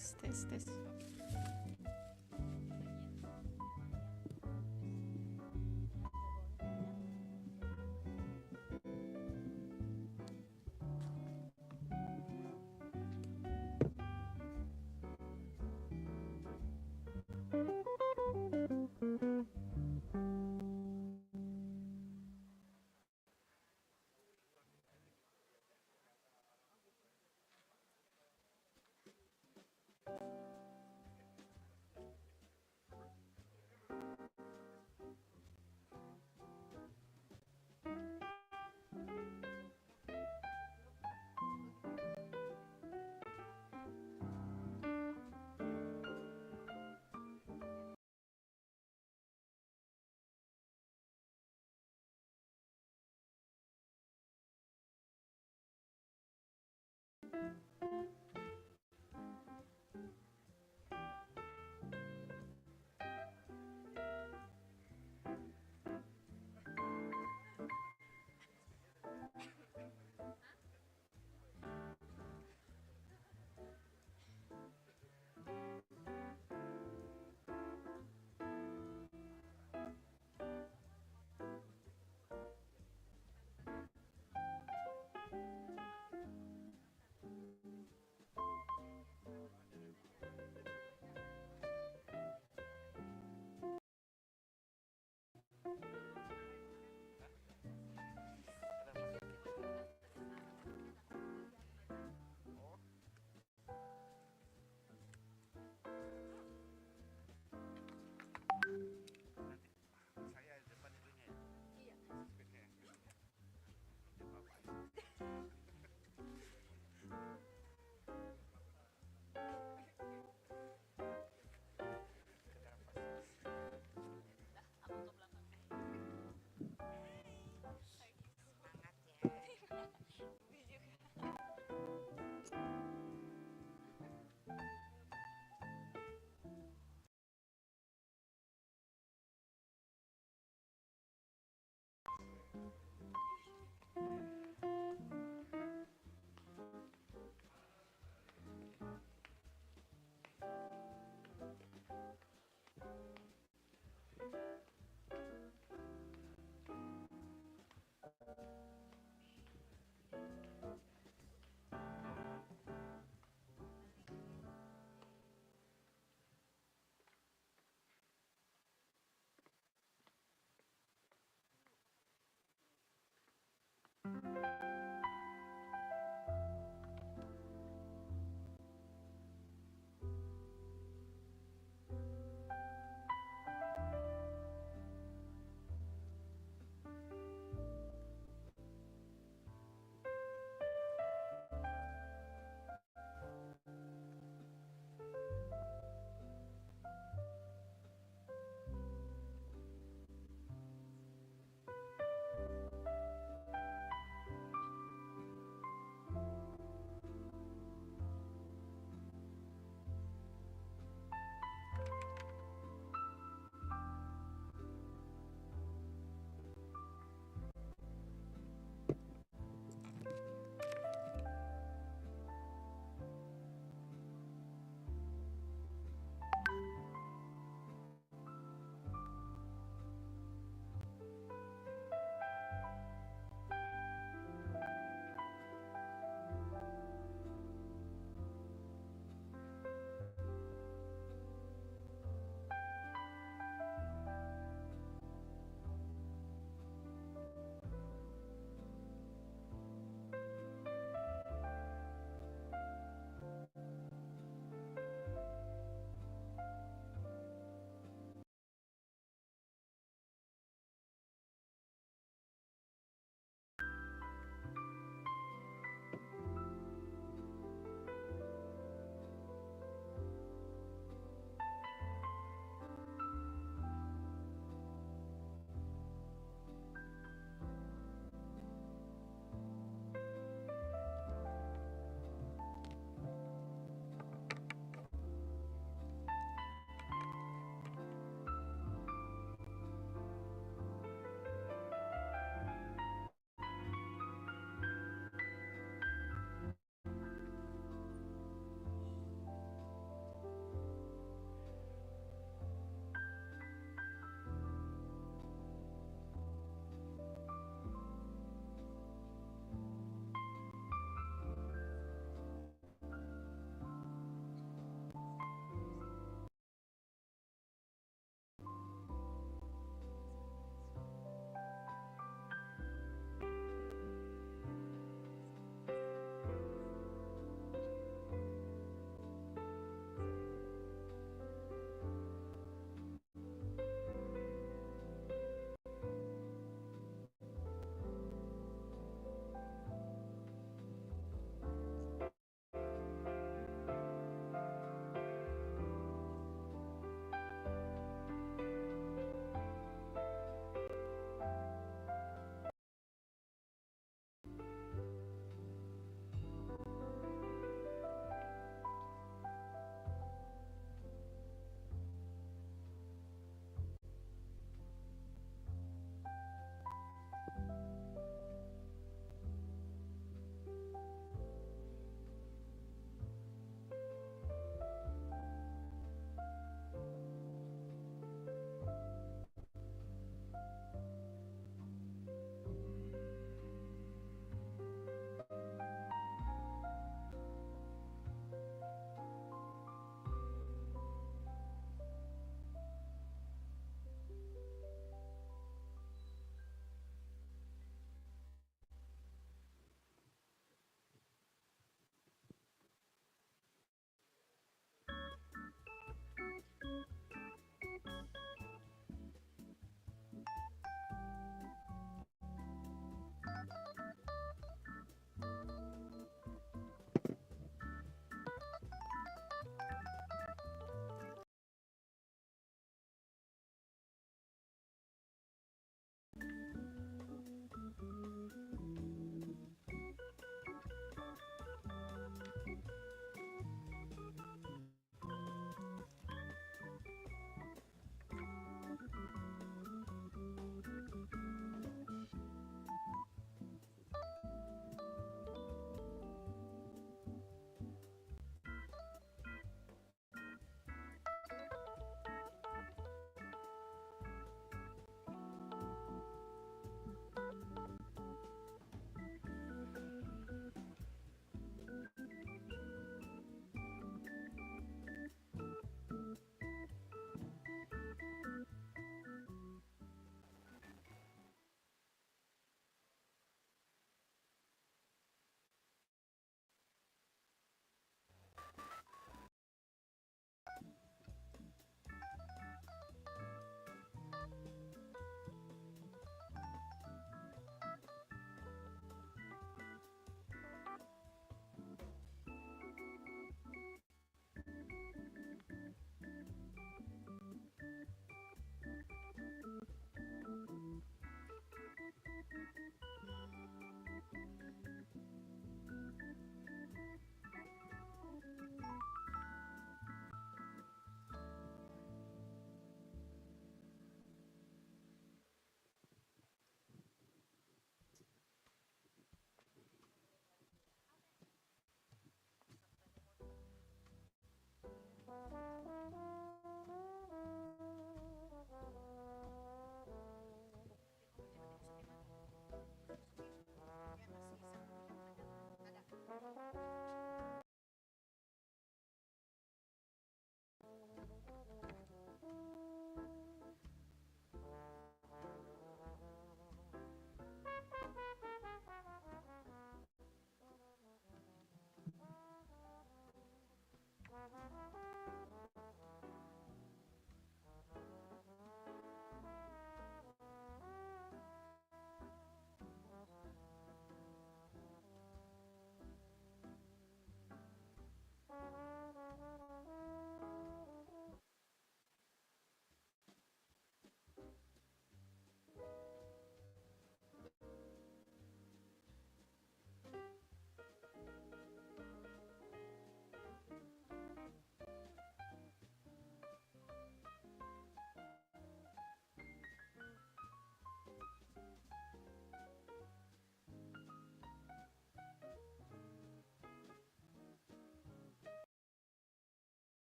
Test, test, test.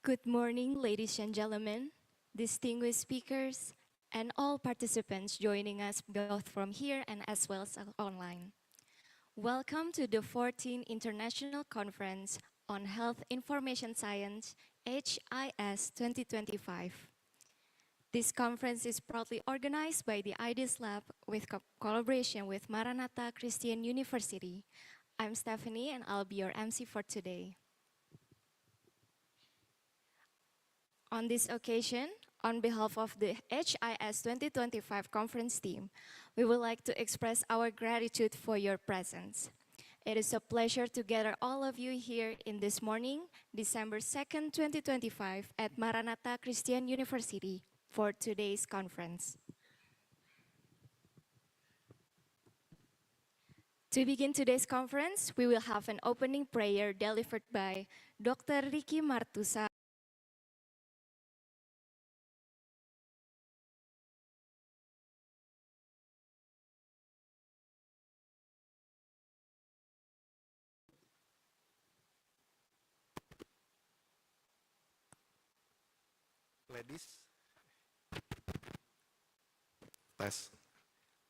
Good morning, ladies and gentlemen, distinguished speakers, and all participants joining us both from here and as well as online. Welcome to the 14th International Conference on Health Information Science, HIS 2025. This conference is proudly organized by the IDES Lab with collaboration with Maranatha Christian University. I'm Stephanie and I'll be your MC for today. On this occasion, on behalf of the HIS 2025 conference team, we would like to express our gratitude for your presence. It is a pleasure to gather all of you here in this morning, December 2nd, 2025 at Maranatha Christian University for today's conference. To begin today's conference, we will have an opening prayer delivered by Dr. Ricky Martusa.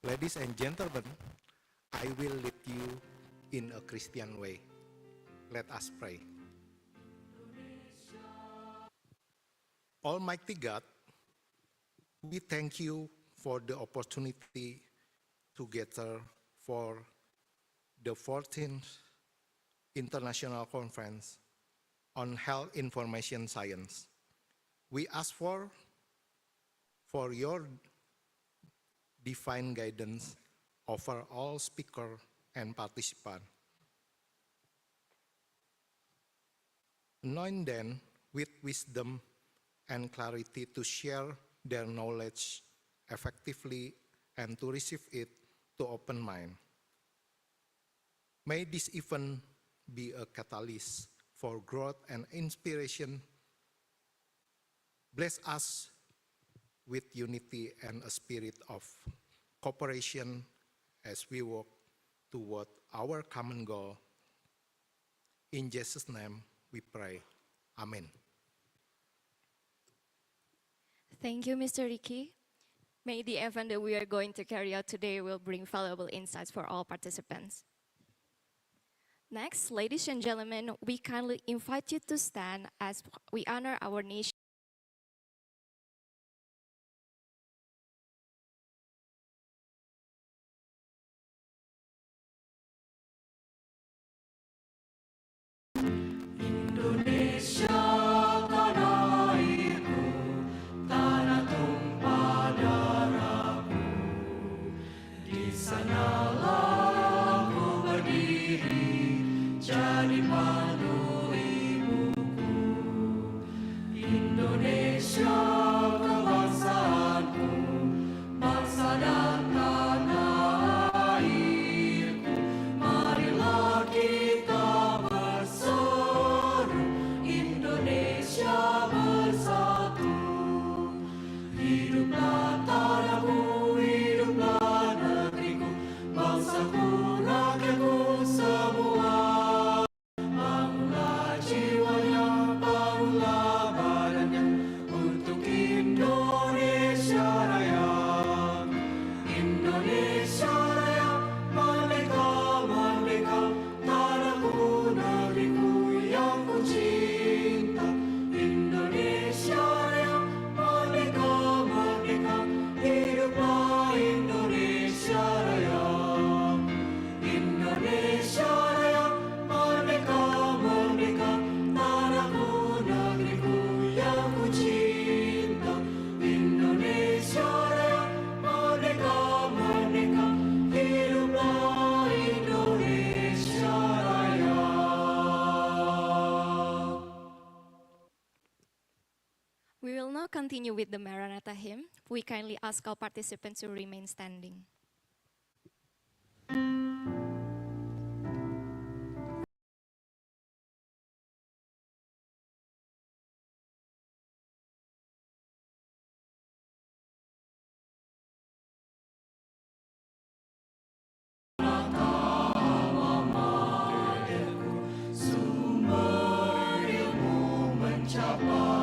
Ladies and gentlemen, I will lead you in a Christian way. Let us pray. Almighty God, we thank you for the opportunity to gather for the 14th International Conference on Health Information Science. We ask for your divine guidance over all speakers and participants. Anoint them with wisdom and clarity to share their knowledge effectively and to receive it to open mind. May this event be a catalyst for growth and inspiration. Bless us with unity and a spirit of cooperation as we work toward our common goal. In Jesus' name we pray. Amen. Thank you, Mr. Ricky. May the event that we are going to carry out today will bring valuable insights for all participants. Next, ladies and gentlemen, we kindly invite you to stand as we honor our nation. We will now continue with the Maranatha hymn. We kindly ask all participants to remain standing. Sumber ilmu mencapai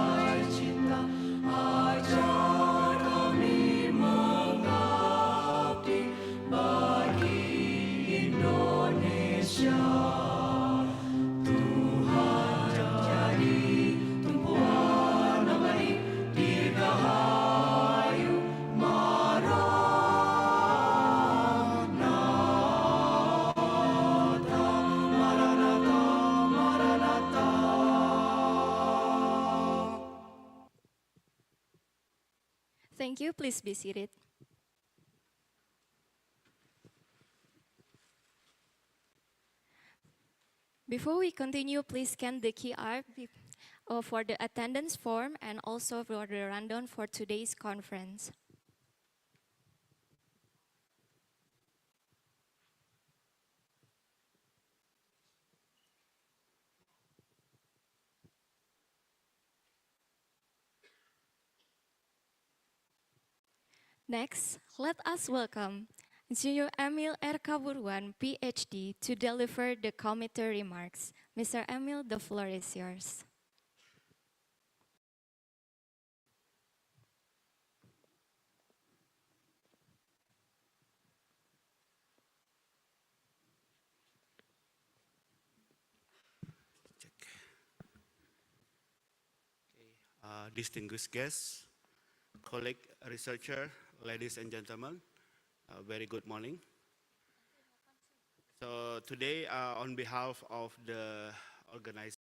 Thank you. Please be seated. Before we continue, please scan the QR for the attendance form and also for the rundown for today's conference. Next, let us welcome Insinyur Emil R. Kaburuan, PhD, to deliver the committee remarks. Mr. Emil, the floor is yours. Distinguished guests, colleague, researcher, ladies and gentlemen, very good morning. So today, on behalf of the organization,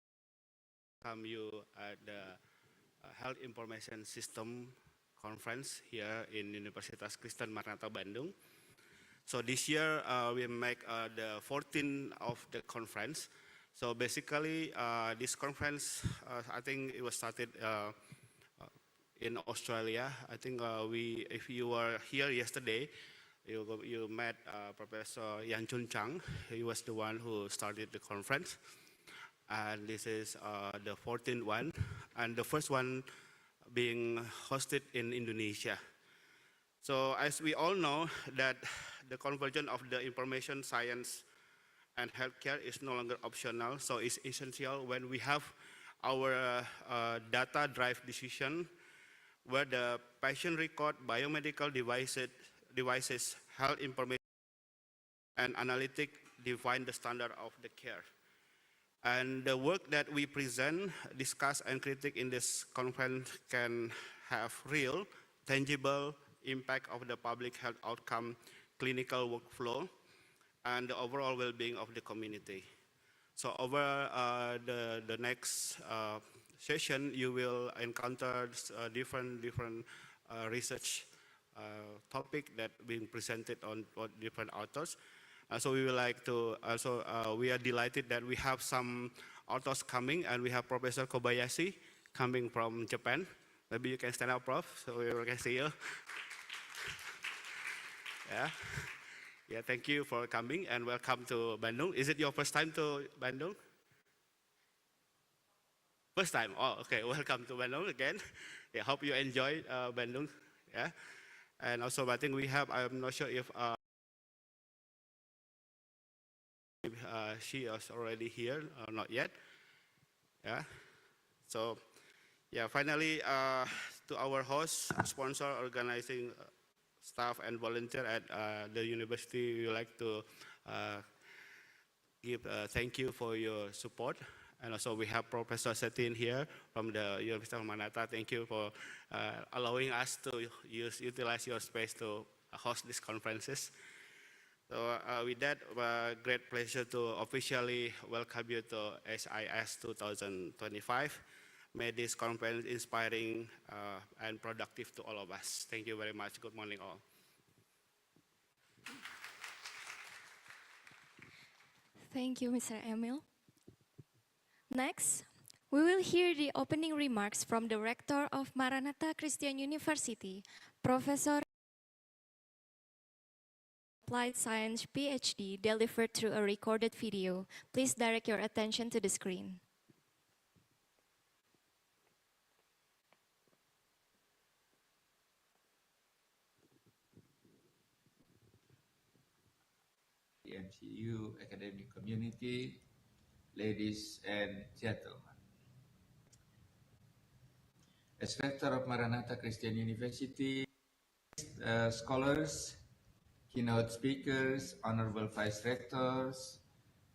welcome you at the Health Information System Conference here in Universitas Kristen Maranatha Bandung. So this year, we make the 14th of the conference. So basically, this conference, I think it was started in Australia. I think if you were here yesterday, you met Professor Yan Chun Chang. He was the one who started the conference. And this is the 14th one, and the first one being hosted in Indonesia. So as we all know that the convergence of the information science and healthcare is no longer optional, so it's essential when we have our data-driven decision where the patient record, biomedical devices, health information, and analytic define the standard of the care. And the work that we present, discuss, and critique in this conference can have real, tangible impact of the public health outcome, clinical workflow, and the overall well-being of the community. So over the next session, you will encounter different research topic that being presented on different authors. So we would like to also, we are delighted that we have some authors coming, and we have Professor Kobayashi coming from Japan. Maybe you can stand up, Prof, so we can see you. Yeah, thank you for coming and welcome to Bandung. Is it your first time to Bandung? First time, oh, okay, welcome to Bandung again. Yeah, hope you enjoy Bandung, yeah. And also, I think we have, I'm not sure if she is already here or not yet, yeah. So, yeah, finally, to our host, sponsor, organizing staff and volunteer at the university, we would like to give thank you for your support. And also we have Professor Setin here from the University of Maranatha. Thank you for allowing us to utilize your space to host these conferences. So with that, great pleasure to officially welcome you to SIS 2025. May this conference inspiring and productive to all of us. Thank you very much. Good morning, all. Thank you, Mr. Emil. Next, we will hear the opening remarks from the Rector of Maranatha Christian University, Professor Applied Science PhD, delivered through a recorded video. Please direct your attention to the screen. The MCU academic community, ladies and gentlemen. As Rector of Maranatha Christian University, scholars, keynote speakers, honorable vice rectors,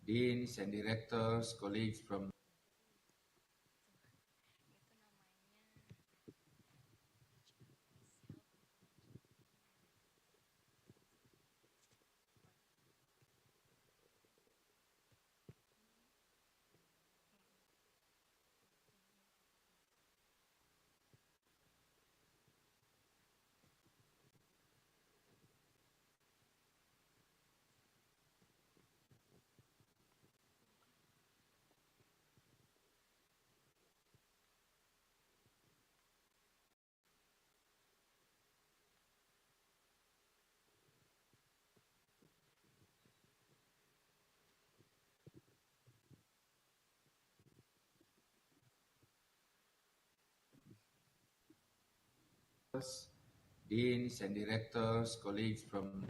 deans and directors, colleagues from deans and directors, colleagues from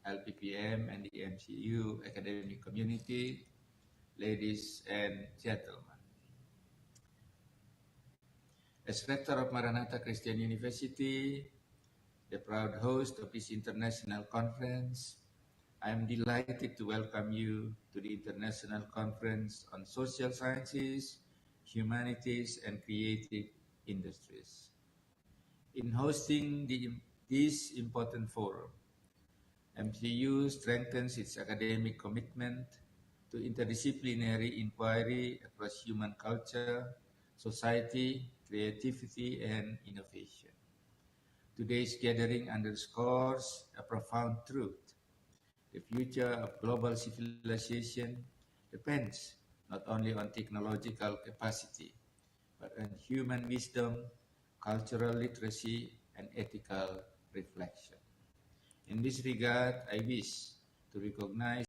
LPPM and the MCU academic community, ladies and gentlemen. As rector of Maranatha Christian University, the proud host of this international conference, I am delighted to welcome you to the International Conference on Social Sciences, Humanities, and Creative Industries. In hosting this important forum, MCU strengthens its academic commitment to interdisciplinary inquiry across human culture, society, creativity, and innovation. Today's gathering underscores a profound truth. The future of global civilization depends not only on technological capacity, but on human wisdom, cultural literacy, and ethical reflection. In this regard, I wish to recognize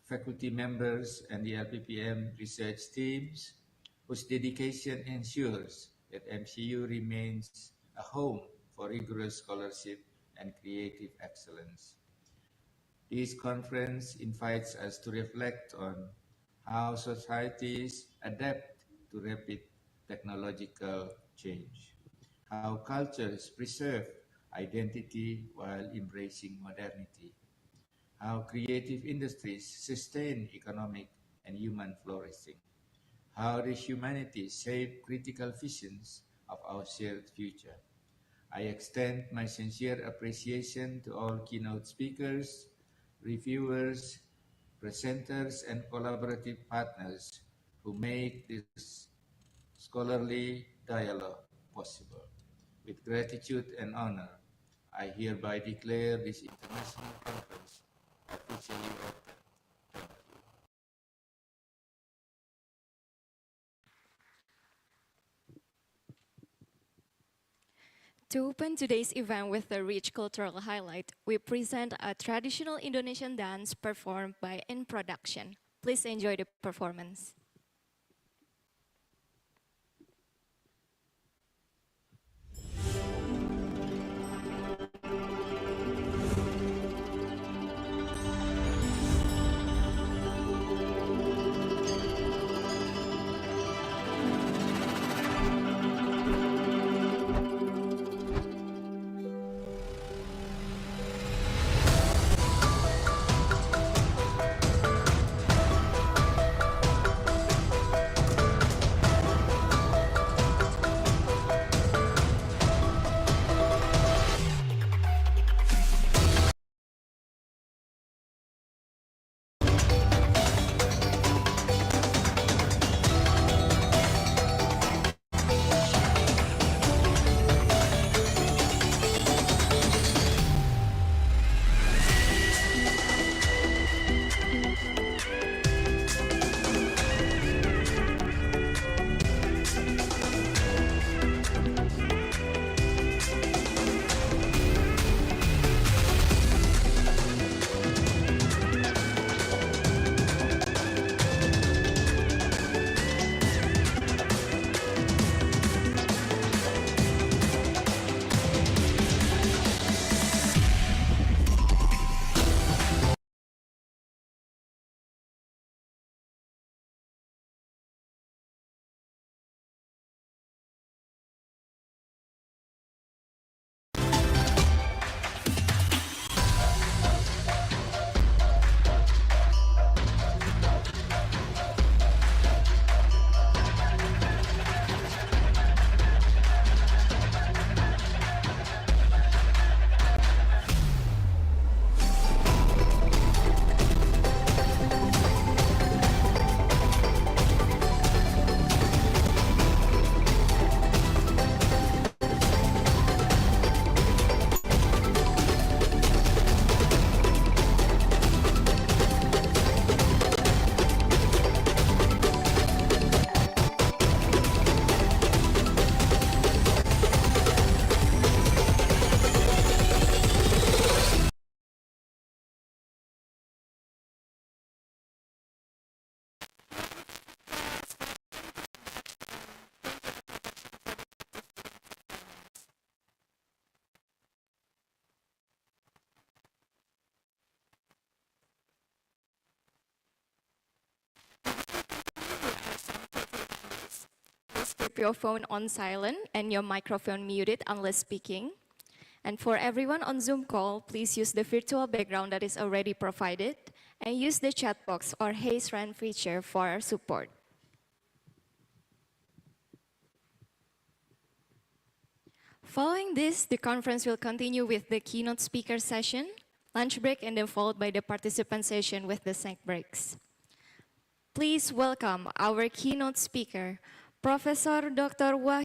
faculty members and the LPPM research teams whose dedication ensures that MCU remains a home for rigorous scholarship and creative excellence. This conference invites us to reflect on how societies adapt to rapid technological change, how cultures preserve identity while embracing modernity, how creative industries sustain economic and human flourishing, how the humanities shape critical visions of our shared future. I extend my sincere appreciation to all keynote speakers, reviewers, presenters, and collaborative partners who make this scholarly dialogue possible. With gratitude and honor, I hereby declare this international conference officially open. Thank you. To open today's event with a rich cultural highlight, we present a traditional Indonesian dance performed by In Production. Please enjoy the performance. keep your phone on silent and your microphone muted unless speaking. And for everyone on Zoom call, please use the virtual background that is already provided and use the chat box or Raise Hand feature for our support. Following this, the conference will continue with the keynote speaker session, lunch break, and then followed by the participant session with the snack breaks. Please welcome our keynote speaker, Professor Dr. Wahyu.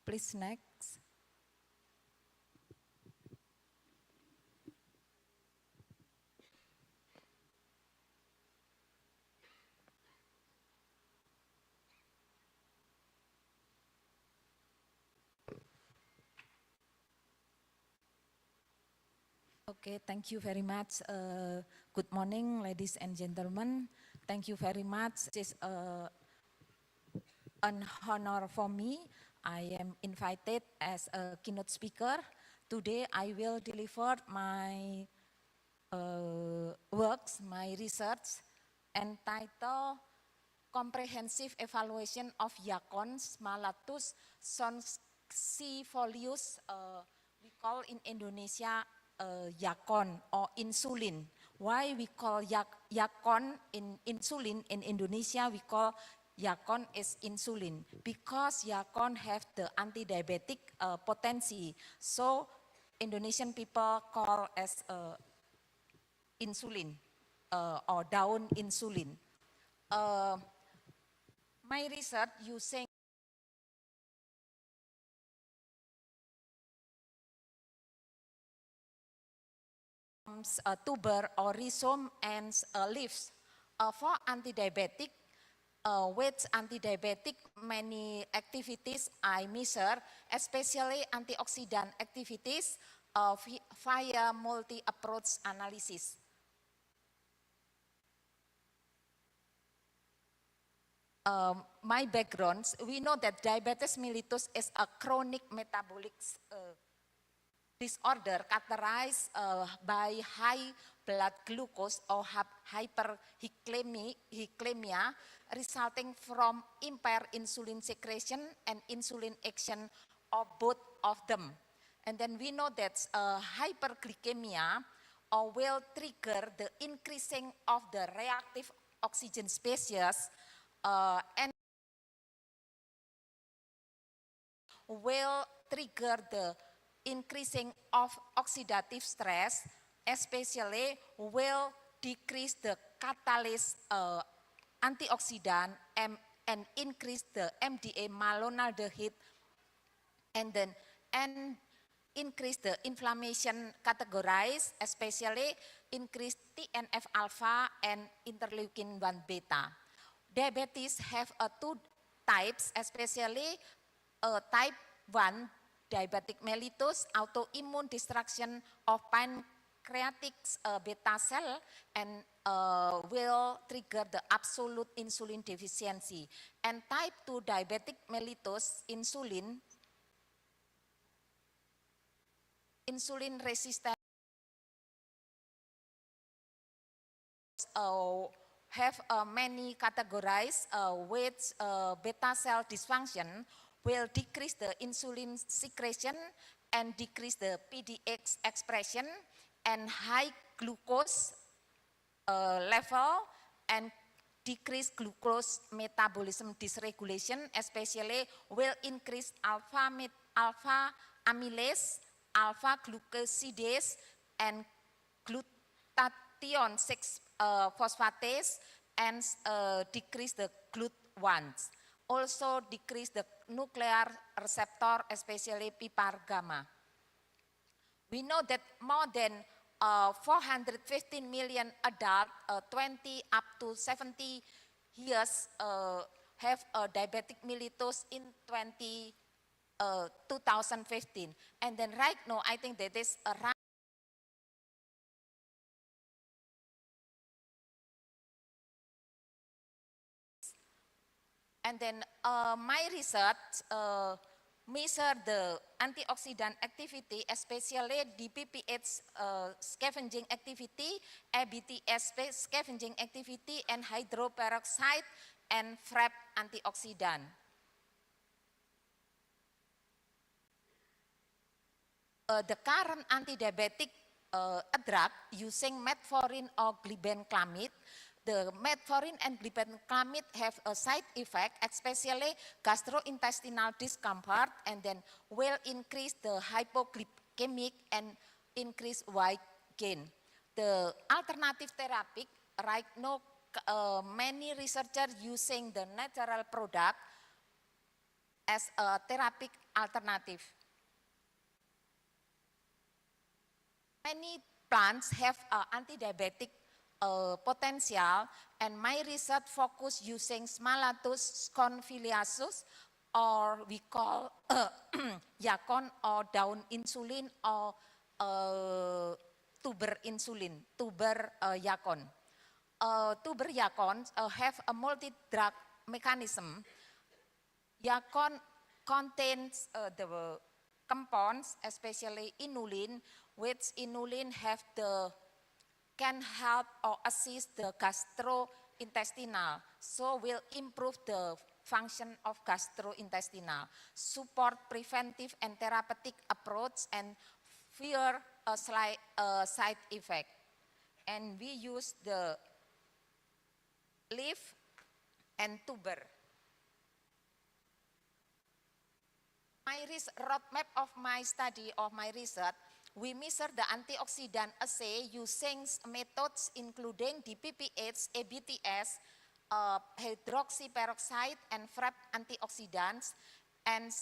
Please next. Okay, thank you very much. Good morning, ladies and gentlemen. Thank you very much. It's an honor for me. I am invited as a keynote speaker. Today, I will deliver my works, my research, entitled Comprehensive Evaluation of Yacons Malatus sonsifolius, we call in Indonesia Yacon or insulin. Why we call Yacon in insulin in Indonesia, we call Yacon is insulin because Yacon have the anti-diabetic potency. So Indonesian people call as insulin or daun insulin. My research using tuber or rhizome and leaves for anti-diabetic. With anti-diabetic, many activities I measure, especially antioxidant activities via multi-approach analysis. My background, we know that diabetes mellitus is a chronic metabolic disorder characterized by high blood glucose or hyperglycemia resulting from impaired insulin secretion and insulin action of both of them. And then we know that hyperglycemia will trigger the increasing of the reactive oxygen species and will trigger the increasing of oxidative stress, especially will decrease the catalyst antioxidant and increase the MDA malonaldehyde and then increase the inflammation categorized, especially increase TNF alpha and interleukin 1 beta. Diabetes have two types, especially type 1 diabetic mellitus, autoimmune destruction of pancreatic beta cell and will trigger the absolute insulin deficiency. And type 2 diabetic mellitus, insulin resistant have many categorized with beta cell dysfunction will decrease the insulin secretion and decrease the PDX expression and high glucose level and decrease glucose metabolism dysregulation, especially will increase alpha amylase, alpha glucosidase, and glutathione 6 phosphatase and decrease the GLUT1s. Also decrease the nuclear receptor, especially PPAR gamma. We know that more than 415 million adults, 20 up to 70 years, have diabetic mellitus in 2015. And then right now, I think that is around and then my research measure the antioxidant activity, especially DPPH scavenging activity, ABTS scavenging activity, and hydroperoxide and FRAP antioxidant. The current antidiabetic drug using metformin or glibenclamide. The metformin and glibenclamide have a side effect, especially gastrointestinal discomfort, and then will increase the hypoglycemic and increase weight gain. The alternative therapy, right now, many researchers using the natural product as a therapeutic alternative. Many plants have anti-diabetic potential, and my research focus using Smalatus convalescens, or we call Yacon or down insulin or tuber insulin, tuber Yacon. Tuber Yacon have a multi-drug mechanism. Yacon contains the compounds, especially inulin, which inulin have can help or assist the gastrointestinal, so will improve the function of gastrointestinal, support preventive and therapeutic approach, and fear a side effect. And we use the leaf and tuber. My roadmap of my study of my research, we measure the antioxidant assay using methods including DPPH, ABTS, hydroxyperoxide, and FRAP antioxidants, and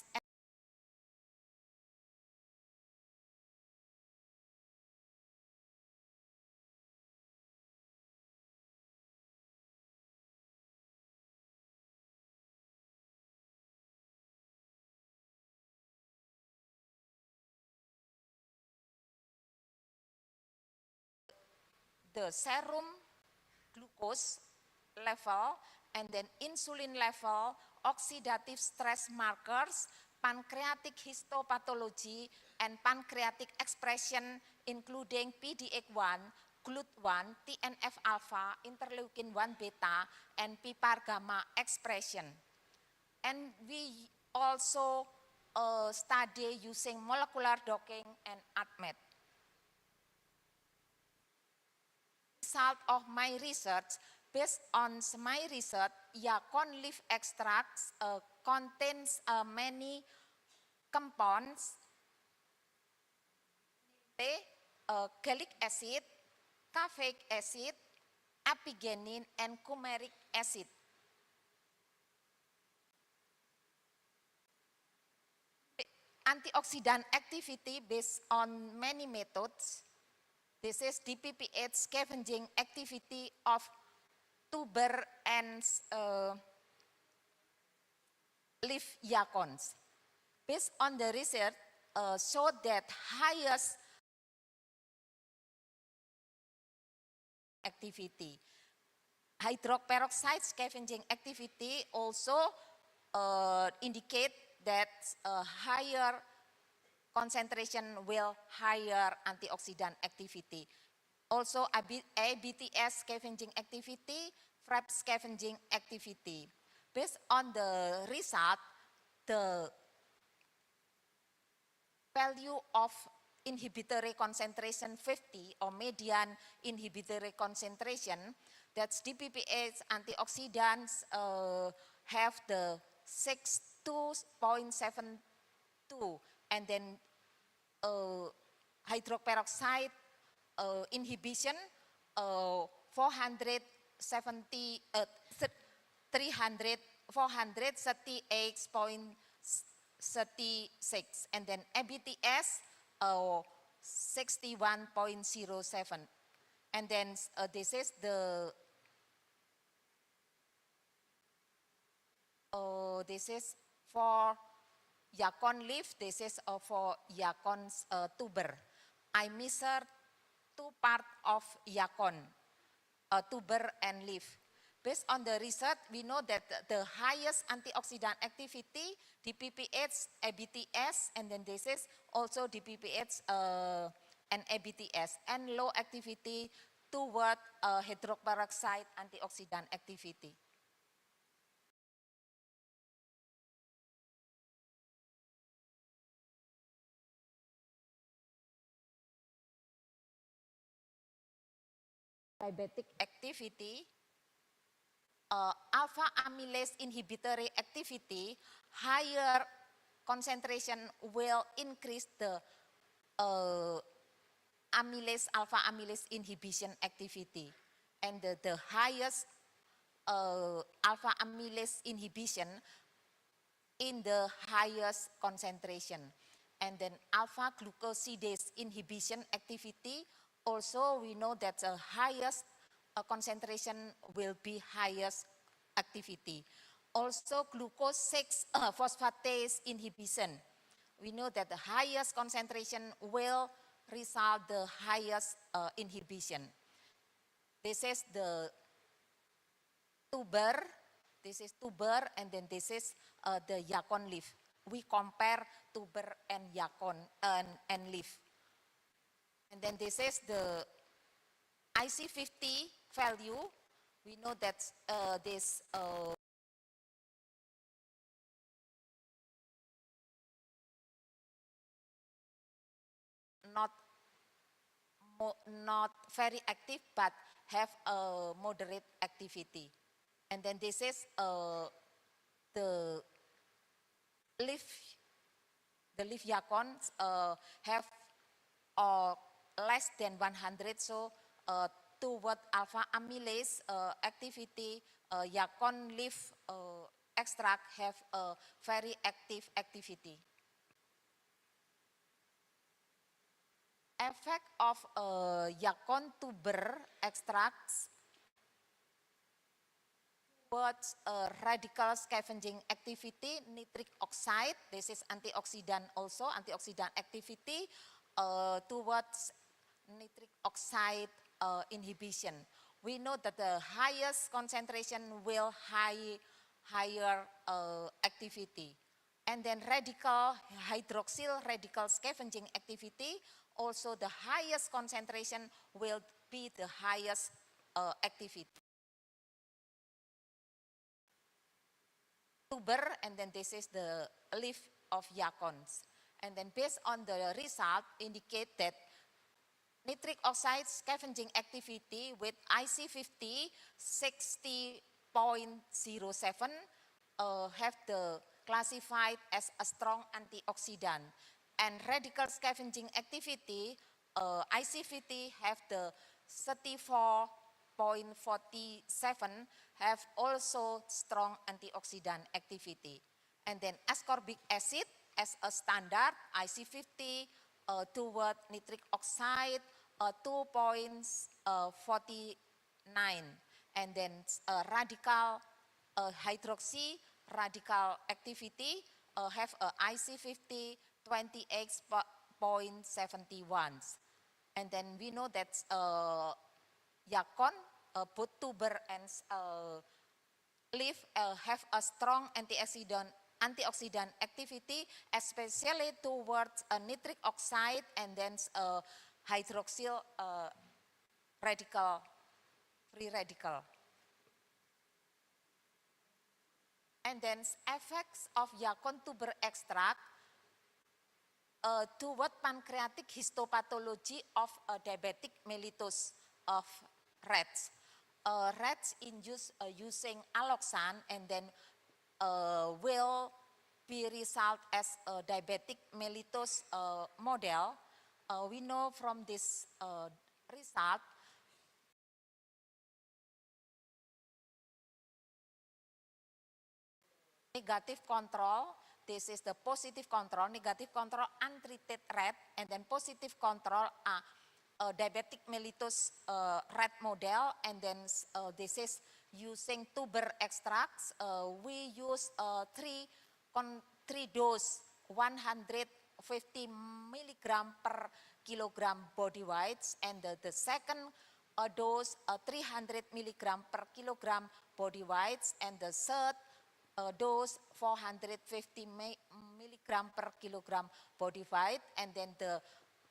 the serum glucose level, and then insulin level, oxidative stress markers, pancreatic histopathology, and pancreatic expression including PDX1, GLUT1, TNF-alpha, interleukin-1 beta, and PPAR gamma expression. And we also study using molecular docking and ADMET. Result of my research, based on my research, Yacon leaf extracts contains many compounds, gallic acid, caffeic acid, apigenin, and coumaric acid. Antioxidant activity based on many methods. This is DPPH scavenging activity of tuber and leaf yacons. Based on the research, showed that highest activity. Hydroperoxide scavenging activity also indicate that higher concentration will higher antioxidant activity. Also ABTS scavenging activity, FRAP scavenging activity. Based on the result, the value of inhibitory concentration 50 or median inhibitory concentration, that's DPPH antioxidants have the 2.72, and then hydroperoxide inhibition 470, 438.36, and then ABTS 61.07, and then this is the this is for Yacon leaf. This is for Yacon's tuber. I measure two parts of Yacon, tuber and leaf. Based on the research, we know that the highest antioxidant activity, DPPH, ABTS, and then this is also DPPH and ABTS, and low activity toward hydroperoxide antioxidant activity. Diabetic activity, alpha amylase inhibitory activity, higher concentration will increase the alpha amylase inhibition activity. And the highest alpha amylase inhibition in the highest concentration. And then alpha glucosidase inhibition activity, also we know that the highest concentration will be highest activity. Also glucose 6 phosphatase inhibition, we know that the highest concentration will result the highest inhibition. This is the tuber, and then this is the Yacon leaf. We compare tuber and Yacon and leaf. And then this is the IC50 value. We know that this not very active, but have a moderate activity. And then this is the leaf Yacons have less than 100, so toward alpha amylase activity, Yacon leaf extract have a very active activity. Effect of Yacon tuber extracts towards radical scavenging activity, nitric oxide, this is antioxidant also, antioxidant activity towards nitric oxide inhibition. We know that the highest concentration will higher activity. And then hydroxyl radical scavenging activity, also the highest concentration will be the highest activity. Tuber, and then this is the leaf of Yacons. And then based on the result indicate that nitric oxide scavenging activity with IC50 60.07 have the classified as a strong antioxidant, and radical scavenging activity IC50 have the 34.47 have also strong antioxidant activity. And then ascorbic acid as a standard IC50 toward nitric oxide 2.49, and then radical hydroxy radical activity have a IC50 28.71. And then we know that Yacon, both tuber and leaf have a strong antioxidant activity, especially towards nitric oxide and then hydroxyl radical, free radical. And then effects of Yacon tuber extract toward pancreatic histopathology of diabetic mellitus of rats. Rats induced using alloxan and then will be result as a diabetic mellitus model. We know from this result negative control, this is the positive control, negative control untreated rat, and then positive control diabetic mellitus rat model, and then this is using tuber extracts. We use three dose 150 milligram per kilogram body weights, and the second dose 300 milligram per kilogram body weights, and the third dose 450 milligram per kilogram body weight, and then the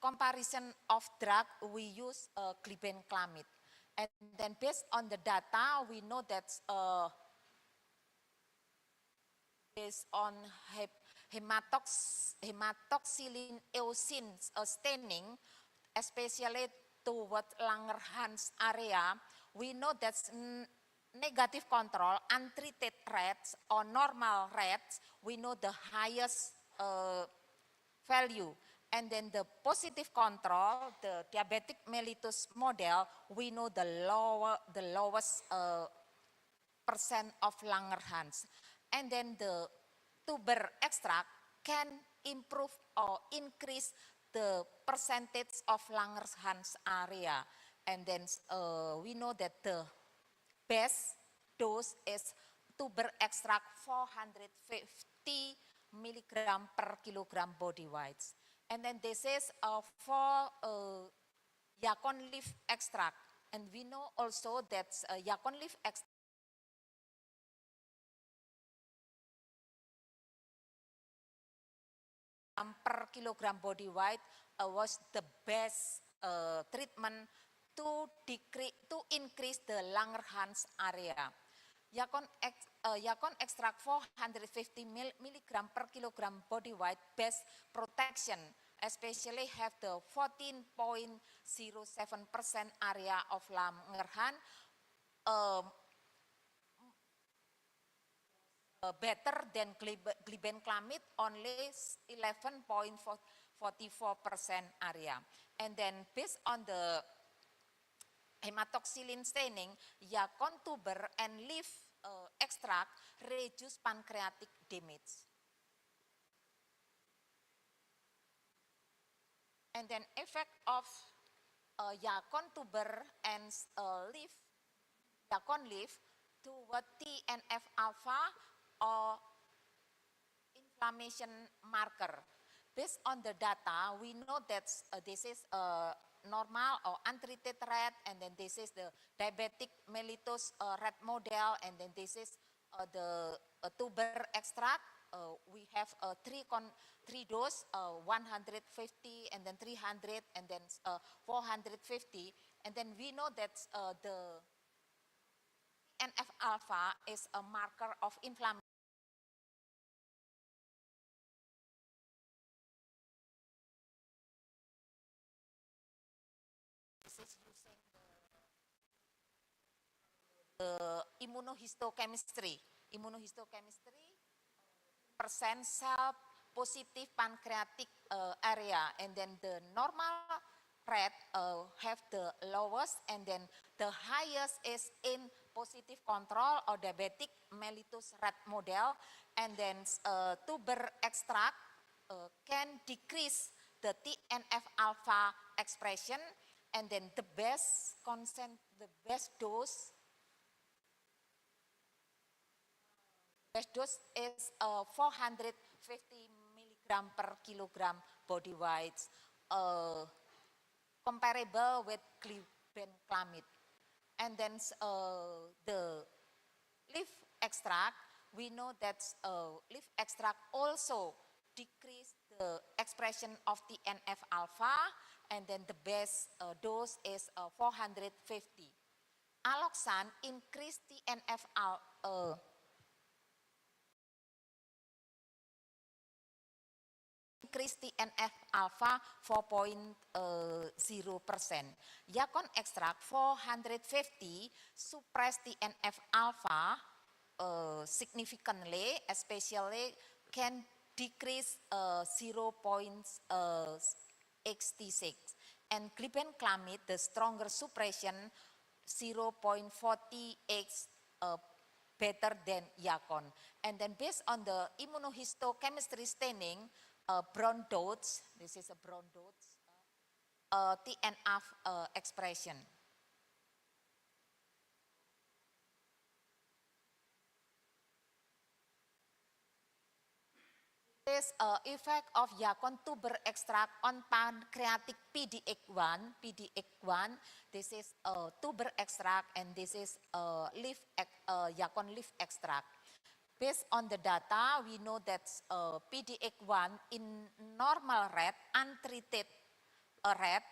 comparison of drug we use glibenclamide. And then based on the data, we know that based on hematoxylin eosin staining, especially toward Langerhans area, we know that negative control, untreated rats or normal rats, we know the highest value. And then the positive control, the diabetic mellitus model, we know the lowest percent of Langerhans. And then the tuber extract can improve or increase the percentage of Langerhans area. And then we know that the best dose is tuber extract 450 milligram per kilogram body weights. And then this is for yacon leaf extract. And we know also that yacon leaf extract per kilogram body weight was the best treatment to increase the Langerhans area. Yacon extract 450 milligram per kilogram body weight best protection, especially have the 14.07% area of Langerhans, better than glibenclamide, only 11.44% area. And then based on the hematoxylin staining, yacon tuber and leaf extract reduce pancreatic damage. And then effect of yacon tuber and yacon leaf toward TNF alpha or inflammation marker. Based on the data, we know that this is normal or untreated rat, and then this is the diabetic mellitus rat model, and then this is the tuber extract. We have three dose, 150, and then 300, and then 450, and then we know that the TNF alpha is a marker of inflammation. This is using the immunohistochemistry. Percent cell positive pancreatic area, and then the normal rat have the lowest, and then the highest is in positive control or diabetic mellitus rat model, and then tuber extract can decrease the TNF alpha expression, and then the best dose is 450 milligram per kilogram body weight, comparable with glibenclamide. And then the leaf extract, we know that leaf extract also decrease the expression of TNF alpha, and then the best dose is 450. Aloxan increase TNF alpha. Increase TNF alpha 4.0%. Yacon extract 450 suppress TNF alpha significantly, especially can decrease 0.86. And glibenclamide, the stronger suppression 0.48 better than Yakon. And then based on the immunohistochemistry staining, brown dots, this is a brown dots, TNF expression. This effect of Yakon tuber extract on pancreatic PDX1, this is tuber extract and this is Yakon leaf extract. Based on the data, we know that PDX1 in normal rat, untreated rat,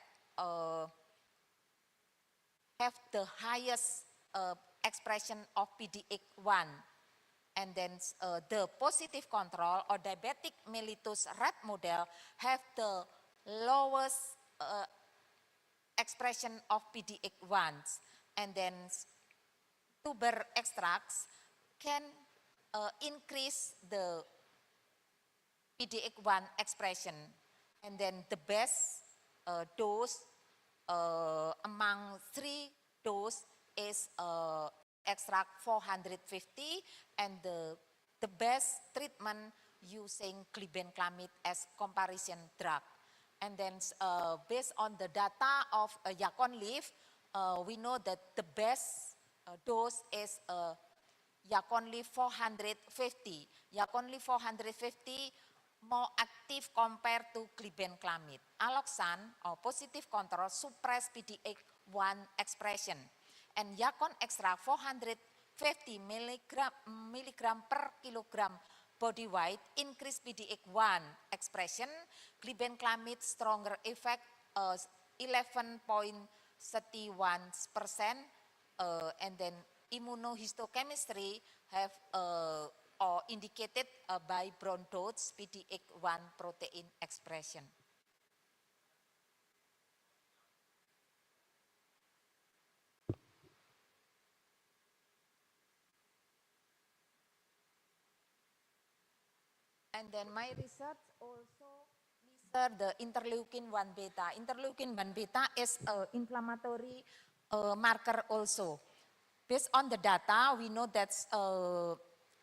have the highest expression of PDX1. And then the positive control or diabetic mellitus rat model have the lowest expression of PDX1s. And then tuber extracts can increase the PDX1 expression. And then the best dose among 3 dose is extract 450, and the best treatment using glibenclamide as comparison drug. And then based on the data of Yakon leaf, we know that the best dose is Yakon leaf 450. Yakon leaf 450 more active compared to glibenclamide. Aloxan or positive control suppress PDX1 expression. And Yakon extract 450 milligram per kilogram body weight increase PDX1 expression. Glibenclamide stronger effect 11.31%, and then immunohistochemistry have or indicated by brown dots PDX1 protein expression. And then my research also research the interleukin-1 beta. Interleukin-1 beta is an inflammatory marker also. Based on the data, we know that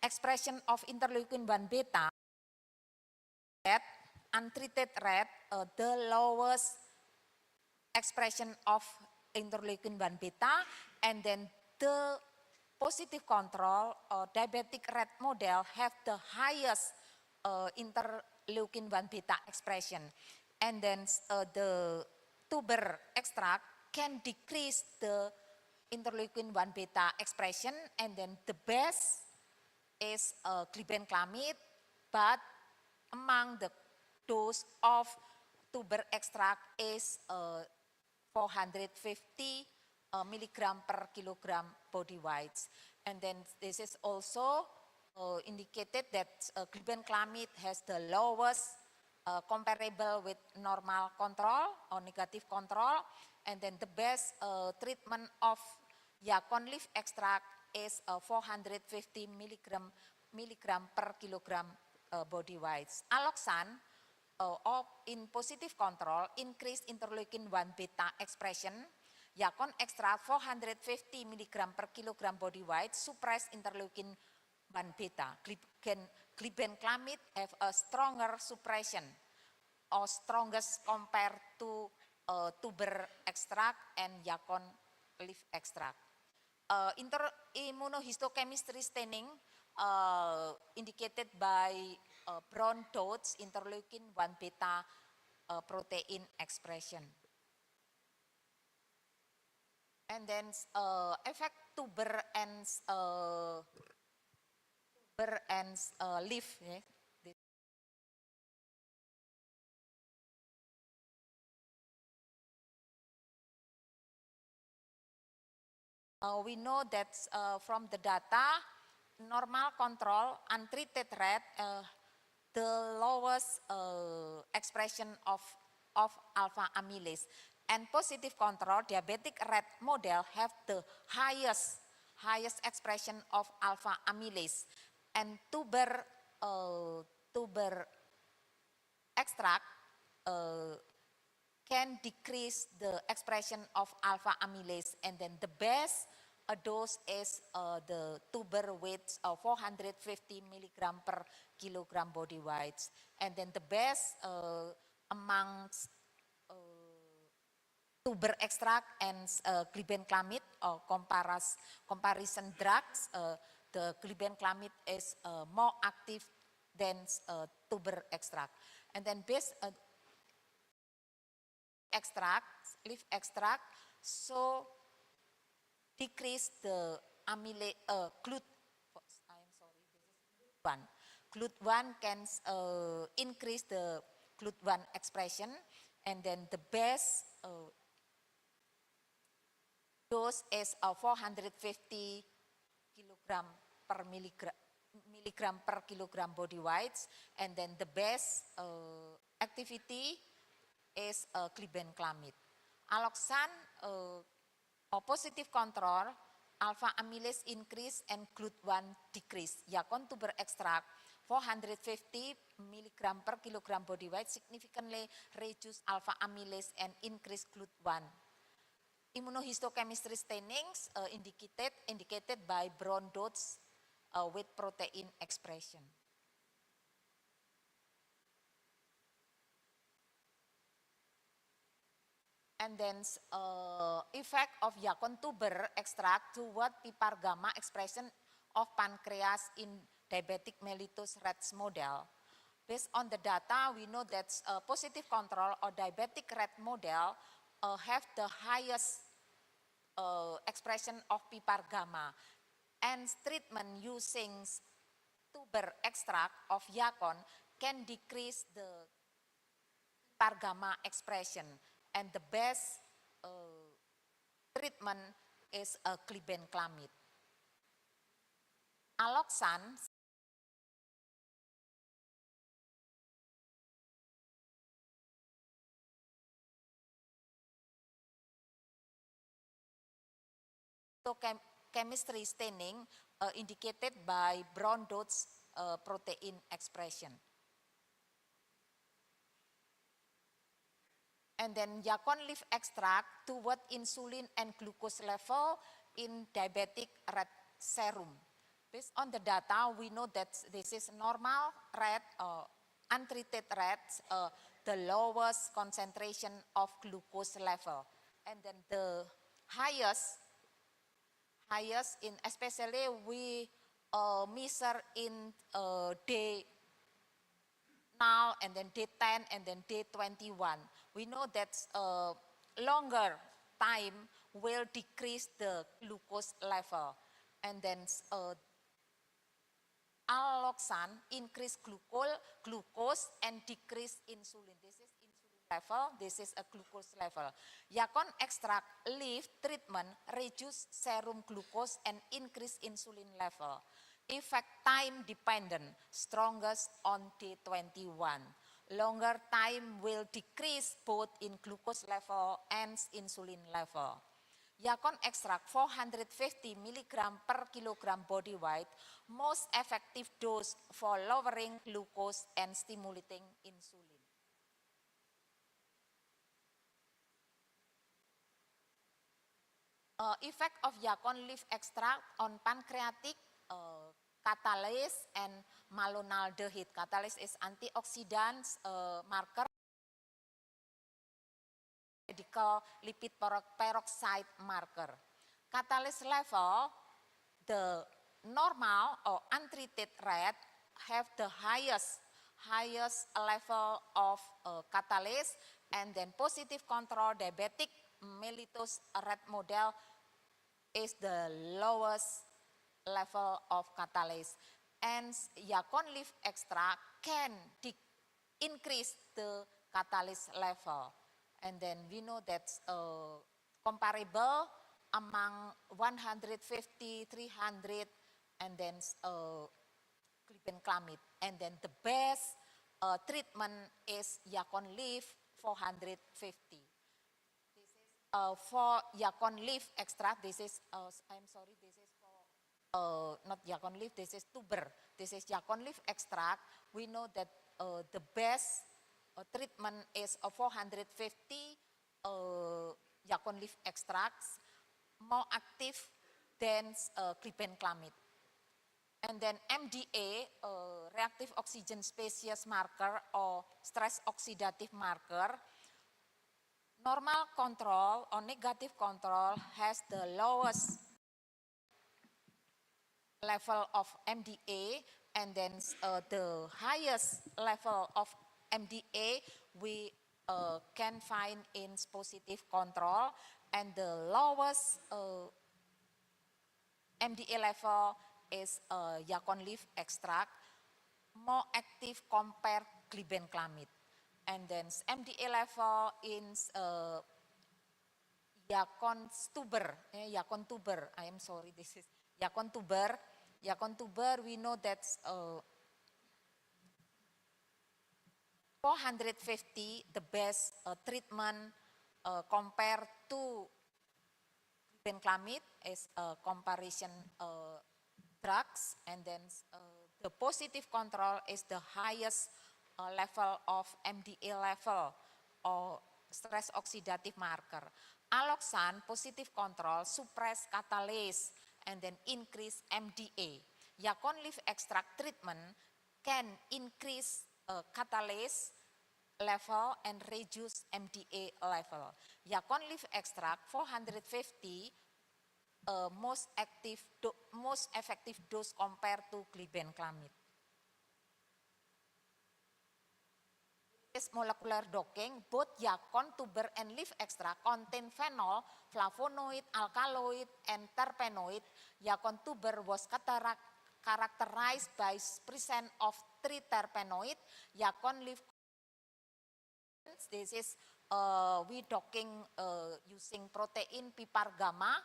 expression of interleukin-1 beta, untreated rat, the lowest expression of interleukin-1 beta, and then the positive control diabetic rat model have the highest interleukin-1 beta expression. And then the tuber extract can decrease the interleukin-1 beta expression, and then the best is glibenclamide, but among the dose of tuber extract is 450 milligram per kilogram body weight. And then this is also indicated that glibenclamide has the lowest comparable with normal control or negative control, and then the best treatment of Yakon leaf extract is 450 milligram per kilogram body weight. Aloxan in positive control increased interleukin-1 beta expression. Yakon extract 450 milligram per kilogram body weight suppress interleukin-1 beta. Glibenclamide have a stronger suppression or strongest compared to tuber extract and Yakon leaf extract. Immunohistochemistry staining indicated by brown dots interleukin-1 beta protein expression. And then effect tuber and leaf. Yeah. We know that from the data, normal control, untreated rat, the lowest expression of alpha amylase. And positive control, diabetic rat model have the highest expression of alpha amylase. And tuber extract can decrease the expression of alpha amylase, and then the best a dose is the tuber with 450 milligram per kilogram body weight. And then the best amongst tuber extract and glibenclamide or comparison drugs, the glibenclamide is more active than tuber extract. And then based leaf extract, so decrease the amylase, GLUT1. GLUT1 can increase the GLUT1 expression, and then the best dose is 450 kilogram per milligram per kilogram body weight, and then the best activity is glibenclamide. Aloxan positive control, alpha amylase increase and GLUT1 decrease. Yakon tuber extract 450 milligram per kilogram body weight significantly reduce alpha amylase and increase GLUT1. Immunohistochemistry stainings indicated by brown dots with protein expression. And then effect of Yakon tuber extract toward PPAR gamma expression of pancreas in diabetic mellitus rats model. Based on the data, we know that positive control or diabetic rat model have the highest expression of PPAR gamma, and treatment using tuber extract of Yakon can decrease the PPAR gamma expression, and the best treatment is glibenclamide. Aloxan chemistry staining indicated by brown dots protein expression. And then Yakon leaf extract toward insulin and glucose level in diabetic rat serum. Based on the data, we know that this is normal rat, untreated rats, the lowest concentration of glucose level. And then the highest in, especially we measure in day now and then day 10 and then day 21. We know that longer time will decrease the glucose level, and then aloxan increase glucose and decrease insulin. This is insulin level, this is a glucose level. Yakon extract leaf treatment reduce serum glucose and increase insulin level. Effect time dependent, strongest on day 21. Longer time will decrease both in glucose level and insulin level. Yakon extract 450 milligram per kilogram body weight, most effective dose for lowering glucose and stimulating insulin. Effect of Yakon leaf extract on pancreatic catalase and malonaldehyde. Catalase is antioxidant marker, medical lipid peroxide marker. Catalase level, the normal or untreated rat have the highest level of catalase, and then positive control diabetic mellitus rat model is the lowest level of catalase. And Yakon leaf extract can increase the catalase level. And then we know that comparable among 150, 300, and then glibenclamide. And then the best treatment is Yakon leaf 450. This is for Yakon leaf extract. This is, I'm sorry, this is for not Yakon leaf, this is tuber. This is Yakon leaf extract. We know that the best treatment is 450 Yakon leaf extracts, more active than glibenclamide. And then MDA, reactive oxygen species marker or stress oxidative marker, normal control or negative control has the lowest level of MDA, and then the highest level of MDA we can find in positive control, and the lowest MDA level is yacon leaf extract, more active compared glibenclamide. And then MDA level in yacon tuber, I am sorry, this is yacon tuber. Yacon tuber, we know that 450, the best treatment compared to glibenclamide is comparison drugs, and then the positive control is the highest level of MDA level or stress oxidative marker. Aloxan positive control suppress catalase and then increase MDA. Yacon leaf extract treatment can increase catalase level and reduce MDA level. Yacon leaf extract 450 most effective dose compared to glibenclamide. This molecular docking, both yacon, tuber, and leaf extract contain phenol, flavonoid, alkaloid, and terpenoid. Yacon tuber was characterized by presence of 3 terpenoid. Yacon leaf, this is we docking using protein pipar gamma.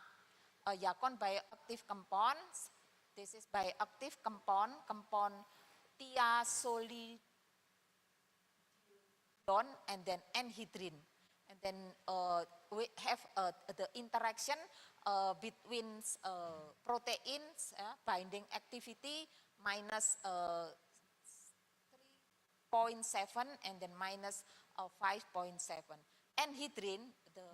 Yacon bioactive compounds. This is bioactive compound thiazolidone and then anhydrine. And then we have the interaction between proteins binding activity minus 3.7 and then minus 5.7. Anhydrine, the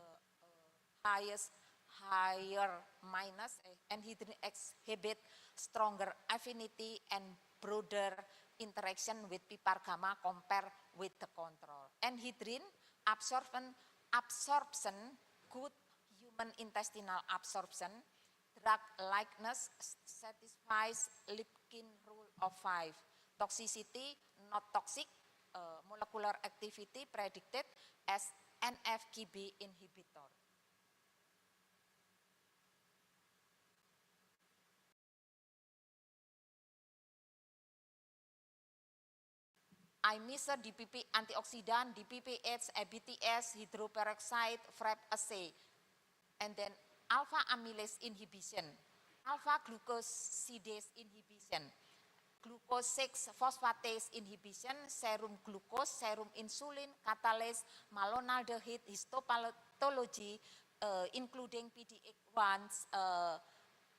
higher minus, anhydrine exhibit stronger affinity and broader interaction with pipar gamma compared with the control. Anhydrine absorption, good human intestinal absorption, drug likeness satisfies Lipkin rule of 5. Toxicity, not toxic, molecular activity predicted as NF-κB inhibitor. IMISA, DPP antioxidant, DPPH, ABTS, hydroperoxide, FRAP assay, and then alpha amylase inhibition, alpha glucosidase inhibition, glucose 6 phosphatase inhibition, serum glucose, serum insulin, catalase, malonaldehyde, histopathology, including PD-1's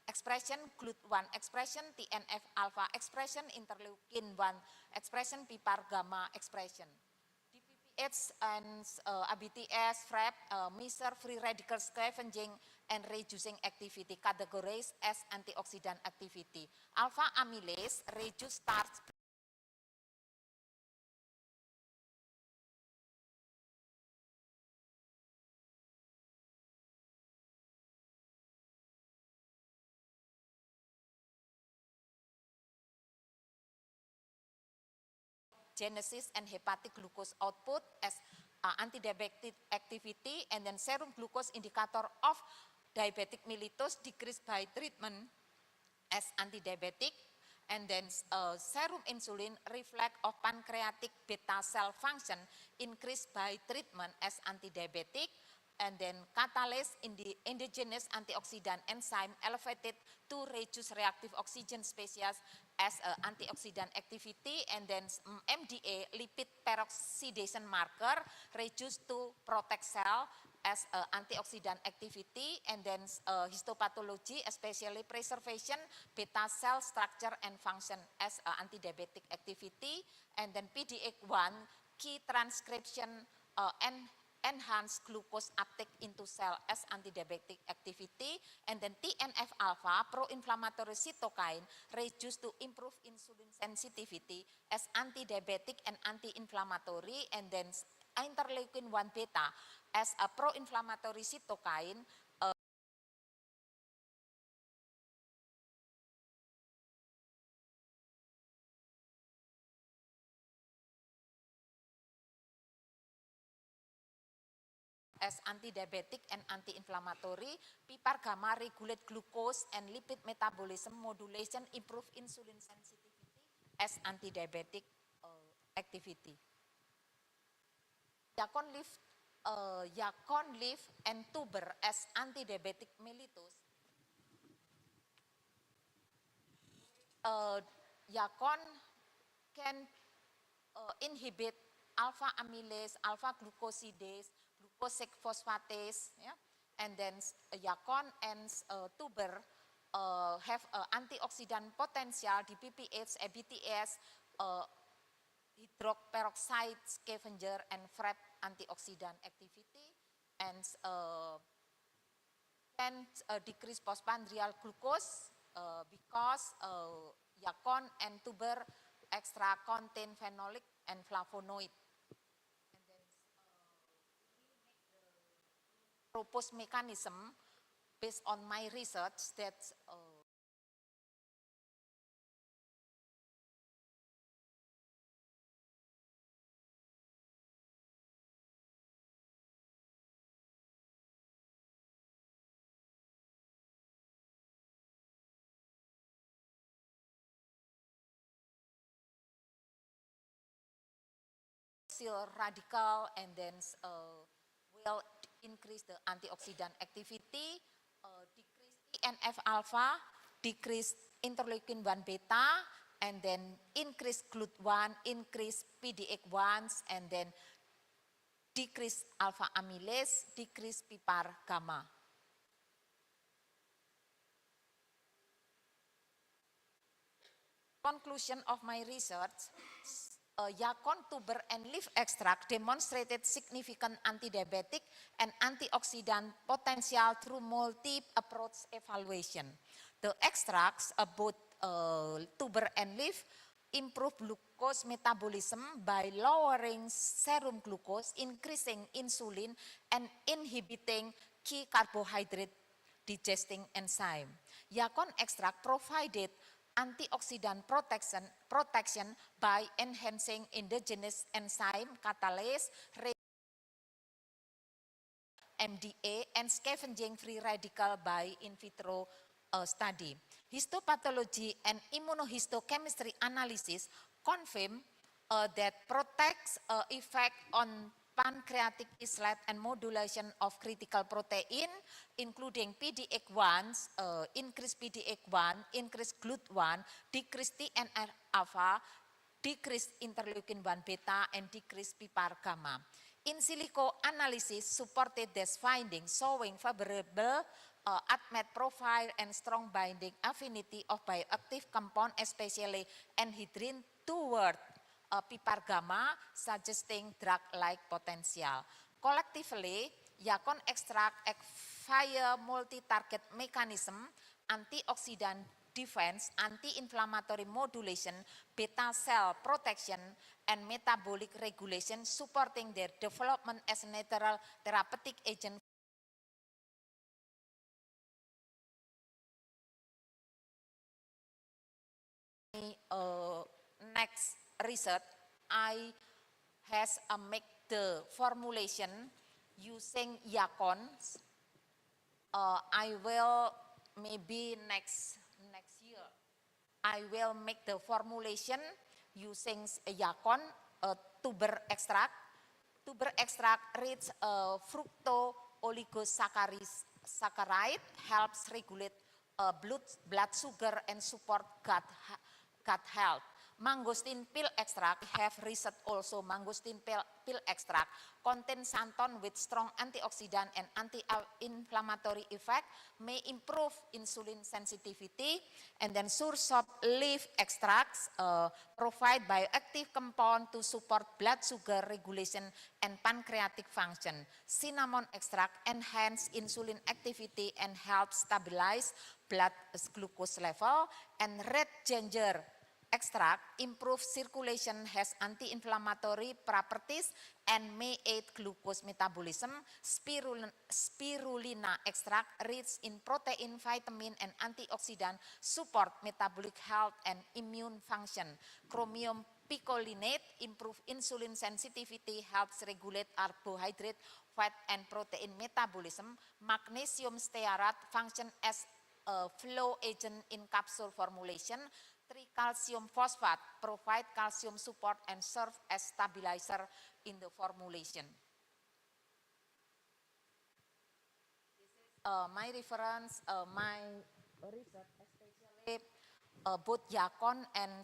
expression, GLUT1 expression, TNF-alpha expression, interleukin-1 expression, pipar gamma expression. DPPH and ABTS, FRAP, measure free radical scavenging and reducing activity, categorized as antioxidant activity. Alpha amylase reduce starch genesis and hepatic glucose output as anti-diabetic activity, and then serum glucose indicator of diabetic mellitus decreased by treatment as anti-diabetic, and then serum insulin reflect of pancreatic beta cell function increased by treatment as anti-diabetic, and then catalase in the endogenous antioxidant enzyme elevated to reduce reactive oxygen species as antioxidant activity, and then MDA lipid peroxidation marker reduced to protect cell as antioxidant activity, and then histopathology, especially preservation, beta cell structure and function as anti-diabetic activity, and then PDA1 key transcription and enhance glucose uptake into cell as antidiabetic activity, and then TNF-alpha, pro-inflammatory cytokine, reduced to improve insulin sensitivity as antidiabetic and anti-inflammatory, and then interleukin-1 beta as a pro-inflammatory cytokine, as antidiabetic and anti-inflammatory. PPAR gamma regulate glucose and lipid metabolism modulation, improve insulin sensitivity as antidiabetic activity. Yacon leaf and tuber as antidiabetic mellitus. Yacon can inhibit alpha amylase, alpha glucosidase, glucose 6 phosphatase, yeah? And then yacon and tuber have antioxidant potential, DPPH, ABTS, hydroperoxide scavenger, and FRAP antioxidant activity, and can decrease postprandial glucose because yacon and tuber extract contain phenolic and flavonoid. And then propose mechanism based on my research that radical, and then will increase the antioxidant activity, decrease TNF-alpha, decrease interleukin-1 beta, and then increase GLUT1, increase PDX1s, and then decrease alpha amylase, decrease PPAR gamma. Conclusion of my research, yacon, tuber, and leaf extract demonstrated significant antidiabetic and antioxidant potential through multi-approach evaluation. The extracts, both tuber and leaf, improve glucose metabolism by lowering serum glucose, increasing insulin, and inhibiting key carbohydrate digesting enzyme. Yacon extract provided antioxidant protection by enhancing endogenous enzyme catalase, MDA, and scavenging free radical by in vitro study. Histopathology and immunohistochemistry analysis confirm that protects effect on pancreatic islet and modulation of critical protein, including PDX1, increased PDX1, increased GLUT1, decreased TNF-alpha, decreased interleukin-1 beta, and decreased PPAR gamma. In silico analysis supported this finding, showing favorable ADMET profile and strong binding affinity of bioactive compound, especially anhydrine, toward PPAR gamma, suggesting drug-like potential. Collectively, yacon extract via multi-target mechanism, antioxidant defense, anti-inflammatory modulation, beta cell protection, and metabolic regulation, supporting their development as a natural therapeutic agent. Next research, I has make the formulation using yacon. I will maybe next year. I will make the formulation using yacon, tuber extract. Tuber extract rich fructo-oligosaccharide, helps regulate blood sugar and support gut health. Mangosteen peel extract, have research also mangosteen peel extract contains xanthan with strong antioxidant and anti-inflammatory effect, may improve insulin sensitivity. And then soursop leaf extracts provide bioactive compound to support blood sugar regulation and pancreatic function. Cinnamon extract enhance insulin activity and helps stabilize blood glucose level. And red ginger extract improves circulation, has anti-inflammatory properties, and may aid glucose metabolism. Spirulina extract rich in protein, vitamin, and antioxidant, support metabolic health and immune function. Chromium picolinate improve insulin sensitivity, helps regulate carbohydrate, fat, and protein metabolism. Magnesium stearate function as a flow agent in capsule formulation. Tricalcium phosphate provide calcium support and serve as stabilizer in the formulation. My reference, my research, especially both Yakon and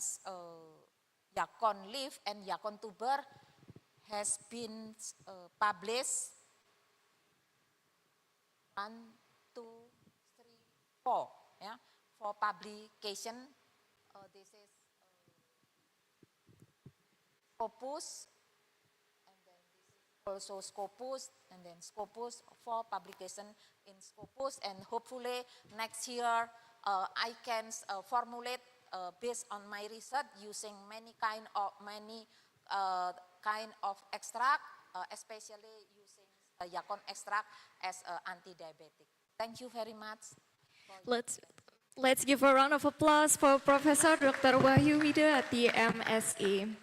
Yakon leaf and Yakon tuber has been published 1, 2, 3, 4, yeah, for publication. This is Scopus, and then this is also Scopus, and then Scopus for publication in Scopus, and hopefully next year I can formulate based on my research using many kind of extract, especially using Yakon extract as anti-diabetic. Thank you very much. Let's give a round of applause for Professor Dr. Wahyu Wida at the MSE.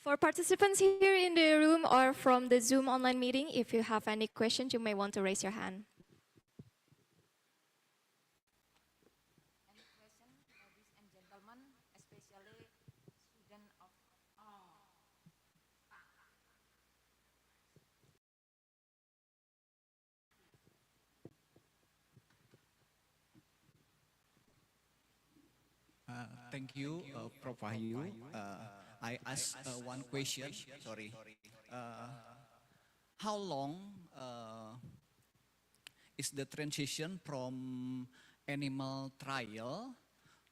For participants here in the room or from the Zoom online meeting, if you have any questions, you may want to raise your hand. Any question, ladies and gentlemen, especially student of Thank you, Prof. Wahyu. I ask one question, sorry. How long is the transition from animal trial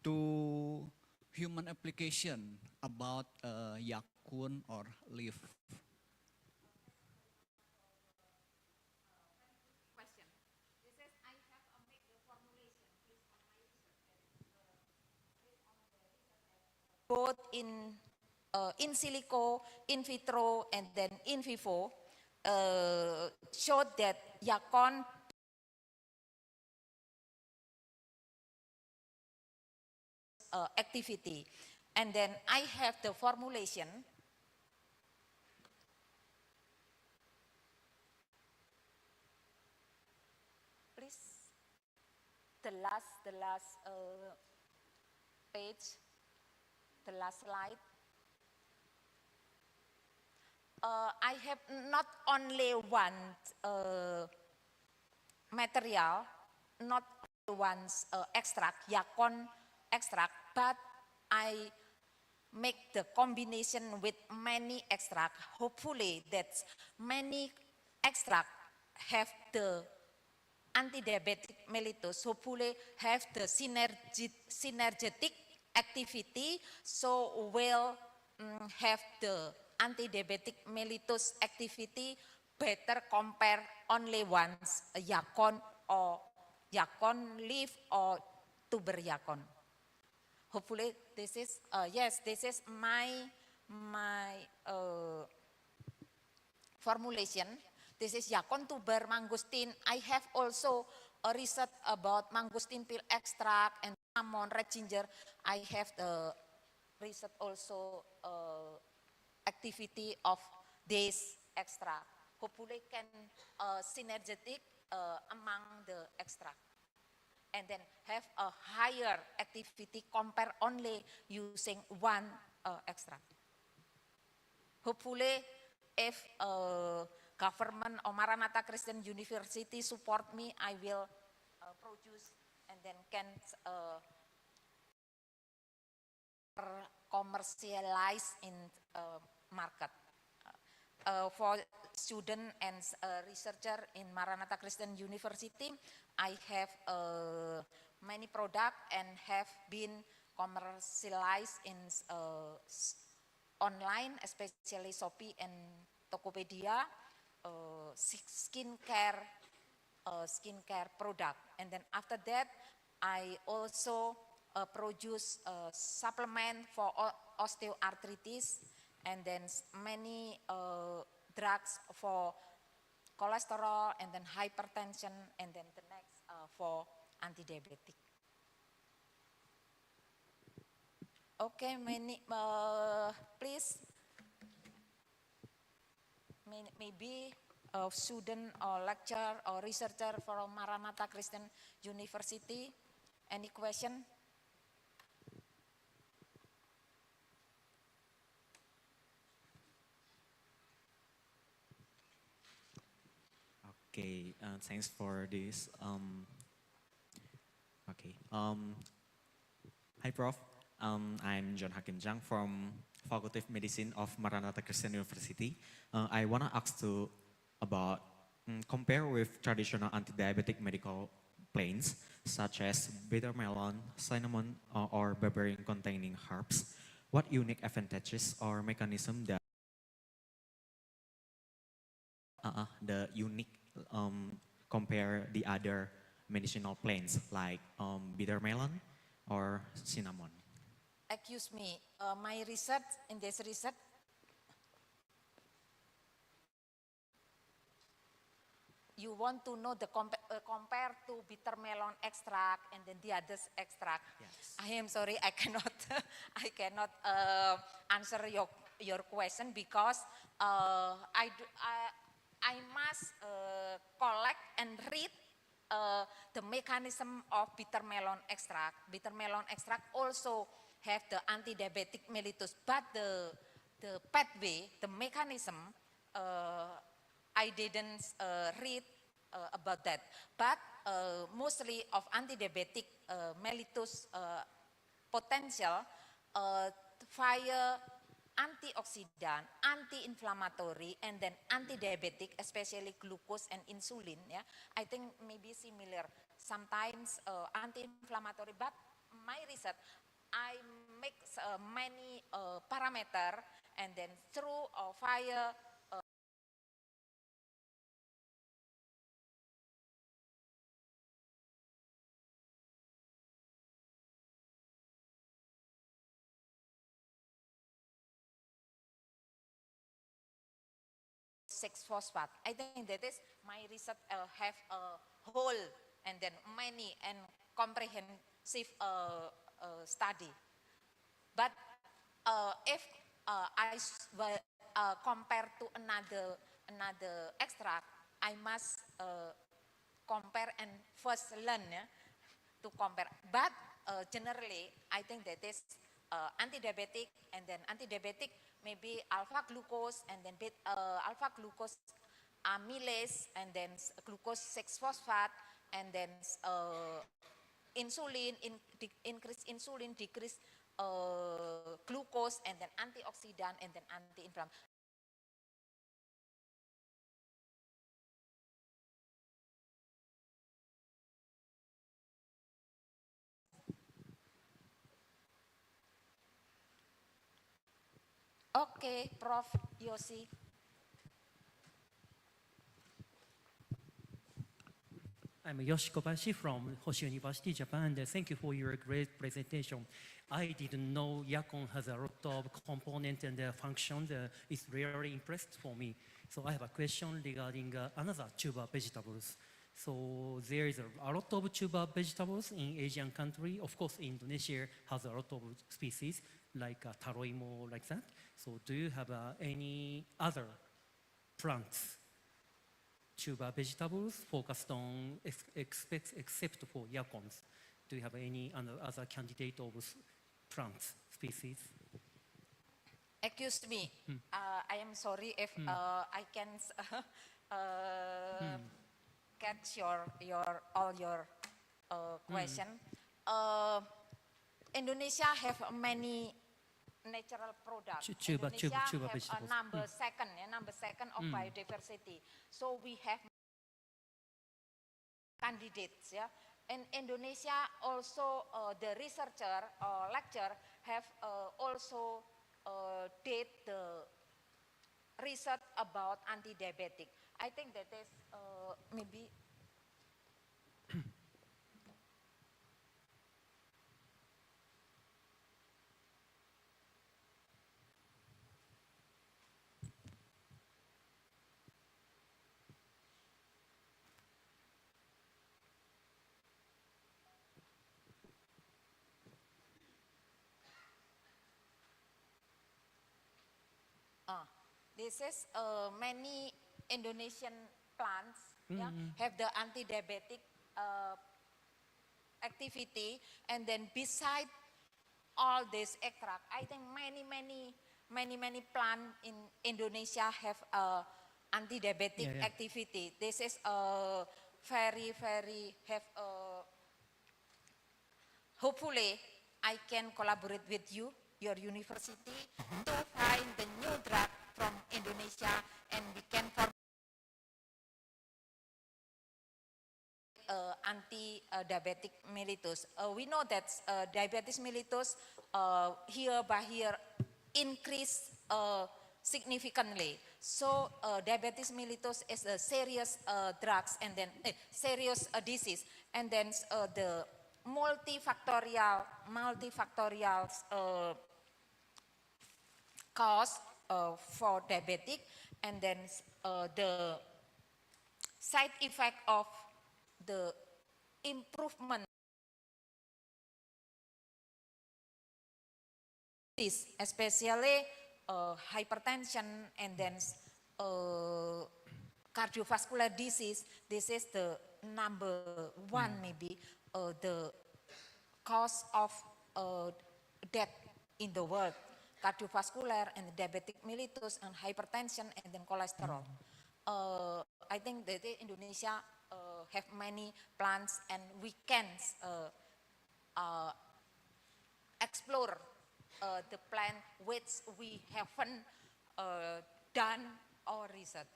to human application about yakun or leaf? question. This is I have made the formulation based on my research, both in silico, in vitro, and then in vivo, showed that Yakon activity. And then I have the formulation. Please, the last page, the last slide. I have not only one material, not only one extract, Yakon extract, but I make the combination with many extract. Hopefully that many extract have the anti-diabetic mellitus, hopefully have the synergetic activity, so will have the anti-diabetic mellitus activity better compare only once Yakon or Yakon leaf or tuber Yakon. Hopefully this is, yes, this is my formulation. This is Yakon tuber mangosteen. I have also a research about mangosteen peel extract and cinnamon, red ginger. I have the research also activity of this extract. Hopefully can synergetic among the extract. And then have a higher activity compare only using one extract. Hopefully, if government or Maranatha Christian University support me, I will produce and then can commercialized in market. For student and researcher in Maranatha Christian University, I have many product and have been commercialized in online, especially Shopee and Tokopedia, skincare product. And then after that, I also produce supplement for osteoarthritis, and then many drugs for cholesterol, and then hypertension, and then the next for anti-diabetic. Okay, please, maybe a student or lecturer or researcher from Maranatha Christian University. Any question? Okay, thanks for this. Hi, Prof. I'm John Hakim Jang from Faculty of Medicine of Maranatha Christian University. I want to ask about compare with traditional anti-diabetic medical plants such as bitter melon, cinnamon, or berberine-containing herbs. What unique advantages or mechanism that the unique compare the other medicinal plants like bitter melon or cinnamon? Excuse me, my research, in this research, you want to know the compare to bitter melon extract and then the others extract. Yes. I am sorry, I cannot, I cannot answer your question because I must collect and read the mechanism of bitter melon extract. Bitter melon extract also have the anti-diabetic mellitus, but the pathway, the mechanism, I didn't read about that. But mostly of anti-diabetic mellitus potential via antioxidant, anti-inflammatory, and then anti-diabetic, especially glucose and insulin. Yeah, I think maybe similar. Sometimes anti-inflammatory, but my research, I make many parameter, and then through via six phosphate. I think that is my research have a whole and then many and comprehensive study. But if I compare to another extract, I must compare and first learn to compare. But generally, I think that is anti-diabetic, and then anti-diabetic maybe alpha glucose, and then alpha glucose amylase, and then glucose 6-phosphate, and then insulin, increase insulin, decrease glucose, and then antioxidant, and then anti-inflammatory. Okay, Prof. Yosi. I'm Yoshi Kobashi from Hoshi University, Japan, and thank you for your great presentation. I didn't know Yakon has a lot of components and function. It's really impressed for me. So I have a question regarding another tuber vegetables. So there is a lot of tuber vegetables in Asian country. Of course, Indonesia has a lot of species like taroimo, like that. So do you have any other plants, tuber vegetables focused on except for yakons? Do you have any other candidate of plant species? Excuse me, I am sorry if I can catch all your question. Indonesia have many natural product. Chuba Indonesia have a vegetables. number second of biodiversity. So we have candidates, yeah. In Indonesia also the researcher or lecturer have also did the research about anti-diabetic. I think that is maybe this is many Indonesian plants yeah, have the anti-diabetic activity, and then beside all this extract, I think many plant in Indonesia have anti-diabetic activity. This is very have hopefully I can collaborate with you, your university, to find the new drug from Indonesia, and we can form anti-diabetic mellitus. We know that diabetes mellitus here by here increase significantly. So diabetes mellitus is a serious drugs and then serious disease, and then the multifactorial cause for diabetic, and then the side effect of the improvement is especially hypertension and then cardiovascular disease. This is the number one maybe the cause of death in the world: cardiovascular and diabetic mellitus and hypertension and then cholesterol. I think that Indonesia have many plants, and we can explore the plant which we haven't done or research.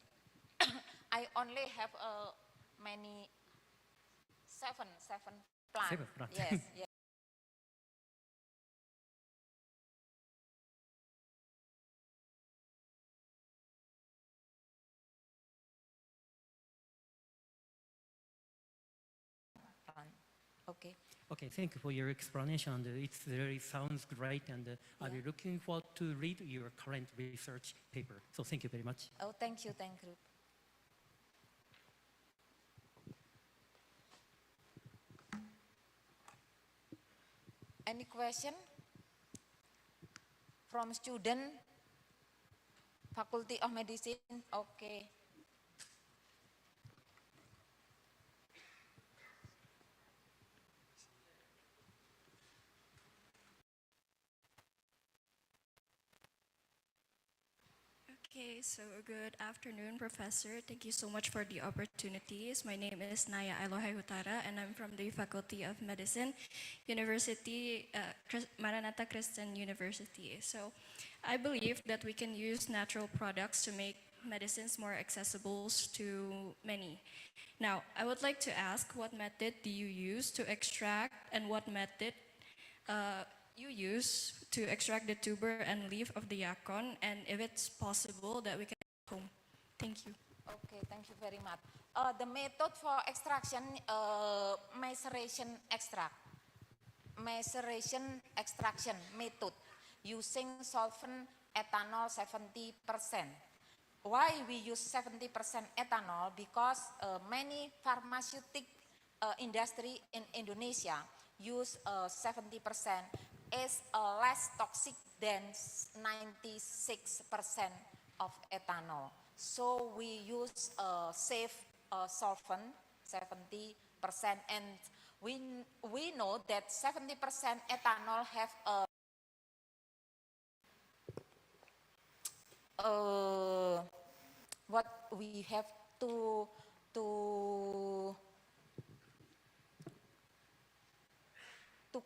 I only have many seven plants. 7 plants. Yes, yes. Okay. Okay, thank you for your explanation. It really sounds great, and I'll be looking forward to read your current research paper. So thank you very much. Oh, thank you, thank you. Any question from student, Faculty of Medicine? Okay. Okay, so good afternoon, Professor. Thank you so much for the opportunities. My name is Naya Elohai Hutara, and I'm from the Faculty of Medicine, Maranatha Christian University. So I believe that we can use natural products to make medicines more accessible to many. Now, I would like to ask, what method do you use to extract, and what method you use to extract the tuber and leaf of the yakon, and if it's possible that we can at home. Thank you. Okay, thank you very much. The method for extraction, maceration extraction method using solvent ethanol 70%. Why we use 70% ethanol? Because many pharmaceutical industry in Indonesia use 70% is less toxic than 96% of ethanol. So we use safe solvent 70%, and we know that 70% ethanol have what we have to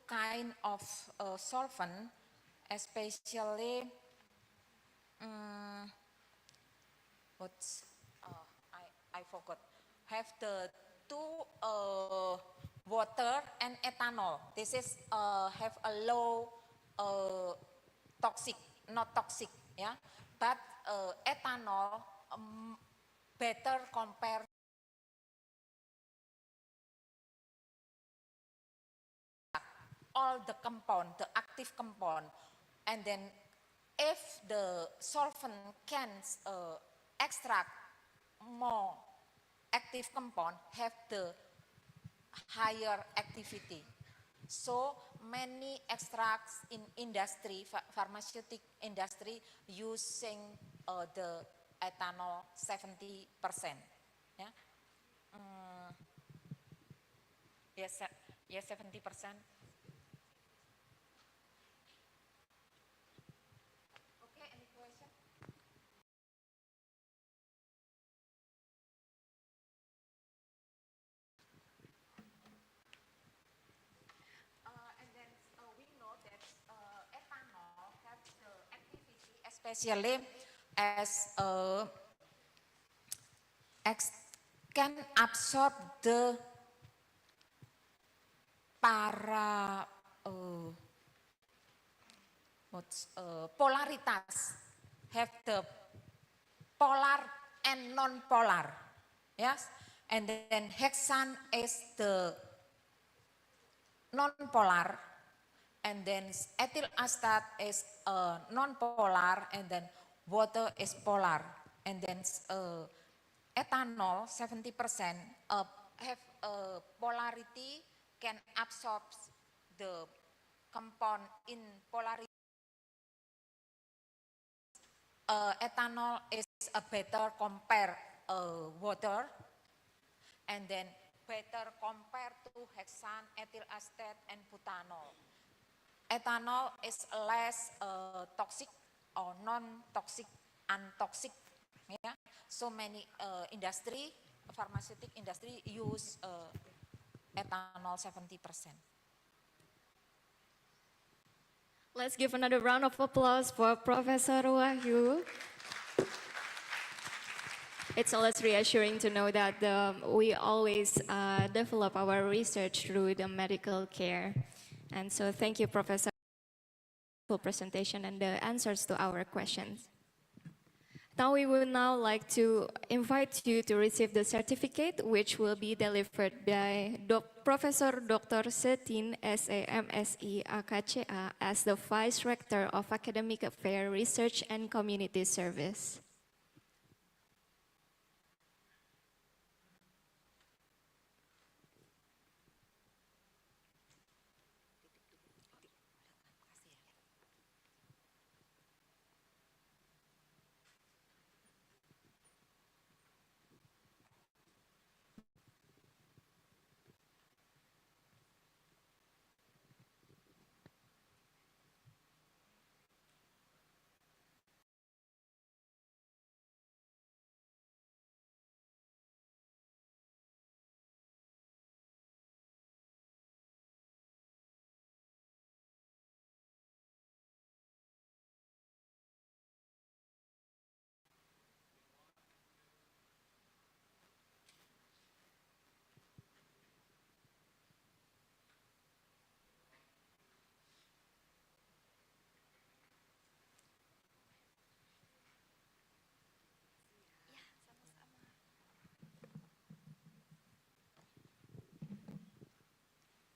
kind of solvent, especially what's I forgot. Have the two water and ethanol. This is have a low toxic, not toxic, yeah. But ethanol better compared all the compound, the active compound, and then if the solvent can extract more active compound, have the higher activity. So many extracts in industry, pharmaceutical industry using the ethanol 70%. Yeah. Yes, yes, 70%. Okay, any question? And then we know that ethanol has the activity, especially as can absorb the para polaritas, have the polar and non-polar, yes, and then hexane is the non-polar, and then ethyl acetate is non-polar, and then water is polar, and then ethanol 70% have polarity, can absorb the compound in polarity. Ethanol is a better compare water, and then better compared to hexane, ethyl acetate, and butanol. Ethanol is less toxic or non-toxic, untoxic. Yeah, so many industry, pharmaceutical industry use ethanol 70%. Let's give another round of applause for Professor Wahyu. It's always reassuring to know that we always develop our research through the medical care. And so thank you, Professor, for the presentation and the answers to our questions. Now we would now like to invite you to receive the certificate, which will be delivered by Professor Dr. Setin SAMSI AKCA as the Vice Rector of Academic Affairs, Research and Community Service.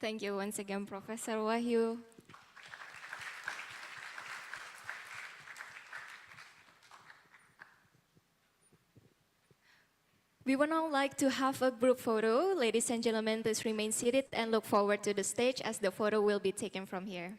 Thank you once again, Professor Wahyu. We would now like to have a group photo. Ladies and gentlemen, please remain seated and look forward to the stage as the photo will be taken from here.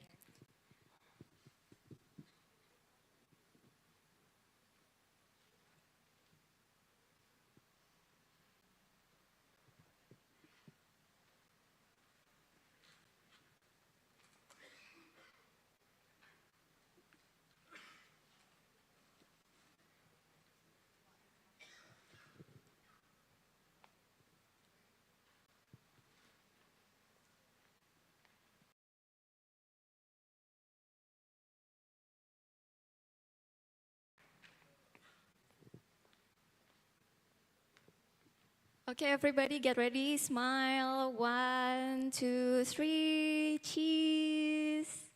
Okay, everybody, get ready. Smile. 1, 2, 3. Cheese.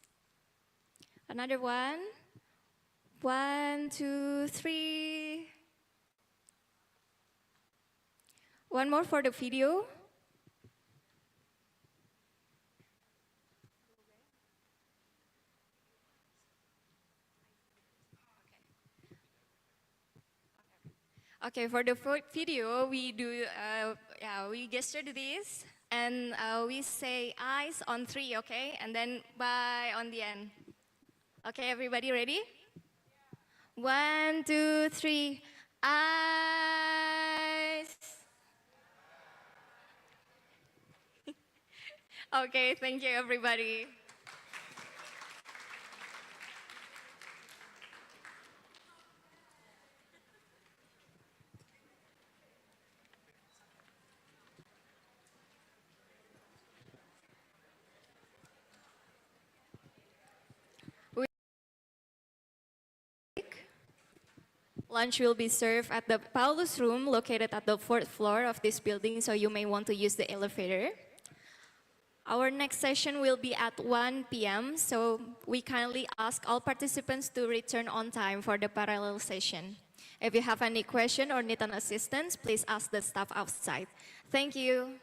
Another one. 1, 2, 3. One more for the video. Okay, for the video, we do, we gesture this, and we say eyes on 3, okay? And then bye on the end. Okay, everybody ready? 1, 2, 3. Eyes. Okay, thank you, everybody. Lunch will be served at the Paulus room located at the 4th floor of this building, so you may want to use the elevator. Our next session will be at 1 p.m., so we kindly ask all participants to return on time for the parallel session. If you have any question or need an assistance, please ask the staff outside. Thank you.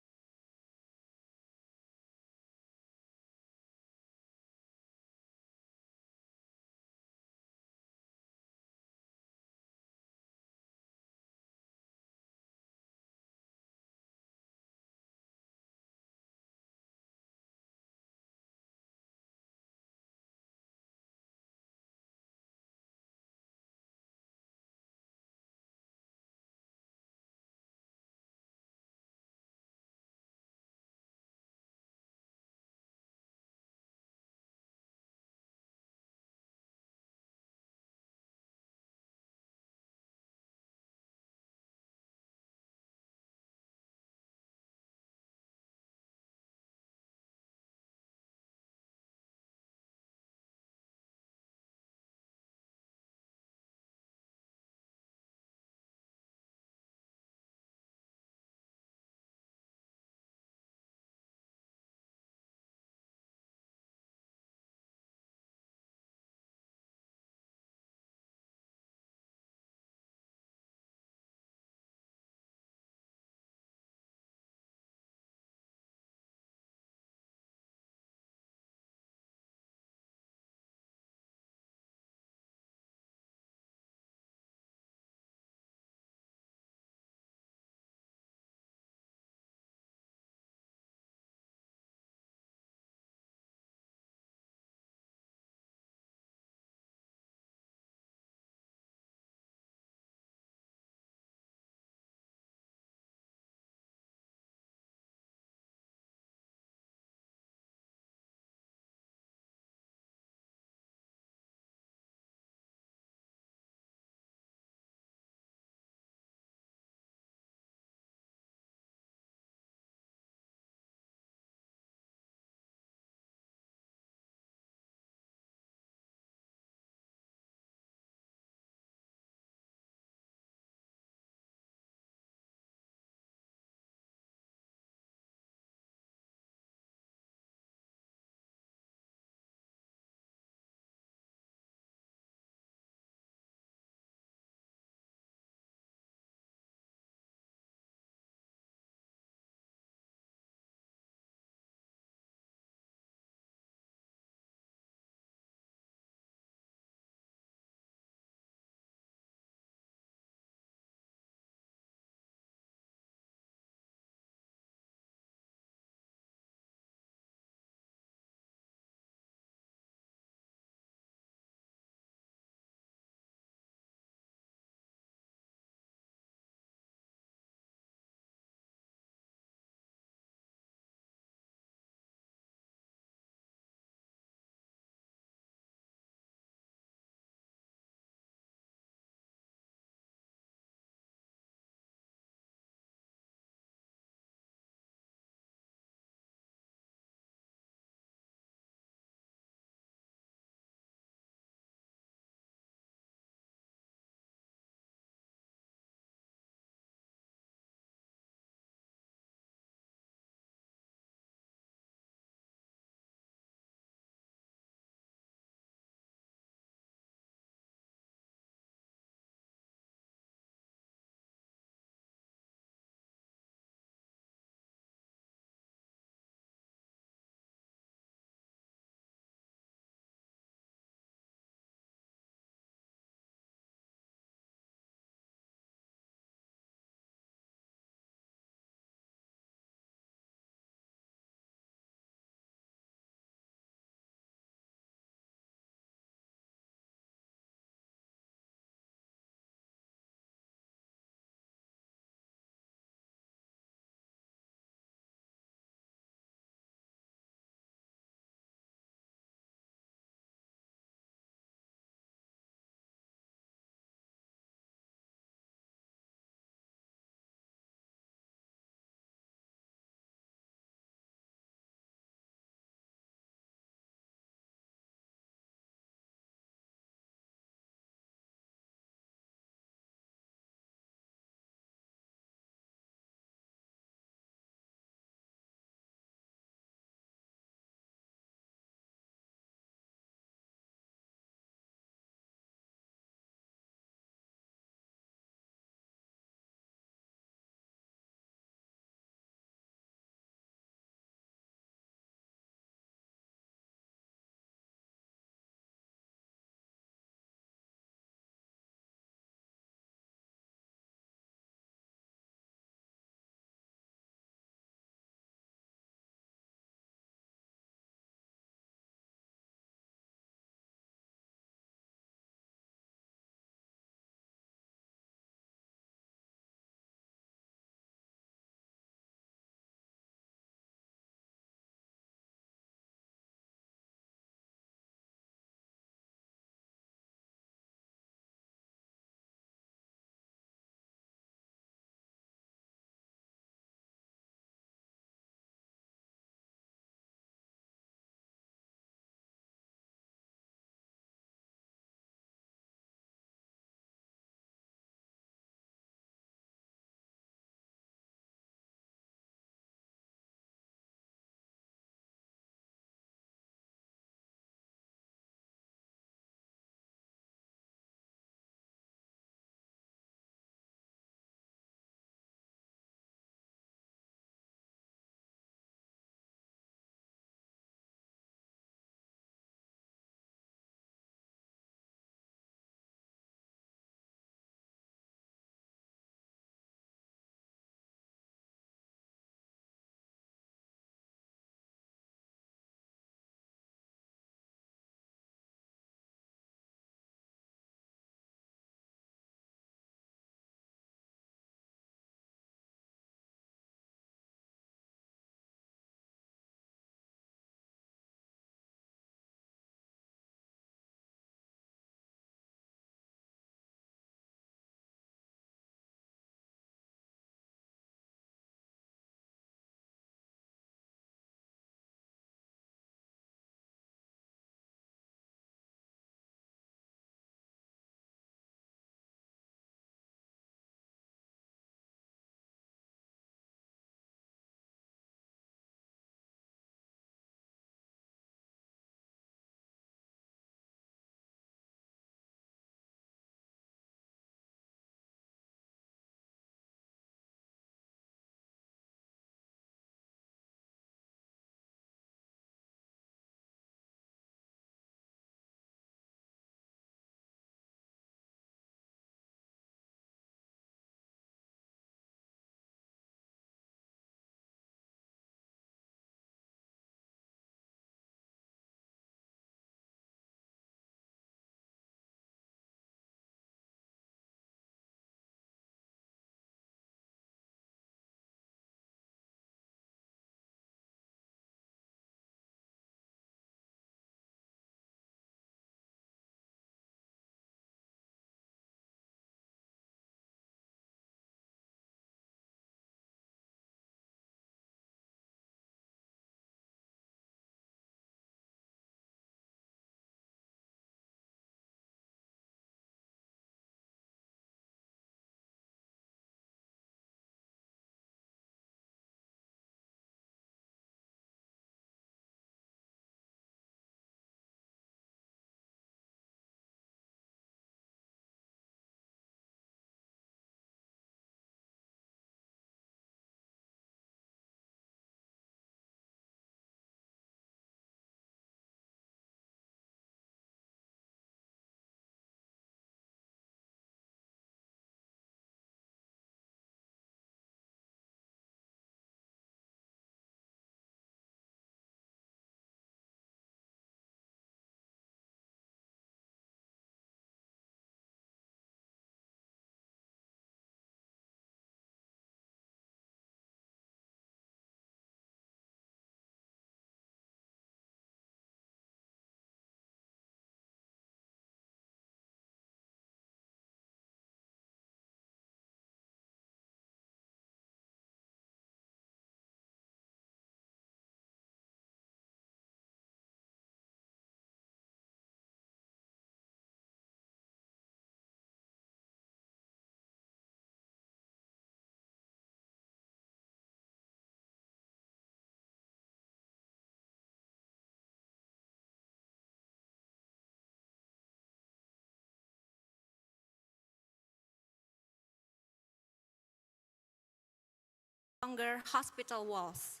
longer hospital walls.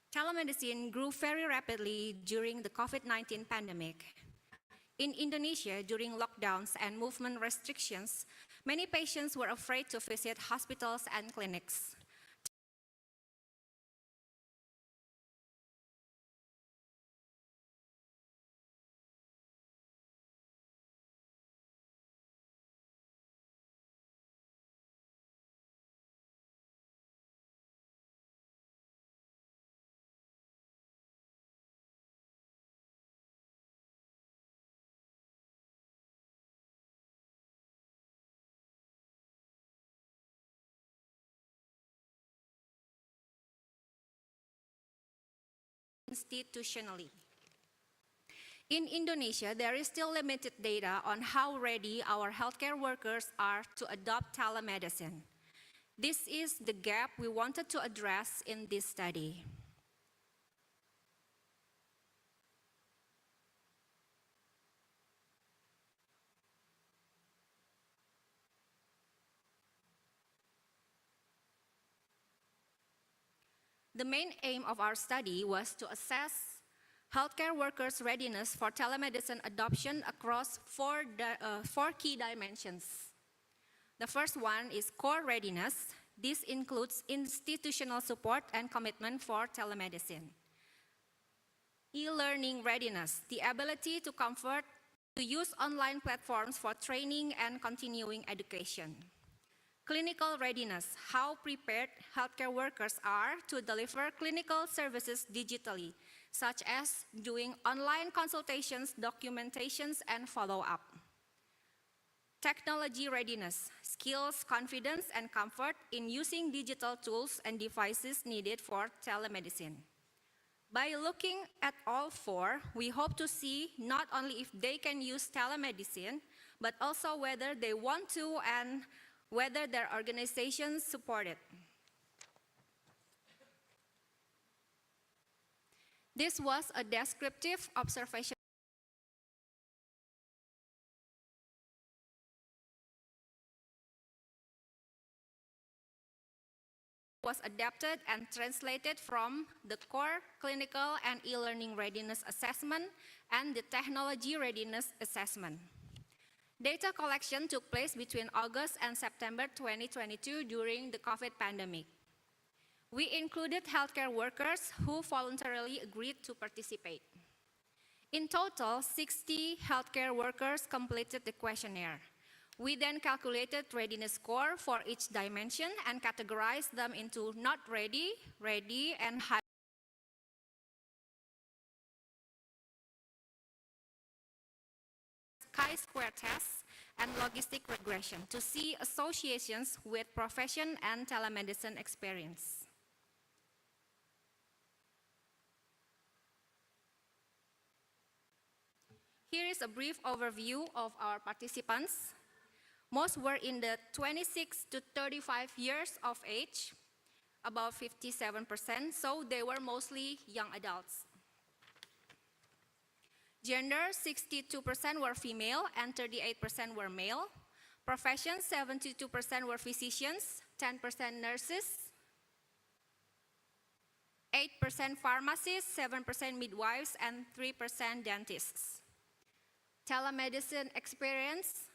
Telemedicine grew very rapidly during the COVID-19 pandemic. In Indonesia, during lockdowns and movement restrictions, many patients were afraid to visit hospitals and clinics. Institutionally. In Indonesia, there is still limited data on how ready our healthcare workers are to adopt telemedicine. This is the gap we wanted to address in this study. The main aim of our study was to assess healthcare workers' readiness for telemedicine adoption across four key dimensions. The first one is core readiness. This includes institutional support and commitment for telemedicine. E-learning readiness, the ability to use online platforms for training and continuing education. Clinical readiness, how prepared healthcare workers are to deliver clinical services digitally, such as doing online consultations, documentations, and follow-up. Technology readiness, skills, confidence, and comfort in using digital tools and devices needed for telemedicine. By looking at all four, we hope to see not only if they can use telemedicine, but also whether they want to and whether their organizations support it. This was a descriptive observation was adapted and translated from the core clinical and e-learning readiness assessment and the technology readiness assessment. Data collection took place between August and September 2022 during the COVID pandemic. We included healthcare workers who voluntarily agreed to participate. In total, 60 healthcare workers completed the questionnaire. We then calculated readiness score for each dimension and categorized them into not ready, ready, and high. Chi-square tests and logistic regression to see associations with profession and telemedicine experience. Here is a brief overview of our participants. Most were in the 26 to 35 years of age, about 57%, so they were mostly young adults. Gender, 62% were female and 38% were male. Professions, 72% were physicians, 10% nurses, 8% pharmacists, 7% midwives, and 3% dentists. Telemedicine experience,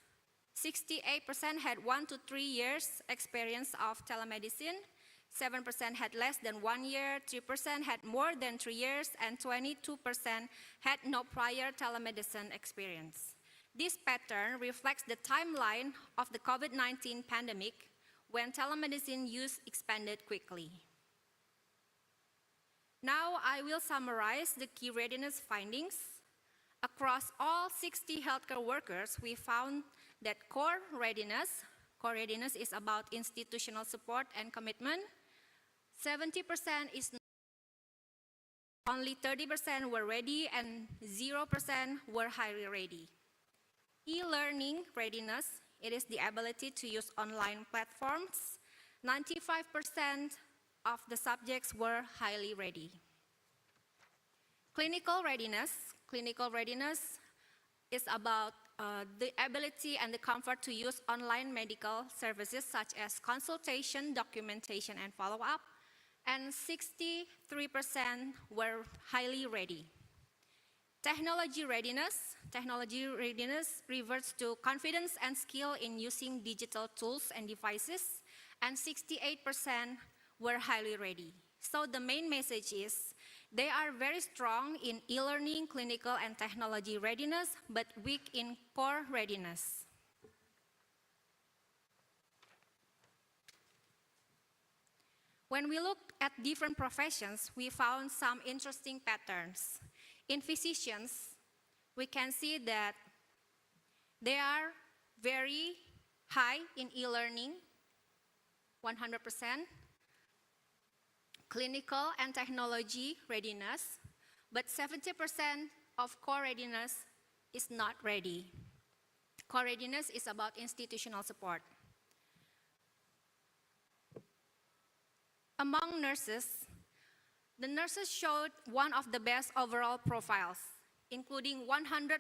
68% had 1 to 3 years experience of telemedicine, 7% had less than 1 year, 3% had more than 3 years, and 22% had no prior telemedicine experience. This pattern reflects the timeline of the COVID-19 pandemic when telemedicine use expanded quickly. Now I will summarize the key readiness findings. Across all 60 healthcare workers, we found that core readiness is about institutional support and commitment. 70% is only 30% were ready and 0% were highly ready. E-learning readiness, it is the ability to use online platforms. 95% of the subjects were highly ready. Clinical readiness is about the ability and the comfort to use online medical services such as consultation, documentation, and follow-up, and 63% were highly ready. Technology readiness refers to confidence and skill in using digital tools and devices, and 68% were highly ready. So the main message is they are very strong in e-learning, clinical, and technology readiness, but weak in core readiness. When we looked at different professions, we found some interesting patterns. In physicians, we can see that they are very high in e-learning, 100%, clinical and technology readiness, but 70% of core readiness is not ready. Core readiness is about institutional support. Among nurses, the nurses showed one of the best overall profiles, including 100%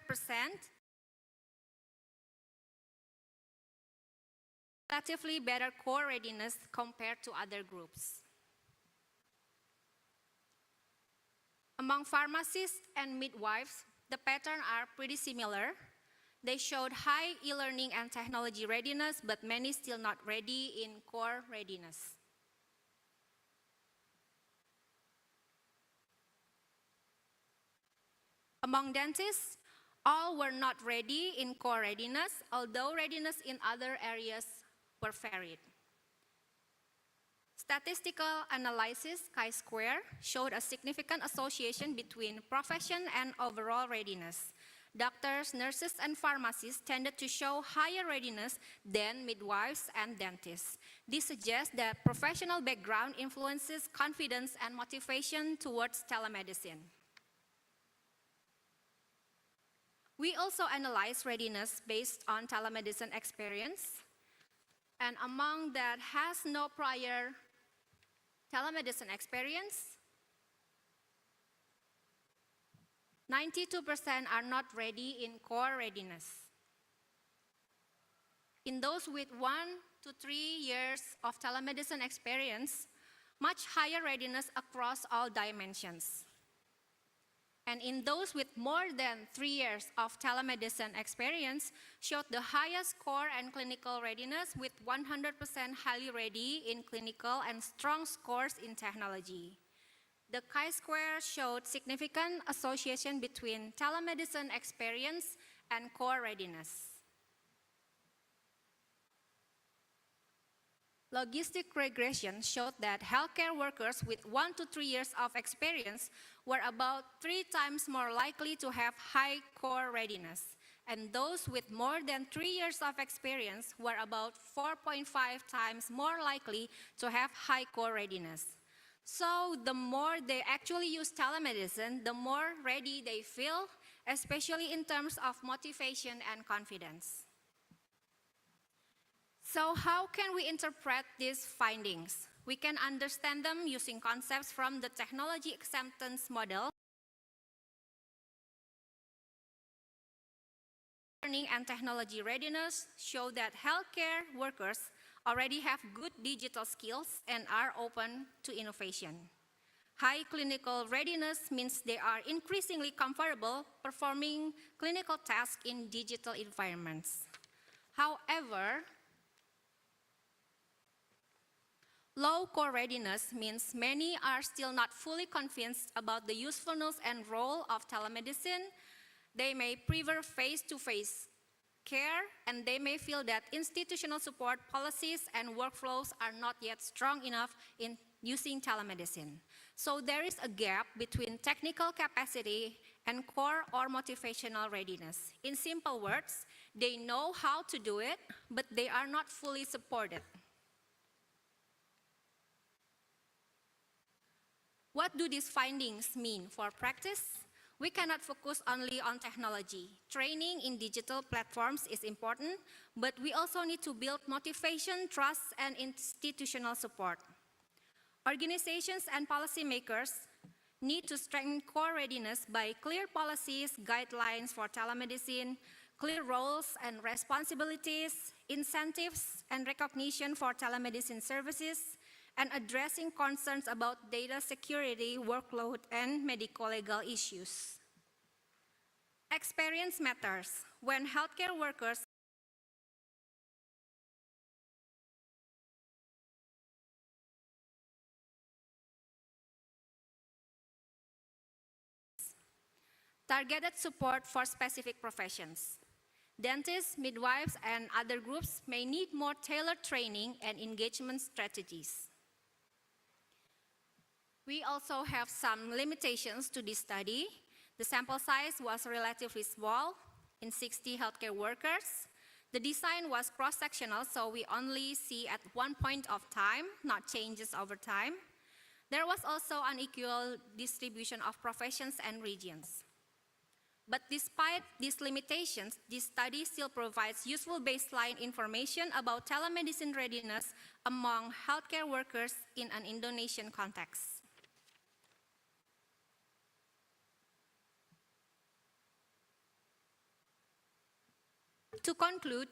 relatively better core readiness compared to other groups. Among pharmacists and midwives, the patterns are pretty similar. They showed high e-learning and technology readiness, but many still not ready in core readiness. Among dentists, all were not ready in core readiness, although readiness in other areas were varied. Statistical analysis, chi-square, showed a significant association between profession and overall readiness. Doctors, nurses, and pharmacists tended to show higher readiness than midwives and dentists. This suggests that professional background influences confidence and motivation towards telemedicine. We also analyzed readiness based on telemedicine experience, and among that has no prior telemedicine experience, 92% are not ready in core readiness. In those with 1 to 3 years of telemedicine experience, much higher readiness across all dimensions. And in those with more than 3 years of telemedicine experience, showed the highest core and clinical readiness with 100% highly ready in clinical and strong scores in technology. The chi-square showed significant association between telemedicine experience and core readiness. Logistic regression showed that healthcare workers with 1 to 3 years of experience were about 3 times more likely to have high core readiness, and those with more than 3 years of experience were about 4.5 times more likely to have high core readiness. So the more they actually use telemedicine, the more ready they feel, especially in terms of motivation and confidence. So how can we interpret these findings? We can understand them using concepts from the technology acceptance model. Learning and technology readiness show that healthcare workers already have good digital skills and are open to innovation. High clinical readiness means they are increasingly comfortable performing clinical tasks in digital environments. However, low core readiness means many are still not fully convinced about the usefulness and role of telemedicine. They may prefer face-to-face care, and they may feel that institutional support policies and workflows are not yet strong enough in using telemedicine. So there is a gap between technical capacity and core or motivational readiness. In simple words, they know how to do it, but they are not fully supported. What do these findings mean for practice? We cannot focus only on technology. Training in digital platforms is important, but we also need to build motivation, trust, and institutional support. Organizations and policymakers need to strengthen core readiness by clear policies, guidelines for telemedicine, clear roles and responsibilities, incentives and recognition for telemedicine services, and addressing concerns about data security, workload, and medical legal issues. Experience matters. When healthcare workers targeted support for specific professions. Dentists, midwives, and other groups may need more tailored training and engagement strategies. We also have some limitations to this study. The sample size was relatively small in 60 healthcare workers. The design was cross-sectional, so we only see at one point of time, not changes over time. There was also unequal distribution of professions and regions. But despite these limitations, this study still provides useful baseline information about telemedicine readiness among healthcare workers in an Indonesian context. To conclude,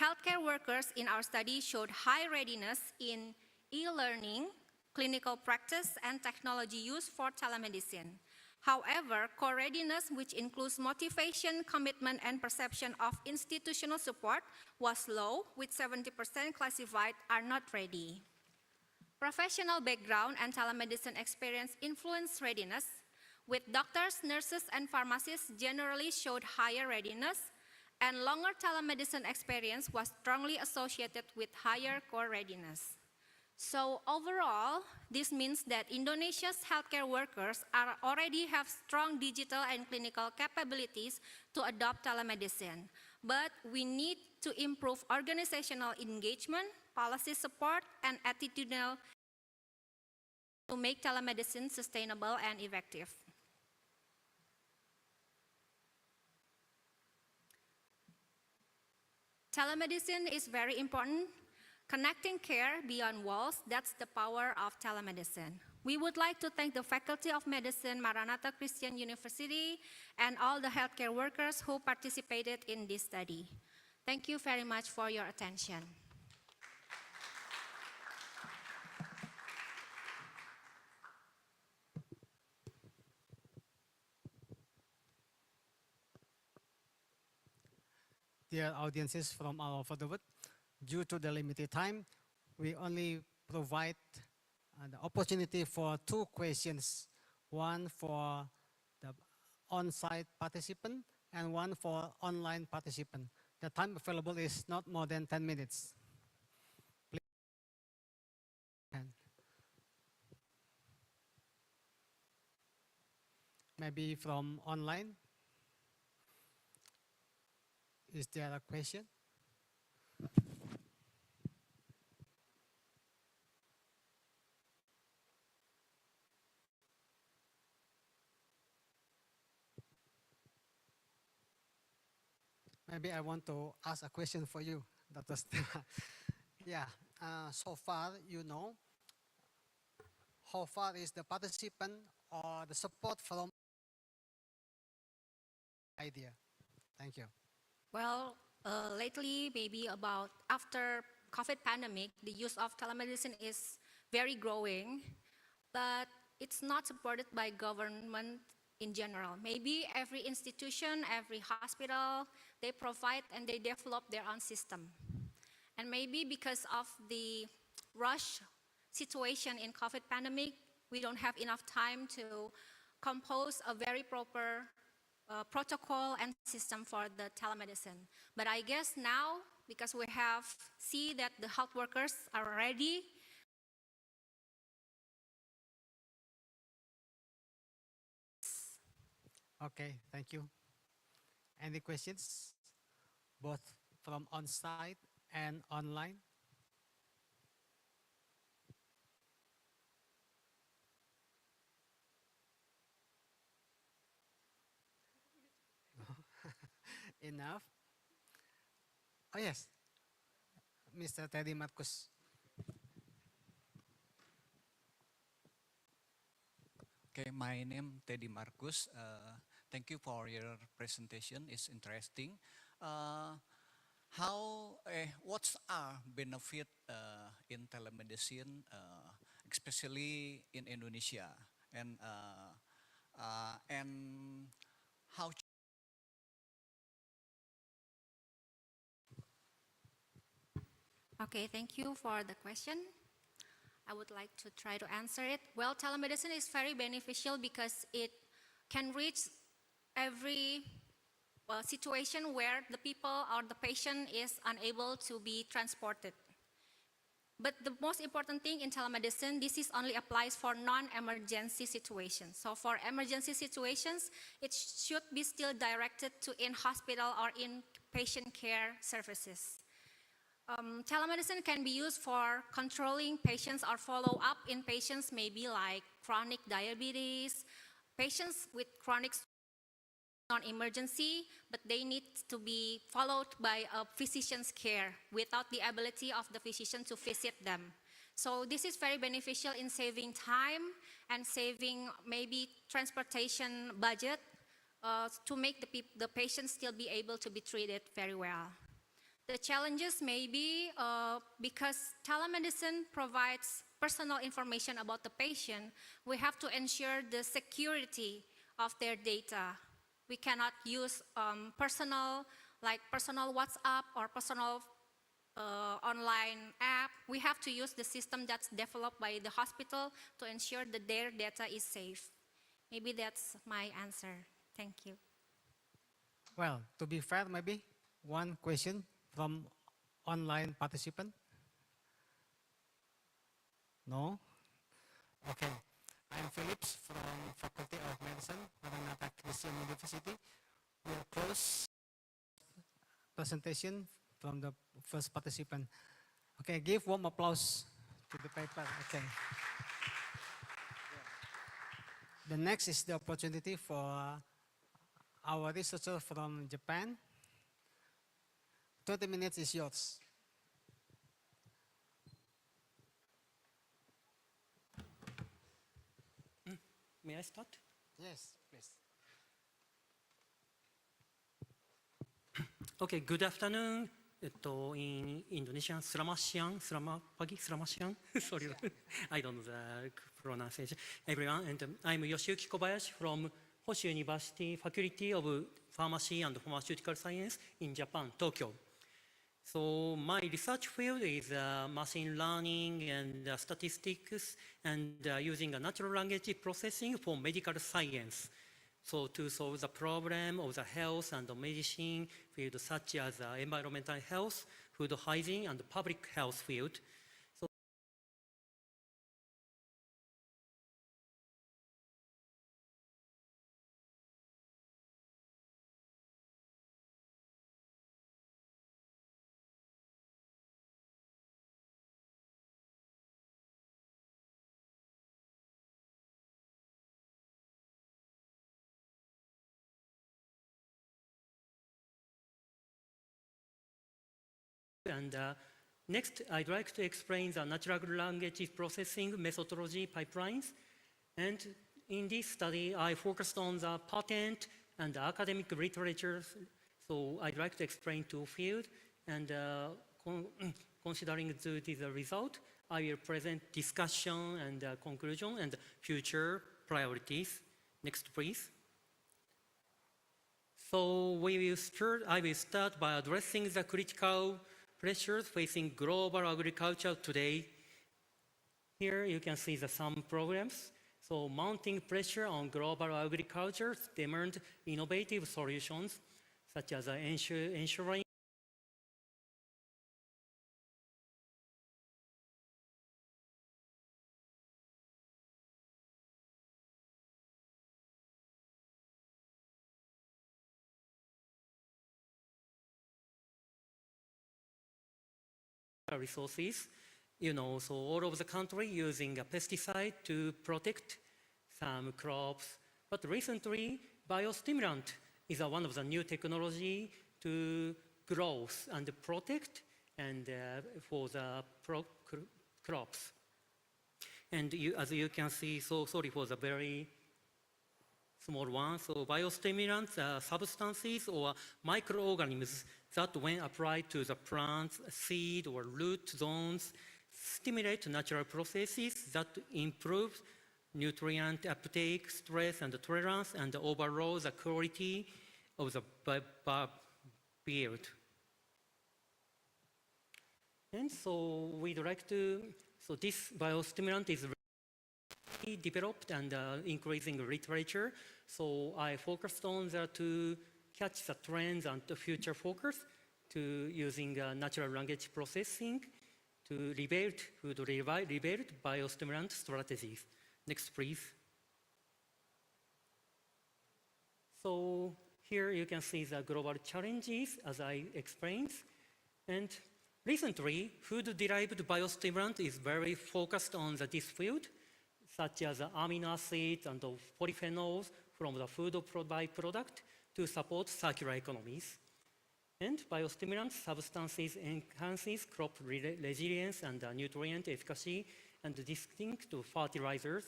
healthcare workers in our study showed high readiness in e-learning, clinical practice, and technology use for telemedicine. However, core readiness, which includes motivation, commitment, and perception of institutional support, was low, with 70% classified are not ready. Professional background and telemedicine experience influence readiness, with doctors, nurses, and pharmacists generally showed higher readiness, and longer telemedicine experience was strongly associated with higher core readiness. So overall, this means that Indonesia's healthcare workers already have strong digital and clinical capabilities to adopt telemedicine. But we need to improve organizational engagement, policy support, and attitudinal to make telemedicine sustainable and effective. Telemedicine is very important. Connecting care beyond walls, that's the power of telemedicine. We would like to thank the Faculty of Medicine, Maranatha Christian University, and all the healthcare workers who participated in this study. Thank you very much for your attention. Dear audiences from all over the world, due to the limited time, we only provide the opportunity for 2 questions, one for the on-site participant and one for online participant. The time available is not more than 10 minutes. Please. Maybe from online. Is there a question? Maybe I want to ask a question for you, Dr. Stella. Yeah, so far, you know, how far is the participant or the support from idea? Thank you. Well, lately, maybe about after COVID pandemic, the use of telemedicine is very growing, but it's not supported by government in general. Maybe every institution, every hospital, they provide and they develop their own system. And maybe because of the rush situation in COVID pandemic, we don't have enough time to compose a very proper protocol and system for the telemedicine. But I guess now, because we have see that the health workers are ready, Okay, thank you. Any questions, both from on-site and online? Enough? Oh yes, Mr. Teddy Marcus. Okay, my name Teddy Marcus. Thank you for your presentation. It's interesting. What's our benefit in telemedicine, especially in Indonesia, and how? Okay, thank you for the question. I would like to try to answer it. Well, telemedicine is very beneficial because it can reach every situation where the people or the patient is unable to be transported. But the most important thing in telemedicine, this is only applies for non-emergency situations. So for emergency situations, it should be still directed to in-hospital or in-patient care services. Telemedicine can be used for controlling patients or follow-up in patients maybe like chronic diabetes, patients with chronic non-emergency, but they need to be followed by a physician's care without the ability of the physician to visit them. So this is very beneficial in saving time and saving maybe transportation budget to make the patient still be able to be treated very well. The challenges may be because telemedicine provides personal information about the patient, we have to ensure the security of their data. We cannot use personal WhatsApp or personal online app. We have to use the system that's developed by the hospital to ensure that their data is safe. Maybe that's my answer. Thank you. Well, to be fair, maybe one question from online participant? No? Okay. I'm Phillips from Faculty of Medicine, Maranatha Christian University. We'll close presentation from the first participant. Okay, give warm applause to the paper. Okay. The next is the opportunity for our researcher from Japan. 20 minutes is yours. May I start? Yes, please. Okay, good afternoon. In Indonesian, selamat siang, selamat pagi, selamat siang. Sorry, I don't know the pronunciation. Everyone, and I'm Yoshiyuki Kobayashi from Hoshu University Faculty of Pharmacy and Pharmaceutical Science in Japan, Tokyo. So my research field is machine learning and statistics and using a natural language processing for medical science. So to solve the problem of the health and the medicine field such as environmental health, food hygiene, and public health field. So and next, I'd like to explain the natural language processing methodology pipelines. And in this study, I focused on the patent and the academic literature. So I'd like to explain two fields. And considering the result, I will present discussion and conclusion and future priorities. Next, please. So I will start by addressing the critical pressures facing global agriculture today. Here you can see some programs. So mounting pressure on global agriculture demand innovative solutions such as ensuring resources, so all over the country using a pesticide to protect some crops. But recently, biostimulant is one of the new technology to growth and protect and for the crops. And as you can see, so sorry for the very small one. So biostimulants are substances or microorganisms that when applied to the plant's seed or root zones, stimulate natural processes that improve nutrient uptake, stress and tolerance, and overall the quality of the field. And so we'd like to, so this biostimulant is developed and increasing literature. So I focused on to catch the trends and the future focus to using natural language processing to rebuild biostimulant strategies. Next, please. So here you can see the global challenges as I explained. And recently, food-derived biostimulant is very focused on this field, such as amino acids and polyphenols from the food byproduct to support circular economies. And biostimulant substances enhances crop resilience and nutrient efficacy and distinct to fertilizers.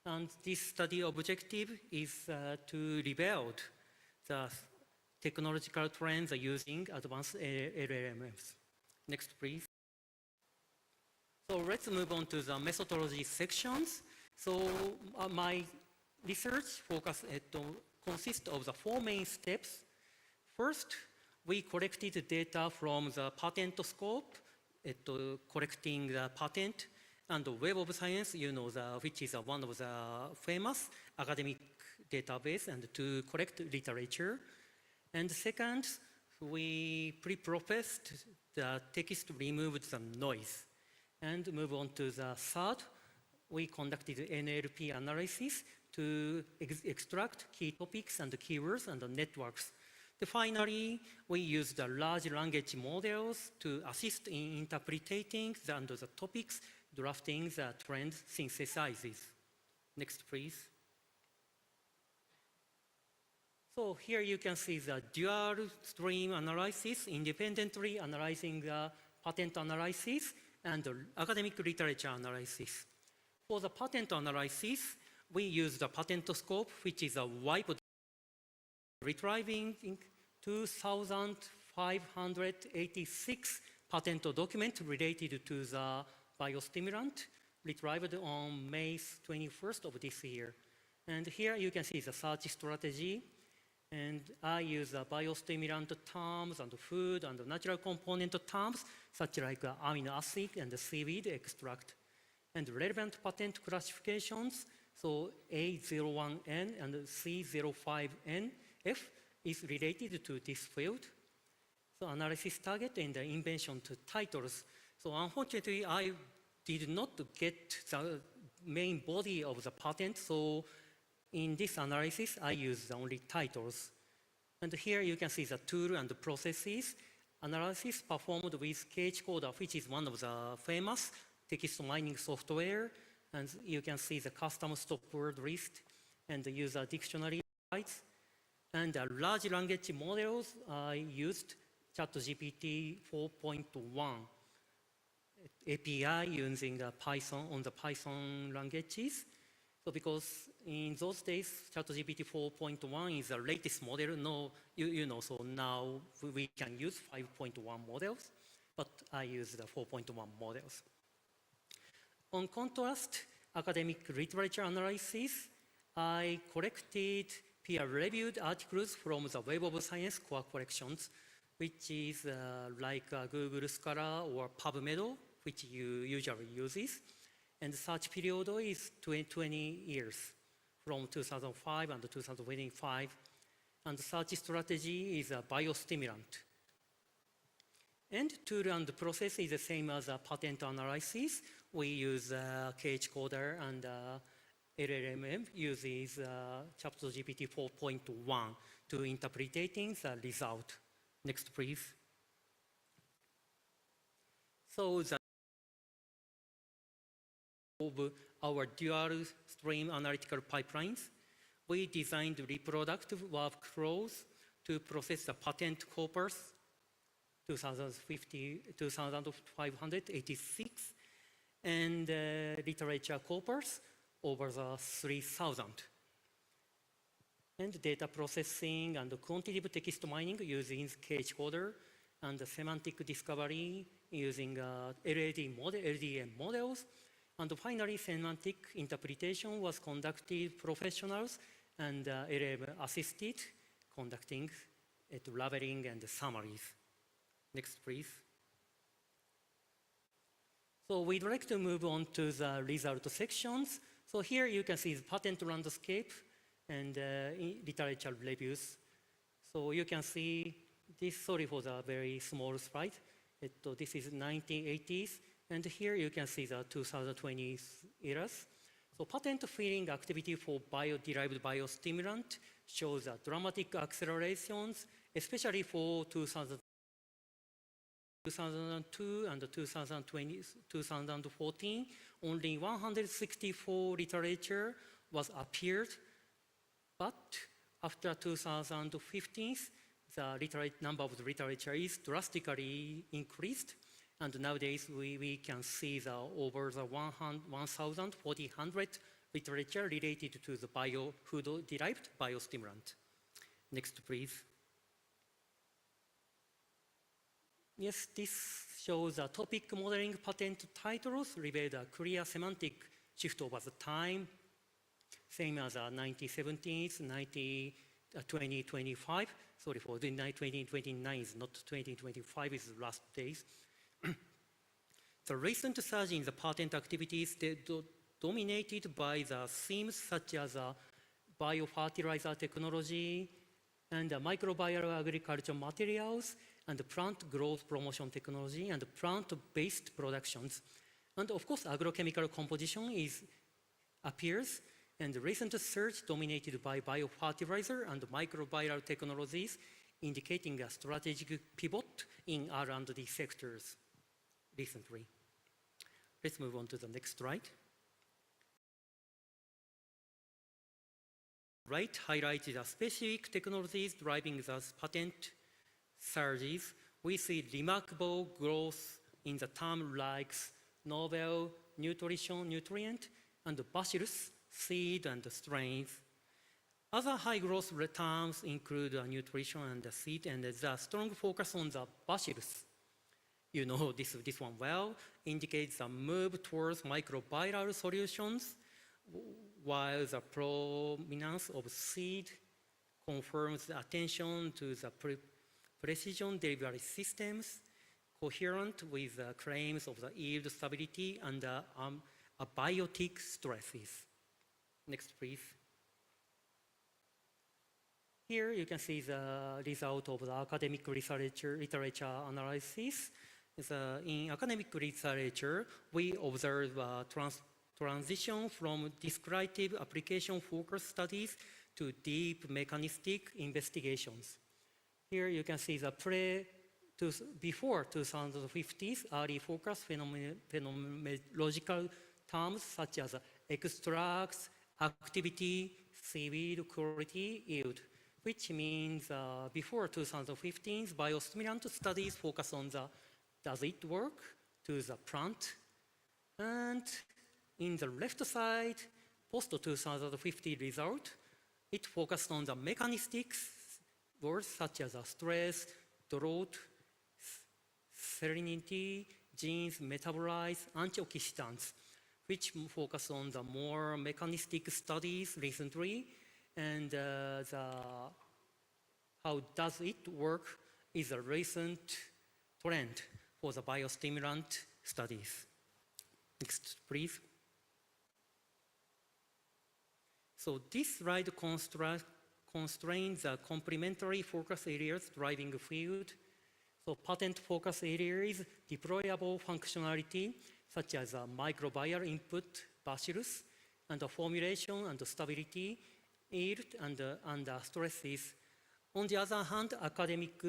And this study objective is to rebuild the technological trends using advanced LLMs. Next, please. So let's move on to the methodology sections. So my research focus consists of the 4 main steps. First, we collected data from the patent scope, collecting the patent, and the Web of Science, which is one of the famous academic database, and to collect literature. And second, we pre-processed the text, removed some noise. And move on to the third, we conducted NLP analysis to extract key topics and keywords and networks. Finally, we used the large language models to assist in interpreting the topics, drafting the trend synthesizes. Next, please. So here you can see the dual stream analysis, independently analyzing the patent analysis and the academic literature analysis. For the patent analysis, we use the patent scope, which is a wide retrieving 2,586 patent documents related to the biostimulant, retrieved on May 21st of this year. And here you can see the search strategy. And I use the biostimulant terms and food and natural component terms, such like amino acid and seaweed extract. And relevant patent classifications, so A01N and C05NF is related to this field. So analysis target and the invention to titles. So unfortunately, I did not get the main body of the patent, so in this analysis, I use only titles. And here you can see the tool and the processes. Analysis performed with KHCoder, which is one of the famous text mining software. And you can see the custom stop word list and the user dictionary rights. And large language models, I used ChatGPT 4.1 API using Python on the Python languages. So because in those days, ChatGPT 4.1 is the latest model. No, so now we can use 5.1 models, but I use the 4.1 models. On contrast, academic literature analysis, I collected peer-reviewed articles from the Web of Science core collections, which is like Google Scholar or PubMed, which you usually uses. And the search period is 20 years, from 2005 and 2025. And the search strategy is a biostimulant. And tool and process is the same as a patent analysis. We use KHCoder, and LLM uses ChatGPT 4.1 to interpreting the result. Next, please. So the of our dual stream analytical pipelines, we designed reproductive workflows to process the patent corpus 2,586 and literature corpus over the 3,000. and data processing and quantitative text mining using cage coder, and semantic discovery using LDM models. And finally, semantic interpretation was conducted professionals and LM assisted, conducting labeling and summaries. Next, please. So we'd like to move on to the result sections. So here you can see the patent landscape and literature reviews. So you can see this, sorry for the very small slide. This is 1980s, and here you can see the 2020s eras. So patent filing activity for bio-derived biostimulant shows dramatic accelerations, especially for 2002 and 2014. Only 164 literature was appeared, but after 2015, the number of the literature is drastically increased, and nowadays we can see over the 1,400 literature related to the food-derived biostimulant. Next, please. Yes, this shows the topic modeling patent titles reveal a clear semantic shift over the time, same as 1970s, 2025. Sorry for the 2029 is not 2025 is the last days. The recent surge in the patent activities dominated by the themes such as biofertilizer technology and microbial agriculture materials and plant growth promotion technology and plant-based productions. And of course, agrochemical composition appears, and the recent surge dominated by biofertilizer and microbial technologies, indicating a strategic pivot in R&D sectors recently. Let's move on to the next slide. Right highlights the specific technologies driving the patent surges. We see remarkable growth in the term like novel nutrient, and bacillus, seed, and strains. Other high growth terms include nutrition and seed, and the strong focus on the bacillus. You know this one well, indicates a move towards microbial solutions, while the prominence of seed confirms attention to the precision delivery systems, coherent with the claims of the yield stability and abiotic stresses. Next, please. Here you can see the result of the academic literature analysis. In academic literature, we observe a transition from descriptive application-focused studies to deep mechanistic investigations. Here you can see the before 2050s early focus phenomenological terms such as extracts, activity, seaweed quality, yield, which means before 2015's biostimulant studies focus on the does it work to the plant, and in the left side, post 2050 result, it focused on the mechanistics words such as stress, drought, salinity, genes, metabolites, antioxidants, which focus on the more mechanistic studies recently, and how does it work is a recent trend for the biostimulant studies. Next, please. So this slide constrains the complementary focus areas driving field. So patent focus areas, deployable functionality, such as microbial input, bacillus, and formulation and stability, yield, and stresses. On the other hand, academic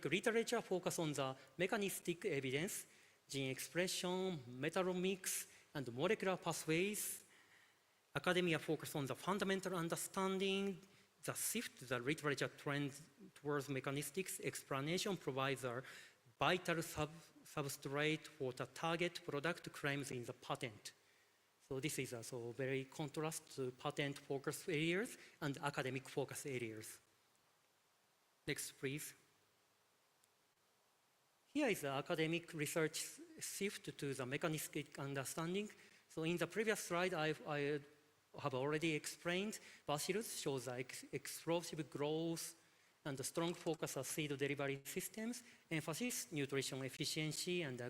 literature focus on the mechanistic evidence, gene expression, metabolomics, and molecular pathways. Academia focus on the fundamental understanding. The shift, the literature trends towards mechanistics explanation provides a vital substrate for the target product claims in the patent. So this is also very contrast to patent focus areas and academic focus areas. Next, please. Here is the academic research shift to the mechanistic understanding. So in the previous slide, I have already explained, Bacillus shows explosive growth and a strong focus on seed delivery systems, emphasis nutrition efficiency and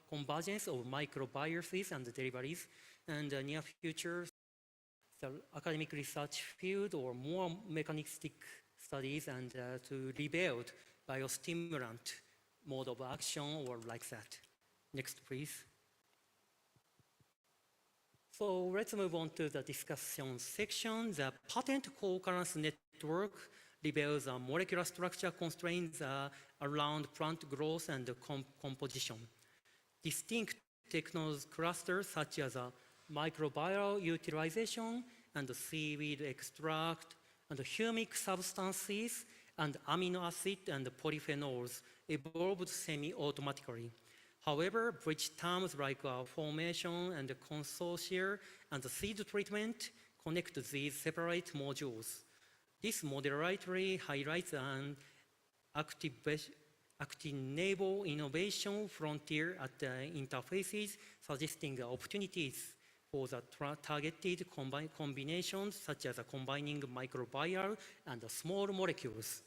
convergence of microbioses and deliveries, and near future, the academic research field or more mechanistic studies and to rebuild biostimulant mode of action or like that. Next, please. So let's move on to the discussion section. The patent co-occurrence network reveals molecular structure constraints around plant growth and composition. Distinct technology clusters such as microbial utilization and seaweed extract and humic substances and amino acid and polyphenols evolved semi-automatically. However, bridge terms like formation and consortia and seed treatment connect these separate modules. This moderately highlights an actionable innovation frontier at the interfaces, suggesting opportunities for the targeted combinations, such as combining microbial and small molecules.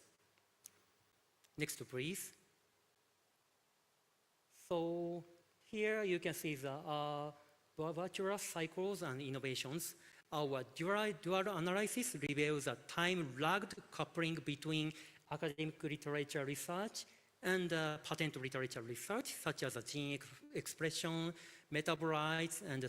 Next, please. So here you can see the virtuous cycles and innovations. Our dual analysis reveals a time-lagged coupling between academic literature research and patent literature research, such as gene expression, metabolites, and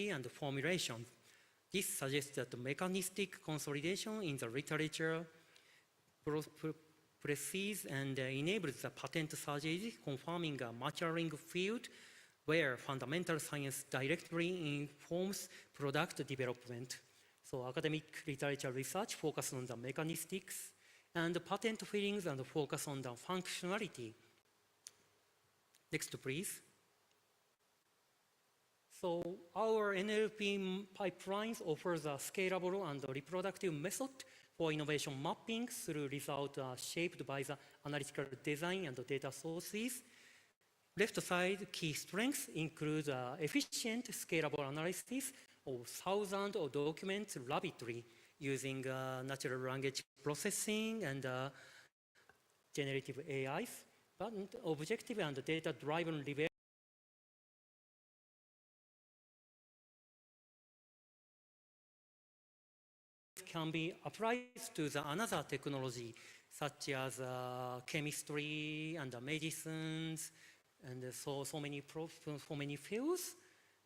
and formulation. This suggests that mechanistic consolidation in the literature precedes and enables the patent surgery, confirming a maturing field where fundamental science directly informs product development. So academic literature research focuses on the mechanistics, and patent fillings and focus on the functionality. Next, please. So our NLP pipelines offers a scalable and reproductive method for innovation mapping through results shaped by the analytical design and data sources. Left side key strengths include efficient scalable analysis of thousands of documents rapidly using natural language processing and generative AIs, but objective and data-driven can be applied to the another technology, such as chemistry and medicines, and so many fields.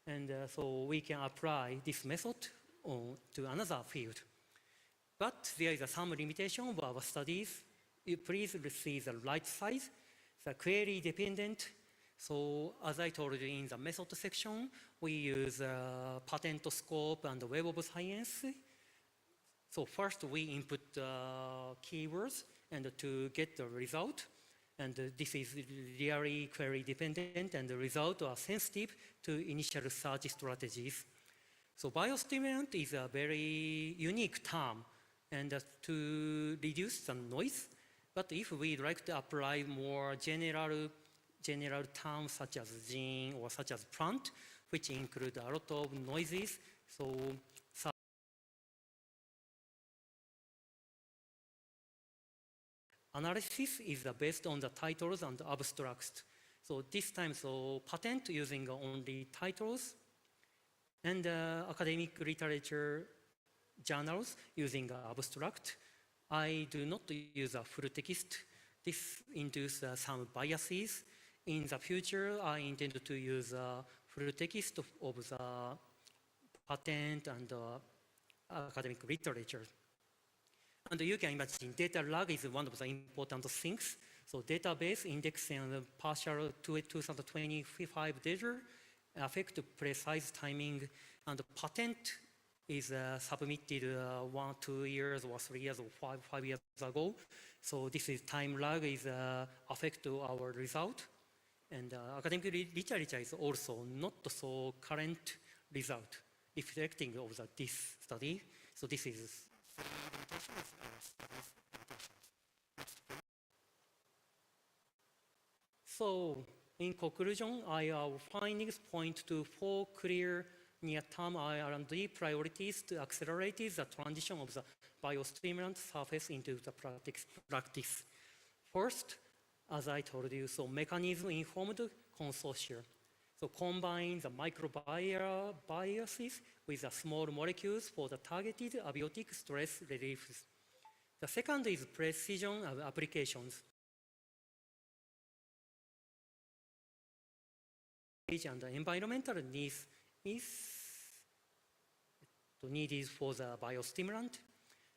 And so we can apply this method to another field. But there is some limitation of our studies. Please see the right side, the query dependent. So as I told you in the method section, we use patent scope and Web of Science. So first we input keywords and to get the result. And this is really query dependent, and the results are sensitive to initial search strategies. So biostimulant is a very unique term, and to reduce the noise. But if we'd like to apply more general terms such as gene or such as plant, which include a lot of noises, so analysis is based on the titles and abstracts. So this time, so patent using only titles, and academic literature journals using abstract. I do not use a full text. This induces some biases. In the future, I intend to use full text of the patent and academic literature. And you can imagine data lag is one of the important things. So database indexing and partial 2025 data affect precise timing, and patent is submitted 1, 2 years or 3 years or 5 years ago. So this is time lag is affect to our result. And academic literature is also not so current result reflecting of this study. So this is so in conclusion, our findings point to 4 clear near-term R&D priorities to accelerate the transition of the biostimulant surface into the practice. First, as I told you, so mechanism-informed consortia. So combine the microbiases with the small molecules for the targeted abiotic stress relief. The second is precision applications. And the environmental needs is needed for the biostimulant.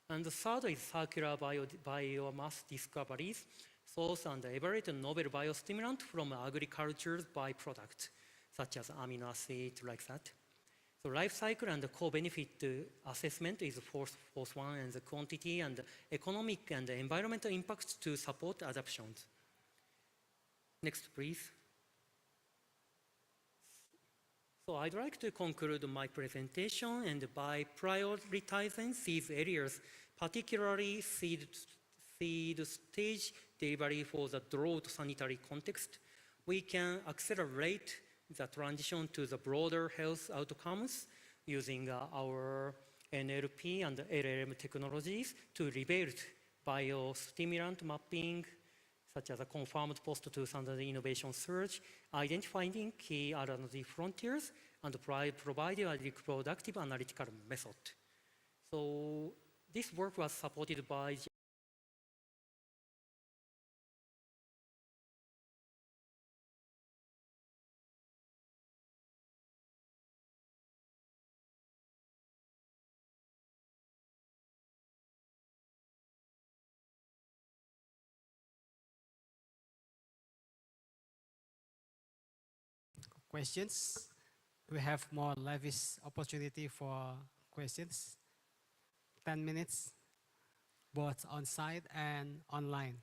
And the third is circular biomass discoveries, source and evaluate novel biostimulant from agriculture's byproducts, such as amino acids, like that. So life cycle and the co-benefit assessment is the fourth one, and the quantity and economic and environmental impacts to support adoptions. Next, please. So I'd like to conclude my presentation, and by prioritizing these areas, particularly seed stage delivery for the drought sanitary context, we can accelerate the transition to the broader health outcomes using our NLP and LLM technologies to rebuild biostimulant mapping, such as a confirmed post-2000 innovation search, identifying key R&D frontiers, and providing a reproductive analytical method. So this work was supported by questions. We have more lavish opportunity for questions. 10 minutes, both on-site and online.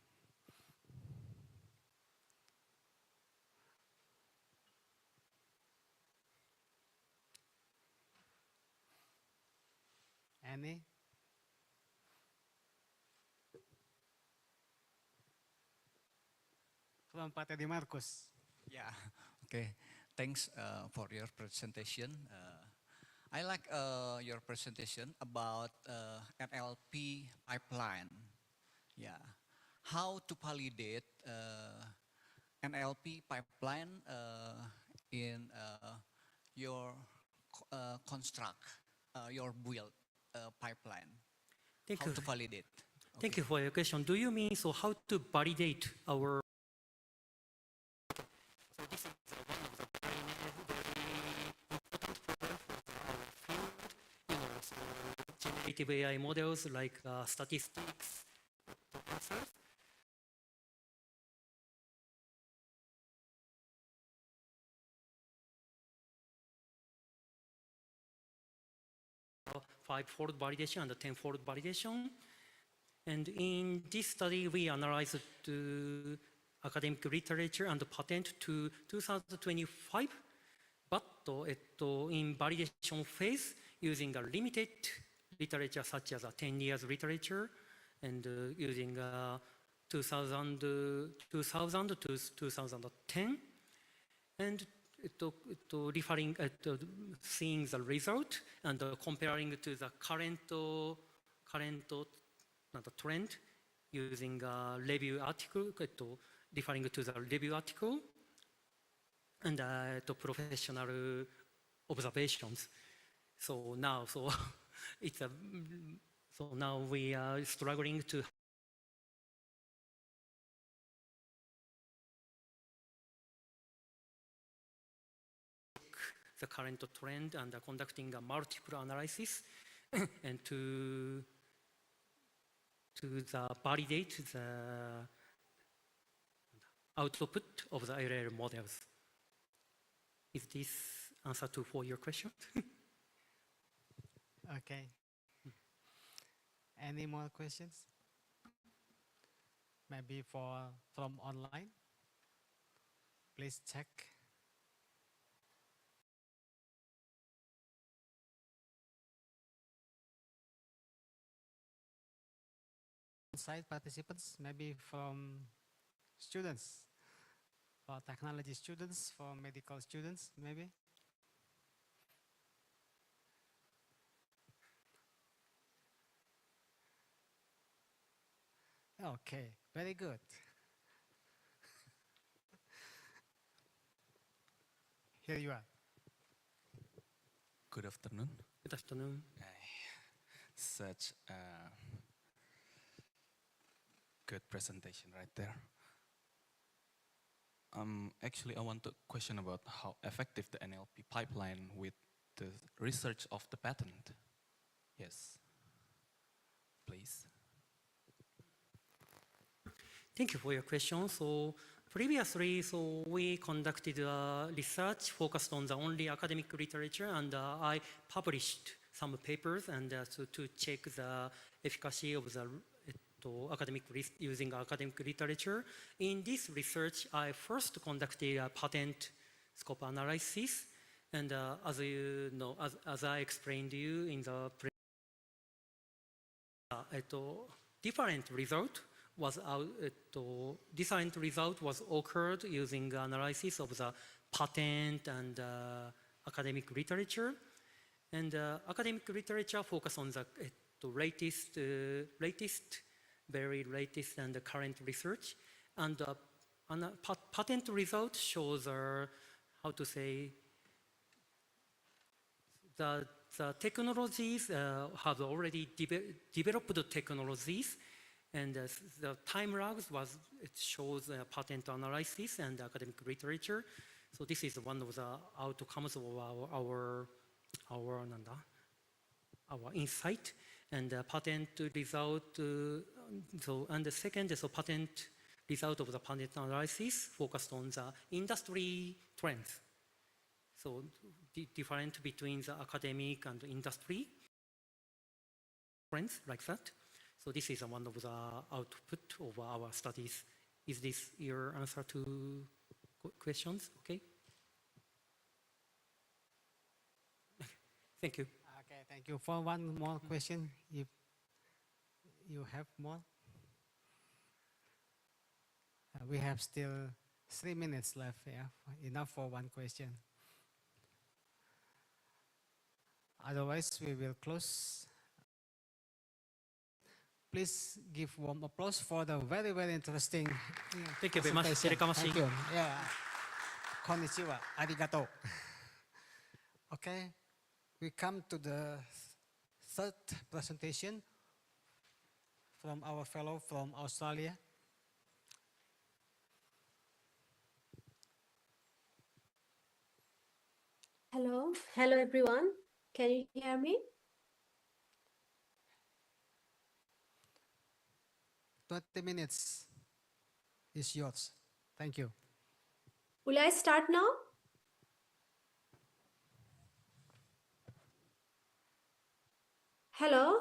Any? From Pak Teddy Marcus. Yeah, okay. Thanks for your presentation. I like your presentation about NLP pipeline. Yeah, how to validate NLP pipeline in your construct, your build pipeline. Thank how you. to validate. Thank you for your question. Do you mean so how to validate our? So this is one of the very important problem for our field. You know, so generative AI models like statistics, answers. Five-fold validation and 10-fold validation. And in this study, we analyzed the academic literature and the patent to 2025, but in validation phase, using a limited literature such as 10 years literature, and using 2000 to 2010, and referring seeing the result and comparing to the current trend using a review article, referring to the review article and professional observations. So now, now we are struggling to the current trend and conducting a multiple analysis and to validate the output of the LLM models. Is this answer for your question? Okay. Any more questions? Maybe from online? Please check. Side participants, maybe from students, for technology students, for medical students, maybe. Okay, very good. Here you are. Good afternoon. Good afternoon. Such a good presentation right there. Actually, I want to question about how effective the NLP pipeline with the research of the patent. Yes, please. Thank you for your question. So previously, we conducted research focused on the only academic literature, and I published some papers and to check the efficacy of the using academic literature. In this research, I first conducted a patent scope analysis, and as you know, as I explained to you in the different result was occurred using analysis of the patent and academic literature. And academic literature focus on the very latest and current research. And patent result shows how to say, the technologies have already developed technologies, and the time lags it shows patent analysis and academic literature. So this is one of the outcomes of our insight. And patent result. And the second, patent result of the patent analysis focused on the industry trends. So different between the academic and industry trends like that. So this is one of the output of our studies. Is this your answer to questions? Okay. Thank you. Okay, thank you. For one more question, if you have more. We have still 3 minutes left, yeah, enough for one question. Otherwise, we will close. Please give warm applause for the very, very interesting Thank you very much. Thank you. Yeah. Konnichiwa. Arigato. Okay. We come to the third presentation from our fellow from Australia. Hello everyone. Can you hear me? 20 minutes is yours. Thank you. Will I start now? Hello?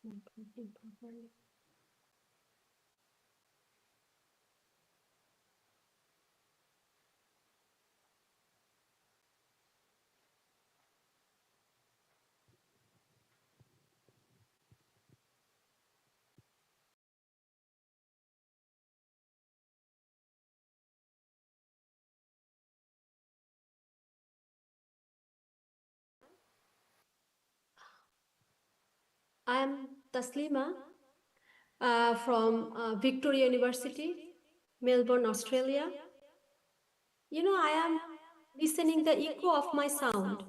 Properly. I am Taslima from Victoria University, Melbourne, Australia. You know, I am listening the echo of my sound.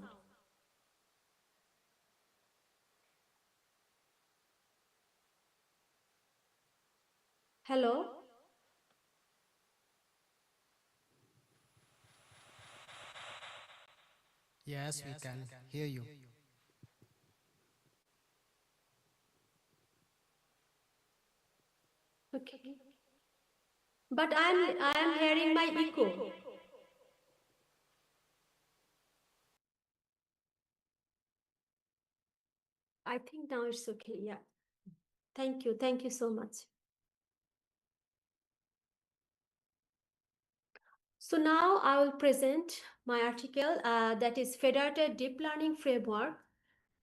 Hello? Yes, we can hear you. Okay. But I am hearing my echo. I think now it's okay. Yeah. Thank you. Thank you so much. So now I will present my article that is Federated Deep Learning Framework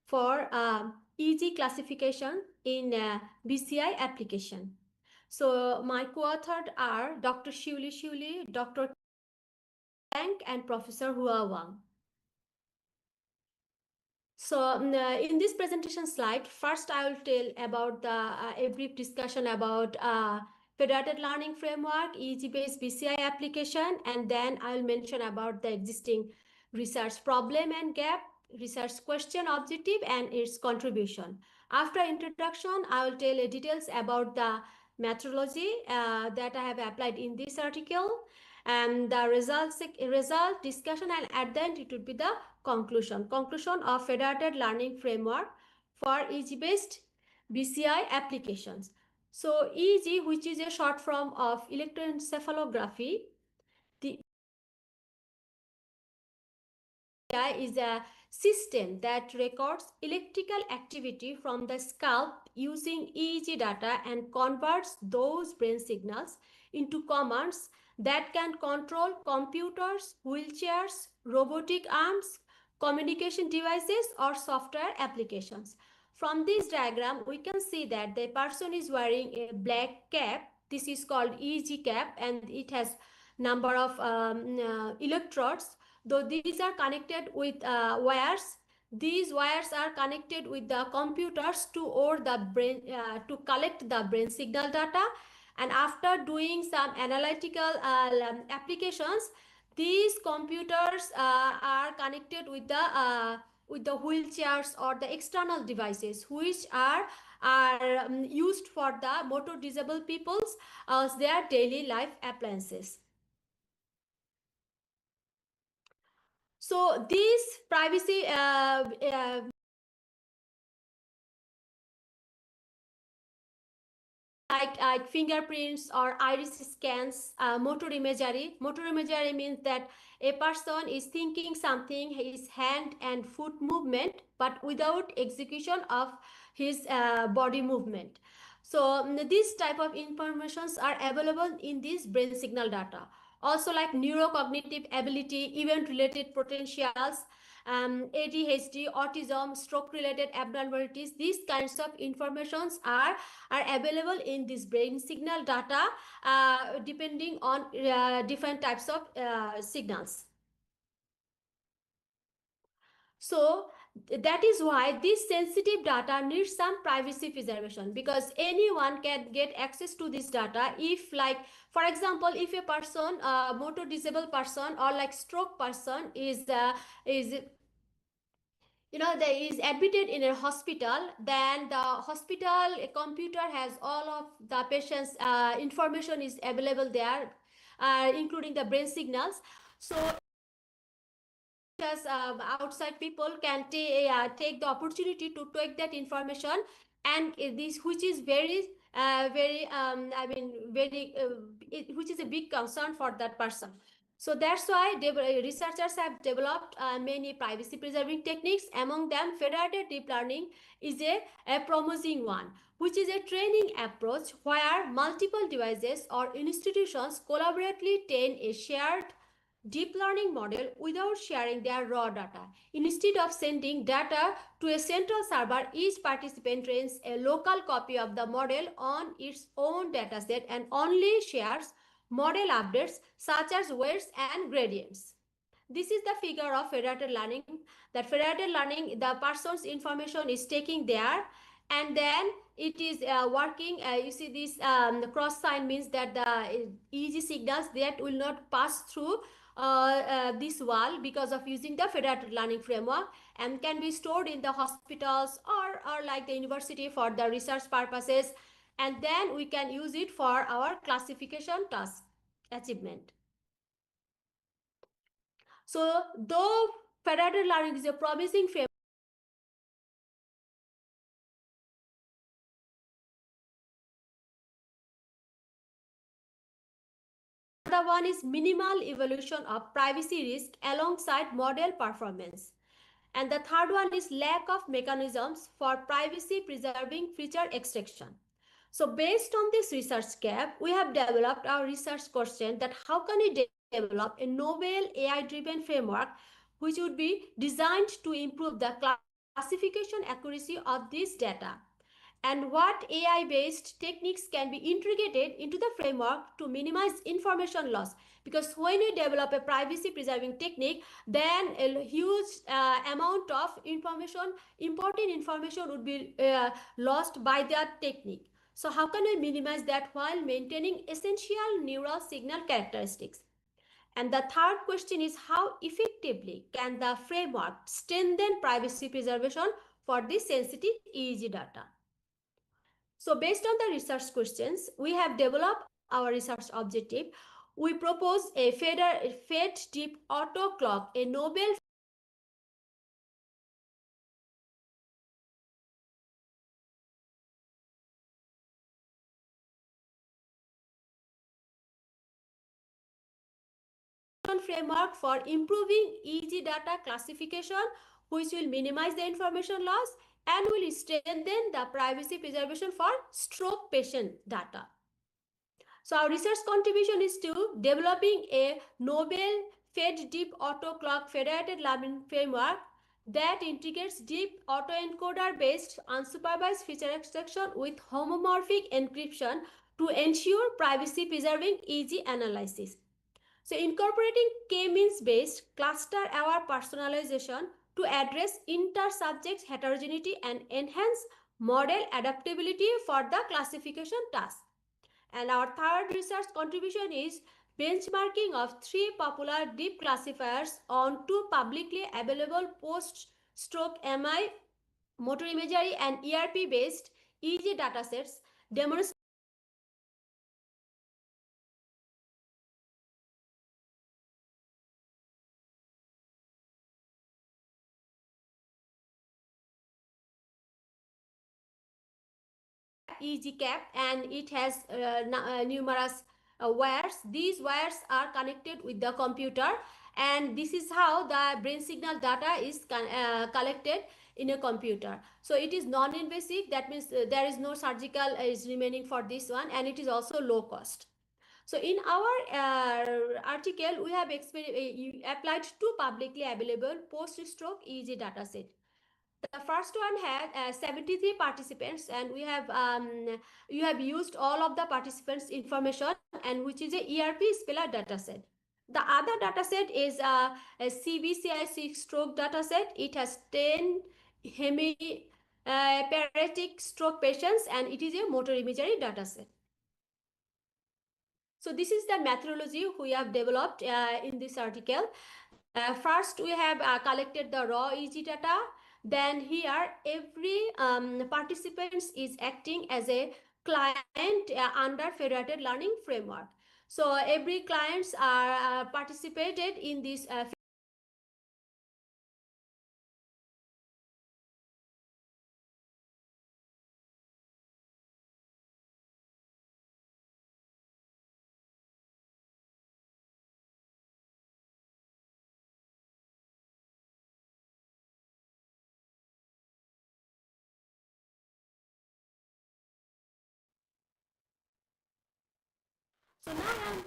for easy classification in BCI application. So my co-authored are Dr. Shiuli, Dr. Kang, and Professor Hua Wang. So in this presentation slide, first I will tell about a brief discussion about federated learning framework, EEG-based BCI application, and then I will mention about the existing research problem and gap, research question objective, and its contribution. After introduction, I will tell details about the methodology that I have applied in this article, and the result discussion, and at the end it would be the conclusion of federated learning framework for EEG-based BCI applications. So EEG, which is a short form of electroencephalography, the EEG is a system that records electrical activity from the scalp using EEG data and converts those brain signals into commands that can control computers, wheelchairs, robotic arms, communication devices, or software applications. From this diagram, we can see that the person is wearing a black cap. This is called EEG cap, and it has number of electrodes. Though these are connected with wires, these wires are connected with the computers to or the brain to collect the brain signal data, and after doing some analytical applications, these computers are connected with the wheelchairs or the external devices which are used for the motor disabled people's their daily life appliances. So these privacy like fingerprints or iris scans, motor imagery. Motor imagery means that a person is thinking something, his hand and foot movement, but without execution of his body movement. So these type of informations are available in this brain signal data. Also like neurocognitive ability, event-related potentials, ADHD, autism, stroke-related abnormalities, these kinds of informations are available in this brain signal data depending on different types of signals. So that is why this sensitive data needs some privacy preservation, because anyone can get access to this data if, like, for example, if a person, motor disabled person or like stroke person is there is admitted in a hospital, then the hospital computer has all of the patient's information is available there, including the brain signals. So as outside people can take the opportunity to take that information, and this which is very which is a big concern for that person. So that's why researchers have developed many privacy preserving techniques. Among them, federated deep learning is a promising one, which is a training approach where multiple devices or institutions collaboratively train a shared deep learning model without sharing their raw data. Instead of sending data to a central server, each participant trains a local copy of the model on its own dataset and only shares model updates such as weights and gradients. This is the figure of federated learning. That federated learning, the person's information is taking there, and then it is working. You see this the cross sign means that the EEG signals that will not pass through this wall because of using the federated learning framework, and can be stored in the hospitals or like the university for the research purposes, and then we can use it for our classification task achievement. So though federated learning is a promising framework, the one is minimal evaluation of privacy risk alongside model performance. And the third one is lack of mechanisms for privacy preserving feature extraction. So based on this research gap, we have developed our research question that how can we develop a novel AI-driven framework which would be designed to improve the classification accuracy of this data, and what AI-based techniques can be integrated into the framework to minimize information loss. Because when you develop a privacy-preserving technique, then a huge amount of information, important information would be lost by that technique. So how can we minimize that while maintaining essential neural signal characteristics? And the third question is how effectively can the framework strengthen privacy preservation for this sensitive EEG data? So based on the research questions, we have developed our research objective. We propose a fed deep auto clock, a novel framework for improving EEG data classification, which will minimize the information loss and will strengthen the privacy preservation for stroke patient data. So our research contribution is to developing a novel fed deep auto clock federated learning framework that integrates deep autoencoder based unsupervised feature extraction with homomorphic encryption to ensure privacy preserving EEG analysis. So incorporating k-means based cluster aware personalization to address inter-subject heterogeneity and enhance model adaptability for the classification task. And our third research contribution is benchmarking of 3 popular deep classifiers on 2 publicly available post-stroke MI, motor imagery and ERP-based EEG datasets demonstrating EEG cap, and it has numerous wires. These wires are connected with the computer, and this is how the brain signal data is collected in a computer. So it is non-invasive, that means there is no surgical is remaining for this one, and it is also low cost. So in our article, we have applied 2 publicly available post-stroke EEG dataset. The first one had 73 participants, and we have you have used all of the participants' information, and which is a ERP speller dataset. The other dataset is a CBCI stroke dataset. It has 10 hemiparetic stroke patients, and it is a motor imagery dataset. So this is the methodology we have developed in this article. First, we have collected the raw EEG data. Then here, every participant is acting as a client under federated learning framework. So every clients are participated in this So now I am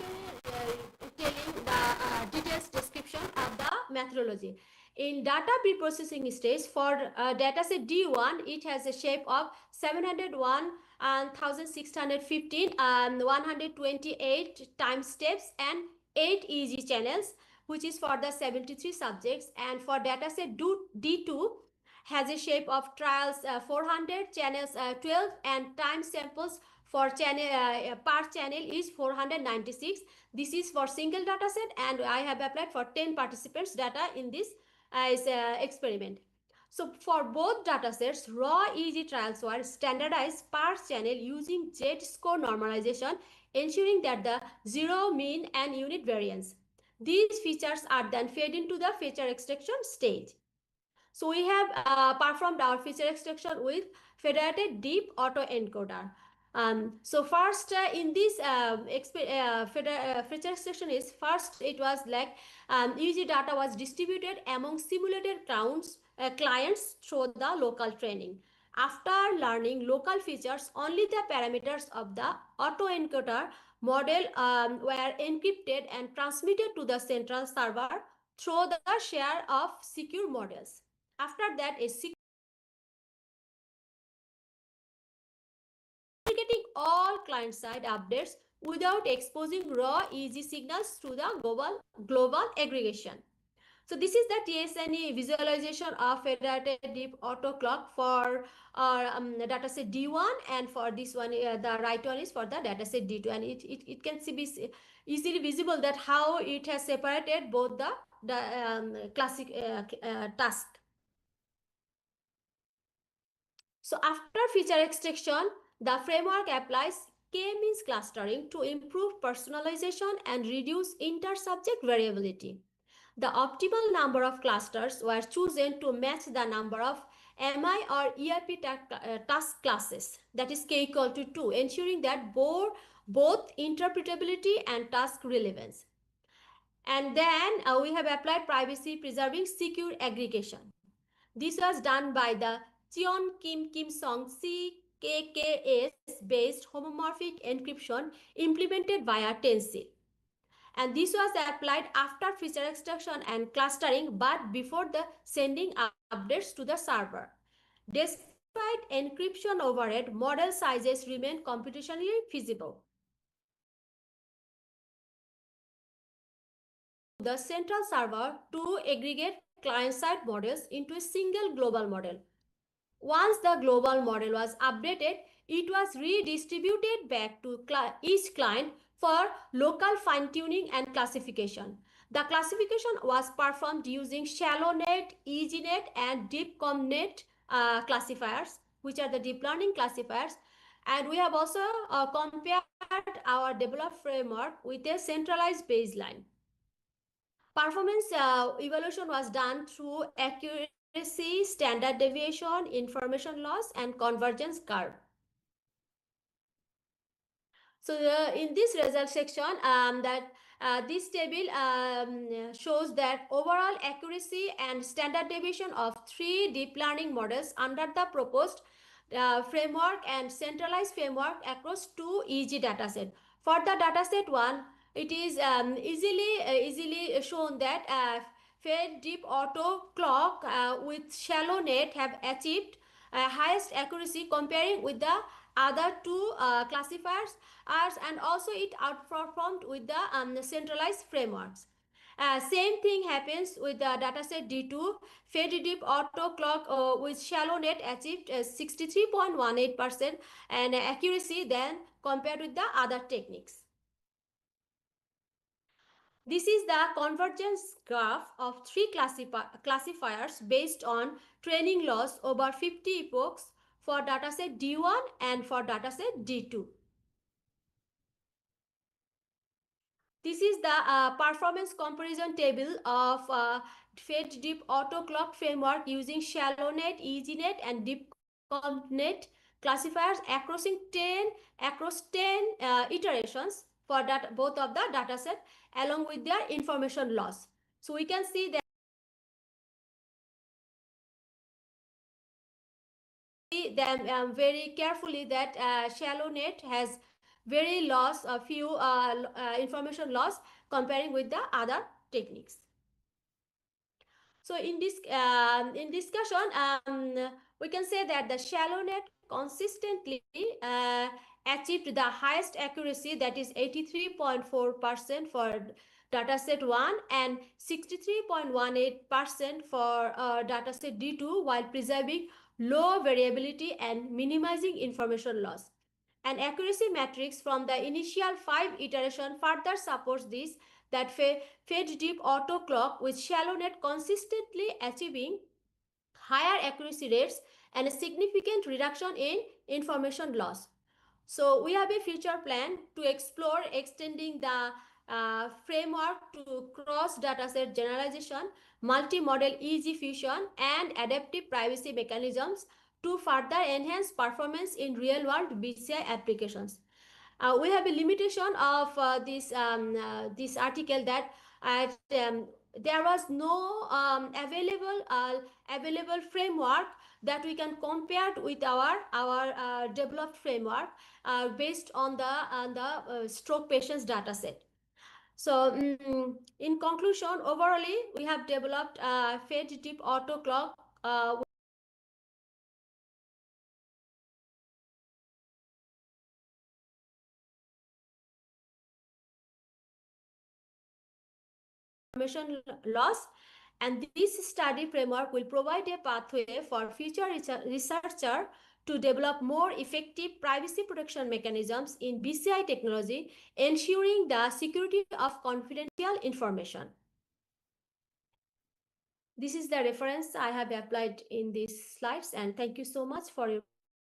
telling the details description of the methodology. In data preprocessing stage for dataset D1, it has a shape of 701 and 1615 and 128 time steps and 8 EEG channels, which is for the 73 subjects. And for dataset D2, has a shape of trials 400, channels 12, and time samples for channel per channel is 496. This is for single data set, and I have applied for 10 participants data in this experiment. So for both datasets, raw EEG trials were standardized per channel using Z-score normalization, ensuring that the zero, mean, and unit variance. These features are then fed into the feature extraction stage. So we have performed our feature extraction with federated deep autoencoder. So first in this feature extraction is first it was like EEG data was distributed among simulated clients through the local training. After learning local features, only the parameters of the autoencoder model were encrypted and transmitted to the central server through the share of secure models. After that, a communicating all client-side updates without exposing raw EEG signals to the global aggregation. So this is the TSNE visualization of federated deep auto clock for our dataset D1, and for this one, the right one is for the dataset D2, and it can be easily visible that how it has separated both the classic task. So after feature extraction, the framework applies K-means clustering to improve personalization and reduce inter-subject variability. The optimal number of clusters were chosen to match the number of MI or EIP task classes, that is K equal to 2, ensuring that both interpretability and task relevance. And then we have applied privacy preserving secure aggregation. This was done by the Cheon Kim Song CKKS based homomorphic encryption implemented via Tensil. And this was applied after feature extraction and clustering, but before the sending updates to the server. Despite encryption overhead, model sizes remain computationally feasible. The central server to aggregate client-side models into a single global model. Once the global model was updated, it was redistributed back to each client for local fine-tuning and classification. The classification was performed using ShallowNet, EasyNet, and DeepCommNet classifiers, which are the deep learning classifiers. And we have also compared our developed framework with a centralized baseline. Performance evaluation was done through accuracy, standard deviation, information loss, and convergence curve. So in this result section, this table shows that overall accuracy and standard deviation of 3 deep learning models under the proposed framework and centralized framework across 2 EEG dataset. For the dataset 1, it is easily shown that fed deep auto clock with ShallowNet have achieved highest accuracy comparing with the other 2 classifiers, and also it outperformed with the centralized frameworks. Same thing happens with the dataset D2. Fed deep auto clock with ShallowNet achieved 63.18% and accuracy then compared with the other techniques. This is the convergence graph of 3 classifiers based on training loss over 50 epochs for dataset D1 and for dataset D2. This is the performance comparison table of fed deep auto clock framework using ShallowNet, EasyNet, and DeepCommNet classifiers across 10 iterations for both of the dataset along with their information loss. So we can see that them very carefully that ShallowNet has very few information loss comparing with the other techniques. So in this discussion, we can say that the ShallowNet consistently achieved the highest accuracy, that is 83.4% for dataset 1 and 63.18% for dataset D2 while preserving low variability and minimizing information loss. An accuracy matrix from the initial 5 iteration further supports this, that fed deep auto clock with shallow net consistently achieving higher accuracy rates and a significant reduction in information loss. So we have a future plan to explore extending the framework to cross dataset generalization, multi-model EEG fusion, and adaptive privacy mechanisms to further enhance performance in real-world BCI applications. We have a limitation of this article that there was no available framework that we can compare with our developed framework based on the stroke patients dataset. So in conclusion, overall, we have developed fed deep auto clock information loss, and this study framework will provide a pathway for future researcher to develop more effective privacy protection mechanisms in BCI technology, ensuring the security of confidential information. This is the reference I have applied in these slides, and thank you so much for your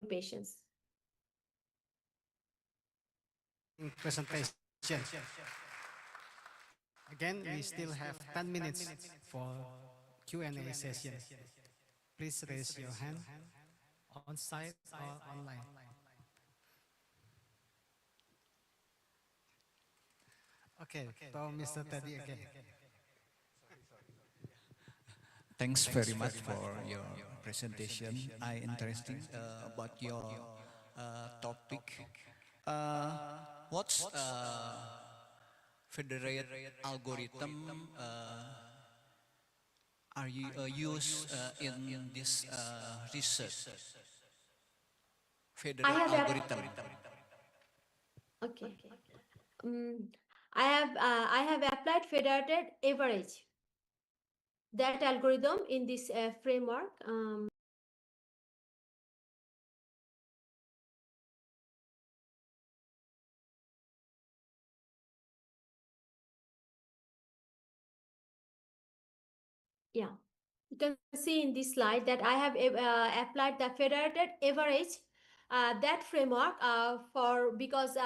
patience. Presentation. Again, we still have 10 minutes for Q&A session. Please raise your hand on site or online. Okay, so Mr. Teddy again. Thanks very much for your presentation. Interesting about your topic. What's federated algorithm are you used in this research? Federated algorithm. Okay. I have applied federated average, that algorithm in this framework. Yeah, you can see in this slide that I have applied the federated average, that framework because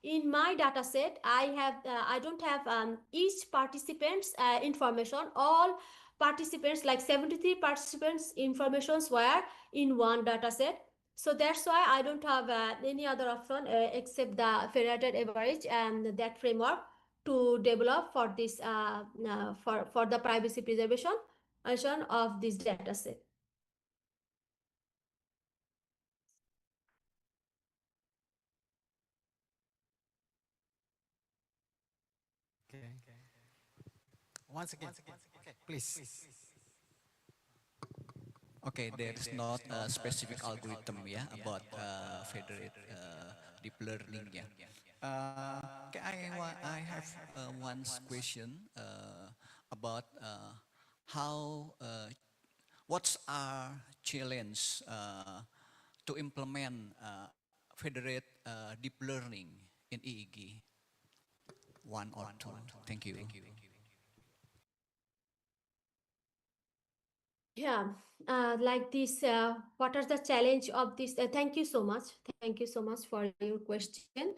in my data set I don't have each participant's information. All participants, like 73 participants informations, were in one data set. So that's why I don't have any other option except the federated average and that framework to develop for this for the privacy preservation of this data set. Okay. Once again, okay, please. Okay, there is not a specific algorithm, yeah, about federated deep learning, yeah. Okay, I have one question about how what's our challenge to implement federated deep learning in EEG? One or two. Thank you. Yeah, like this, what are the challenge of this? Thank you so much. Thank you so much for your question.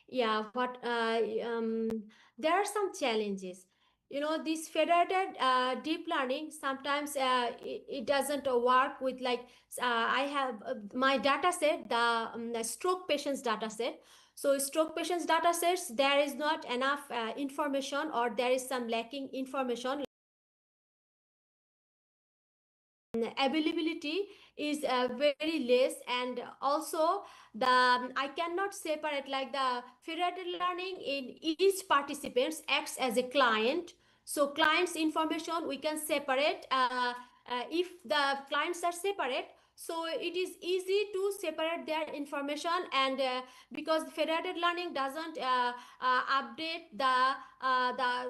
Yeah, there are some challenges. You know, this federated deep learning, sometimes it doesn't work with, like, I have my data set, the stroke patients data set. So stroke patients data sets, there is not enough information, or there is some lacking information. Availability is very less, and also I cannot separate, like, the federated learning in each participants acts as a client. So client's information we can separate if the clients are separate, so it is easy to separate their information, and because federated learning doesn't update the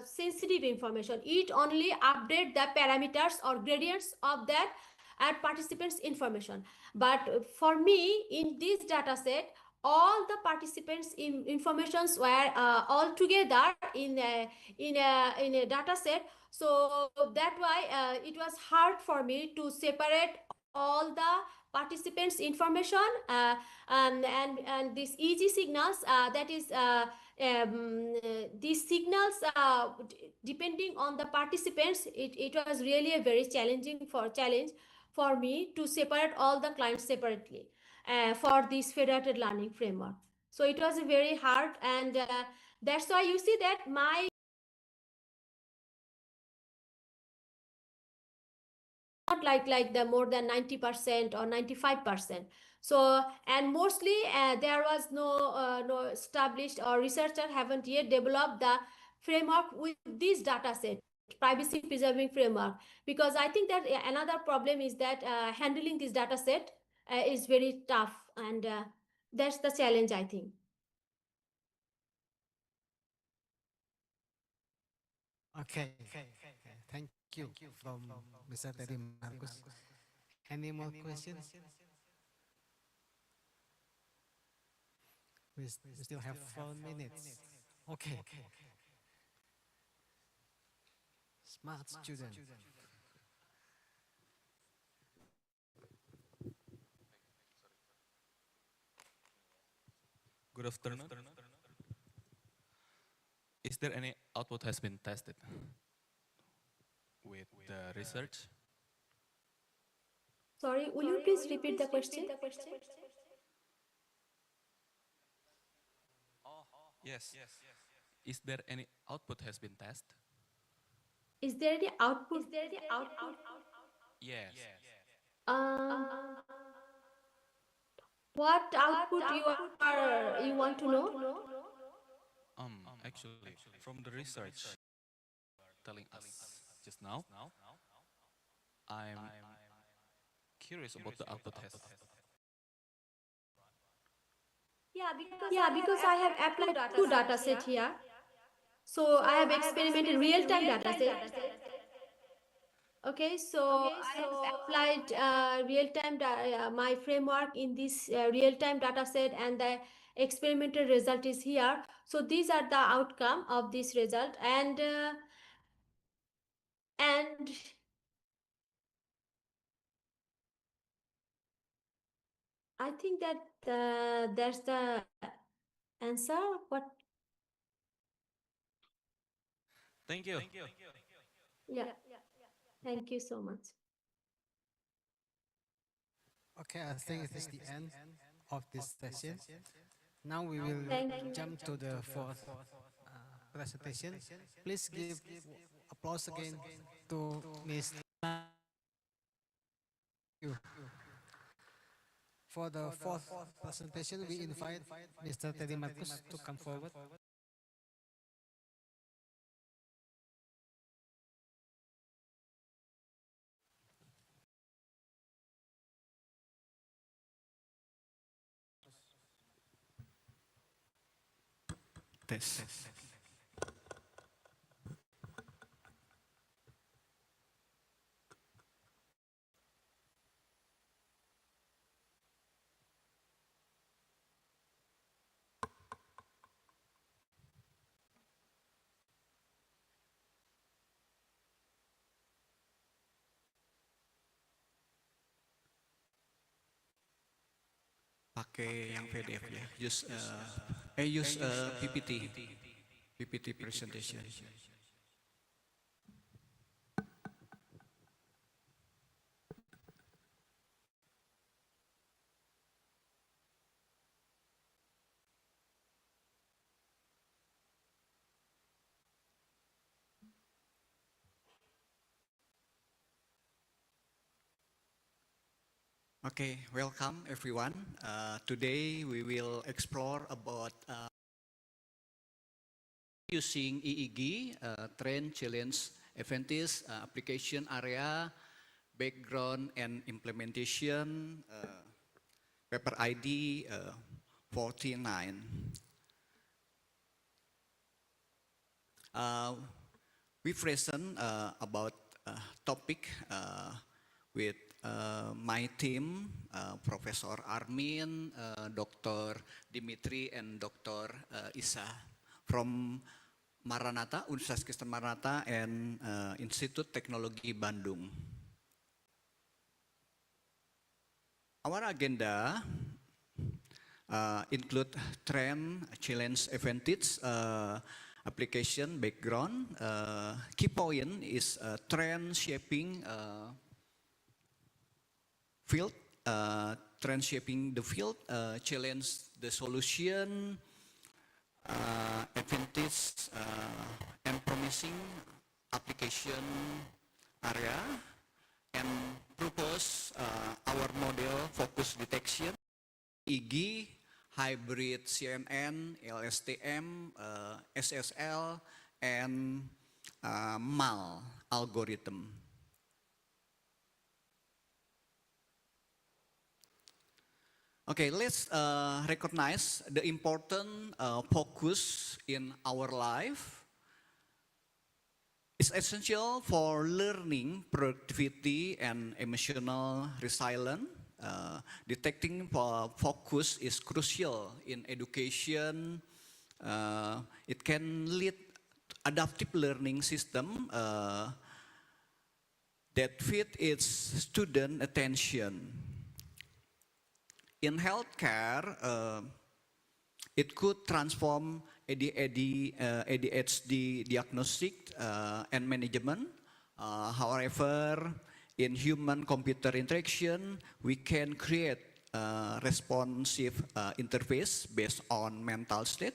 sensitive information, it only update the parameters or gradients of that at participants information. But for me, in this data set, all the participants informations were all together in a data set. So that why it was hard for me to separate all the participants information, and these EG signals, that is these signals, depending on the participants, it was really a very challenge for me to separate all the clients separately for this federated learning framework. So it was very hard, and that's why you see that my not like the more than 90% or 95%. So, and mostly there was no established, or researcher haven't yet developed the framework with this data set, privacy preserving framework, because I think that another problem is that handling this data set is very tough, and that's the challenge, I think. Okay. Thank you from Mr. Teddy Marcus. Any more questions? We still have 4 minutes. Okay. Smart student. Good afternoon. Is there any output has been tested with the research? Sorry, will you please repeat the question? Yes. Is there any output has been tested? Is there any output? Yes. What output you want to know? Actually, from the research telling us just now, I'm curious about the output test. Yeah, because I have applied 2 data set here. So I have experimented real-time data set. Okay, so I have applied real-time my framework in this real-time data set, and the experimental result is here. So these are the outcome of this result, and I think that that's the answer. What? Thank you. Yeah. Thank you so much. Okay, I think it is the end of this session. Now we will jump to the 4th presentation. Please give applause again to Ms. For the 4th presentation, we invite Mr. Teddy Marcus to come forward. Tes. Pakai yang PDF ya. Use PPT presentation. Okay, welcome everyone. Today we will explore about using EEG, trend, challenge, advantage, application area, background and implementation, paper ID 49. We present about topic with my team, Professor Armin, Dr. Dimitri, and Dr. Isa from Maranatha, Universitas Kristen Maranatha, and Institut Teknologi Bandung. Our agenda include trend, challenge, advantage, application, background. Key point is trend shaping field, trend shaping the field, challenge the solution, advantage and promising application area, and propose our model focus detection, EEG, hybrid CNN, LSTM, SSL, and MAL algorithm. Okay, let's recognize the important focus in our life. It's essential for learning, productivity, and emotional resilience. Detecting focus is crucial in education. It can lead adaptive learning system that fit its student attention. In healthcare, it could transform ADHD diagnostic and management. However, in human-computer interaction, we can create a responsive interface based on mental state.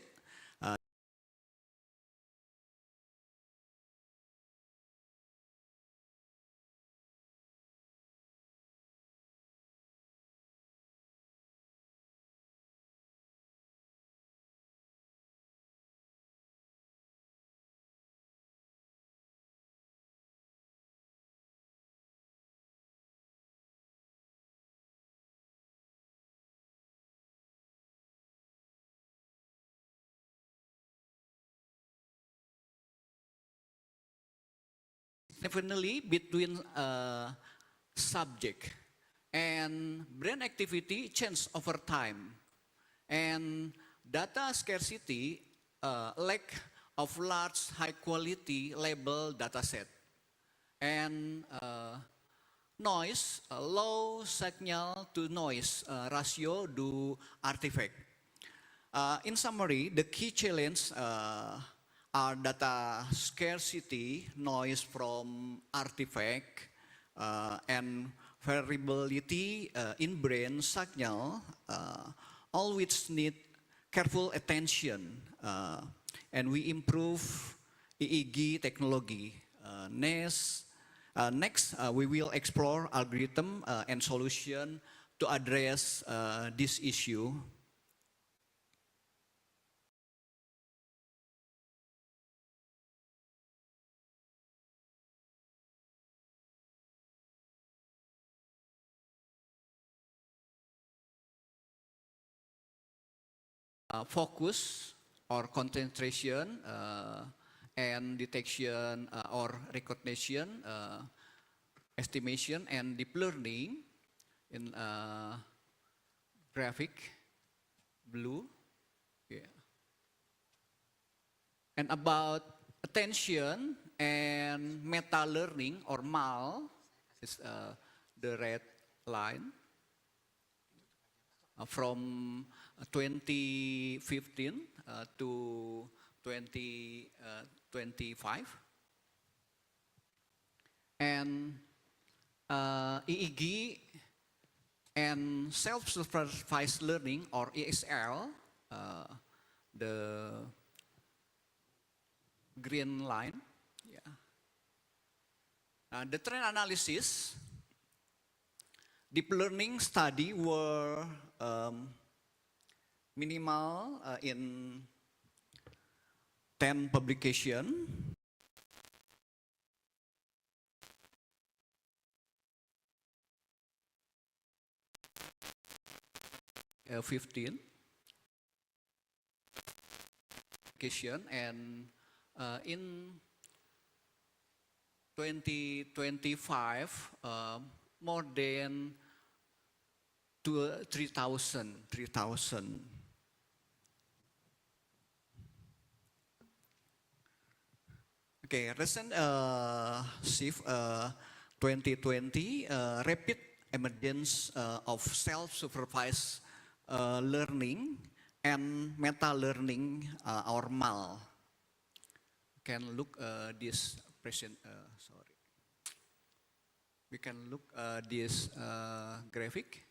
Definitely between subject and brain activity change over time, and data scarcity, lack of large high quality label data set, and noise, low signal to noise ratio do artifact. In summary, the key challenge are data scarcity, noise from artifact, and variability in brain signal, all which need careful attention. And we improve EEG technology. Next, we will explore algorithm and solution to address this issue. Focus or concentration and detection or recognition, estimation and deep learning in graphic blue. Yeah. And about attention and meta learning or MAL is the red line. From 2015 to 2025. And EEG and self-supervised learning or ESL, the green line. Yeah. The trend analysis, deep learning study were minimal in 10 publications. 15 and in 2025 more than 3,000. Okay, recent shift 2020 rapid emergence of self-supervised learning and meta-learning or MAL. Can look this present. Sorry, we can look this graphic.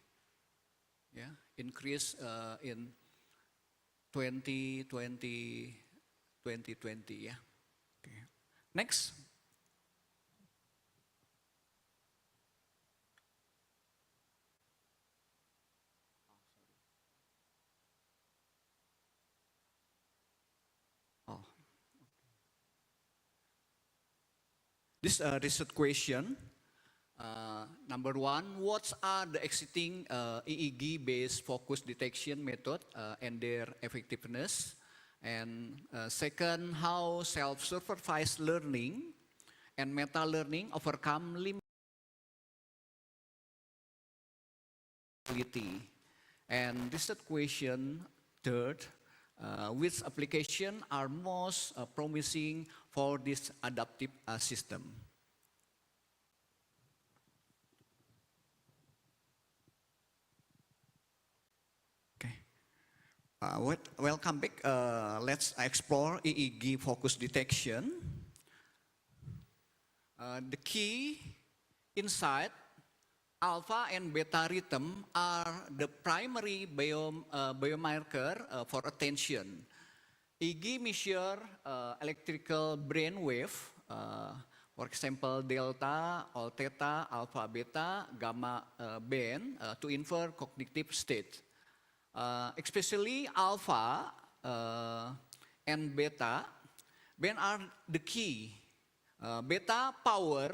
Yeah, increase in 2020. Yeah. Okay. Next. This research question, number one, what are the existing EEG-based focus detection method and their effectiveness? And second, how self-supervised learning and meta-learning overcome limitation. And research question, third, which applications are most promising for this adaptive system? Okay. Welcome back. Let's explore EEG focus detection. The key insight: alpha and beta rhythm are the primary biomarker for attention. EEG measure electrical brain wave, for example, delta or theta, alpha, beta, gamma band to infer cognitive state. Especially alpha and beta band are the key. Beta power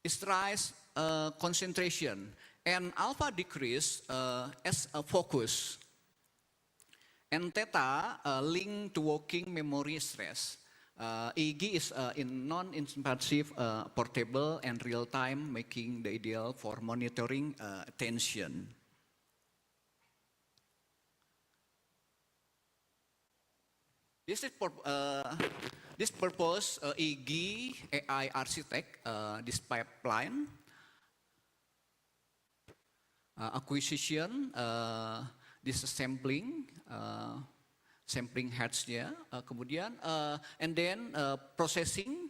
is rise concentration, and alpha decrease as a focus, and theta linked to working memory stress. EEG is in non-invasive, portable, and real-time, making the ideal for monitoring attention. This purpose EEG AI architect this pipeline acquisition, this sampling heads-nya, kemudian and then processing,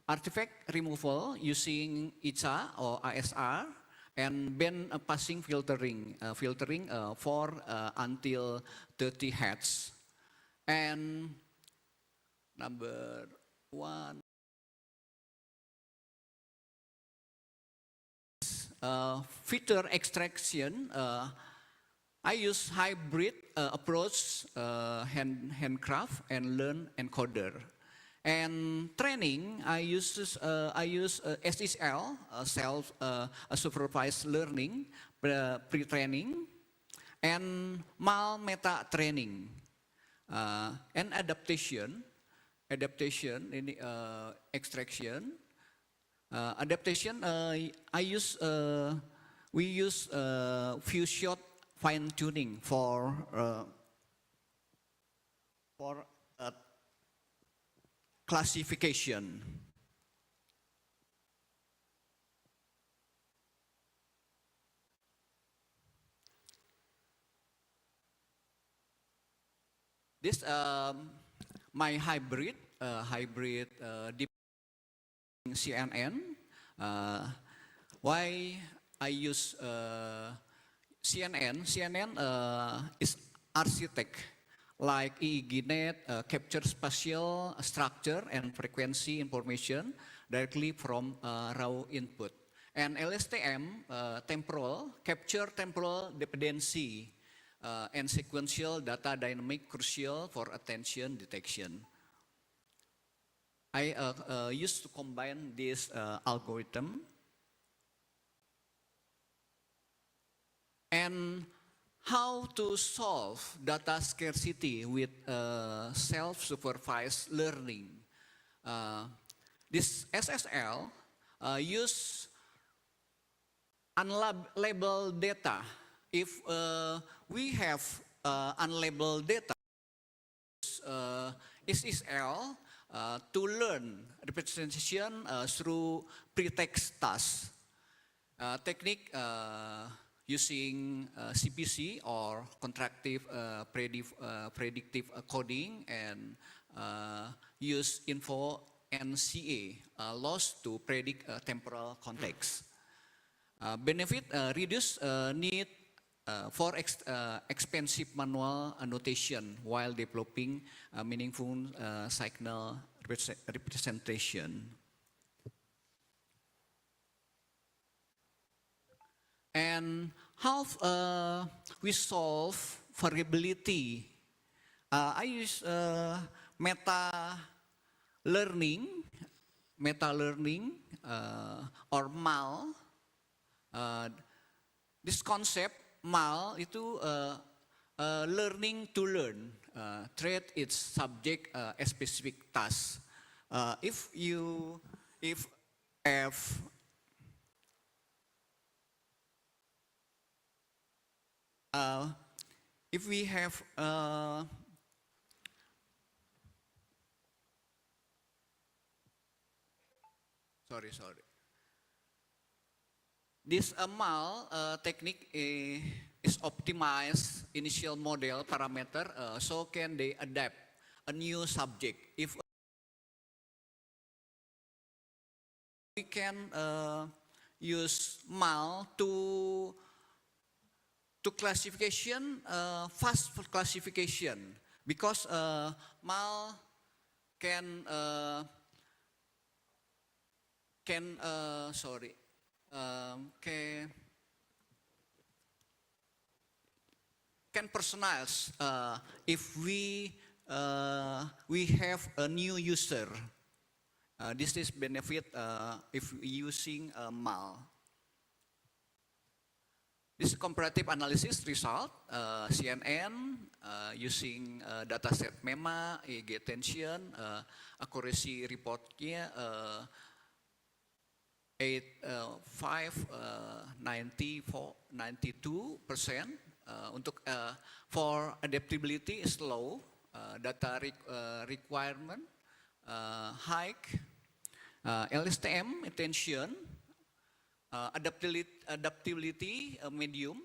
artifact removal using ISA or ISR, and band passing filtering for until 30 Hz. And number one, feature extraction. I use hybrid approach, handcraft and learn encoder. And training, I use SSL, self supervised learning, pre-training, and MAL meta training. And adaptation in extraction. Adaptation, we use few shot fine tuning for classification. This my hybrid deep CNN. Why I use CNN? CNN is architect like EEGnet, capture spatial structure and frequency information directly from raw input. And LSTM, temporal, capture temporal dependency and sequential data dynamic crucial for attention detection. I used to combine this algorithm and how to solve data scarcity with self-supervised learning. This SSL use unlabeled data. If we have unlabeled data, SSL to learn representation through pretext tasks. Technique using CPC or contractive predictive coding, and use info NCA loss to predict temporal context. Benefit reduce need for expensive manual annotation while developing meaningful signal representation. And how we solve variability? I use meta learning or MAL. This concept MAL itu learning to learn, treat its subject a specific task. If we have sorry. This MAL technique is optimized initial model parameter, so can they adapt a new subject. If we can use MAL to classification, fast classification, because MAL can personalize if we have a new user. This is benefit if using MAL. This comparative analysis result, CNN using dataset MEMA, EEG attention, accuracy reportnya 92%. Untuk for adaptability is low, data requirement high, LSTM attention, adaptability medium,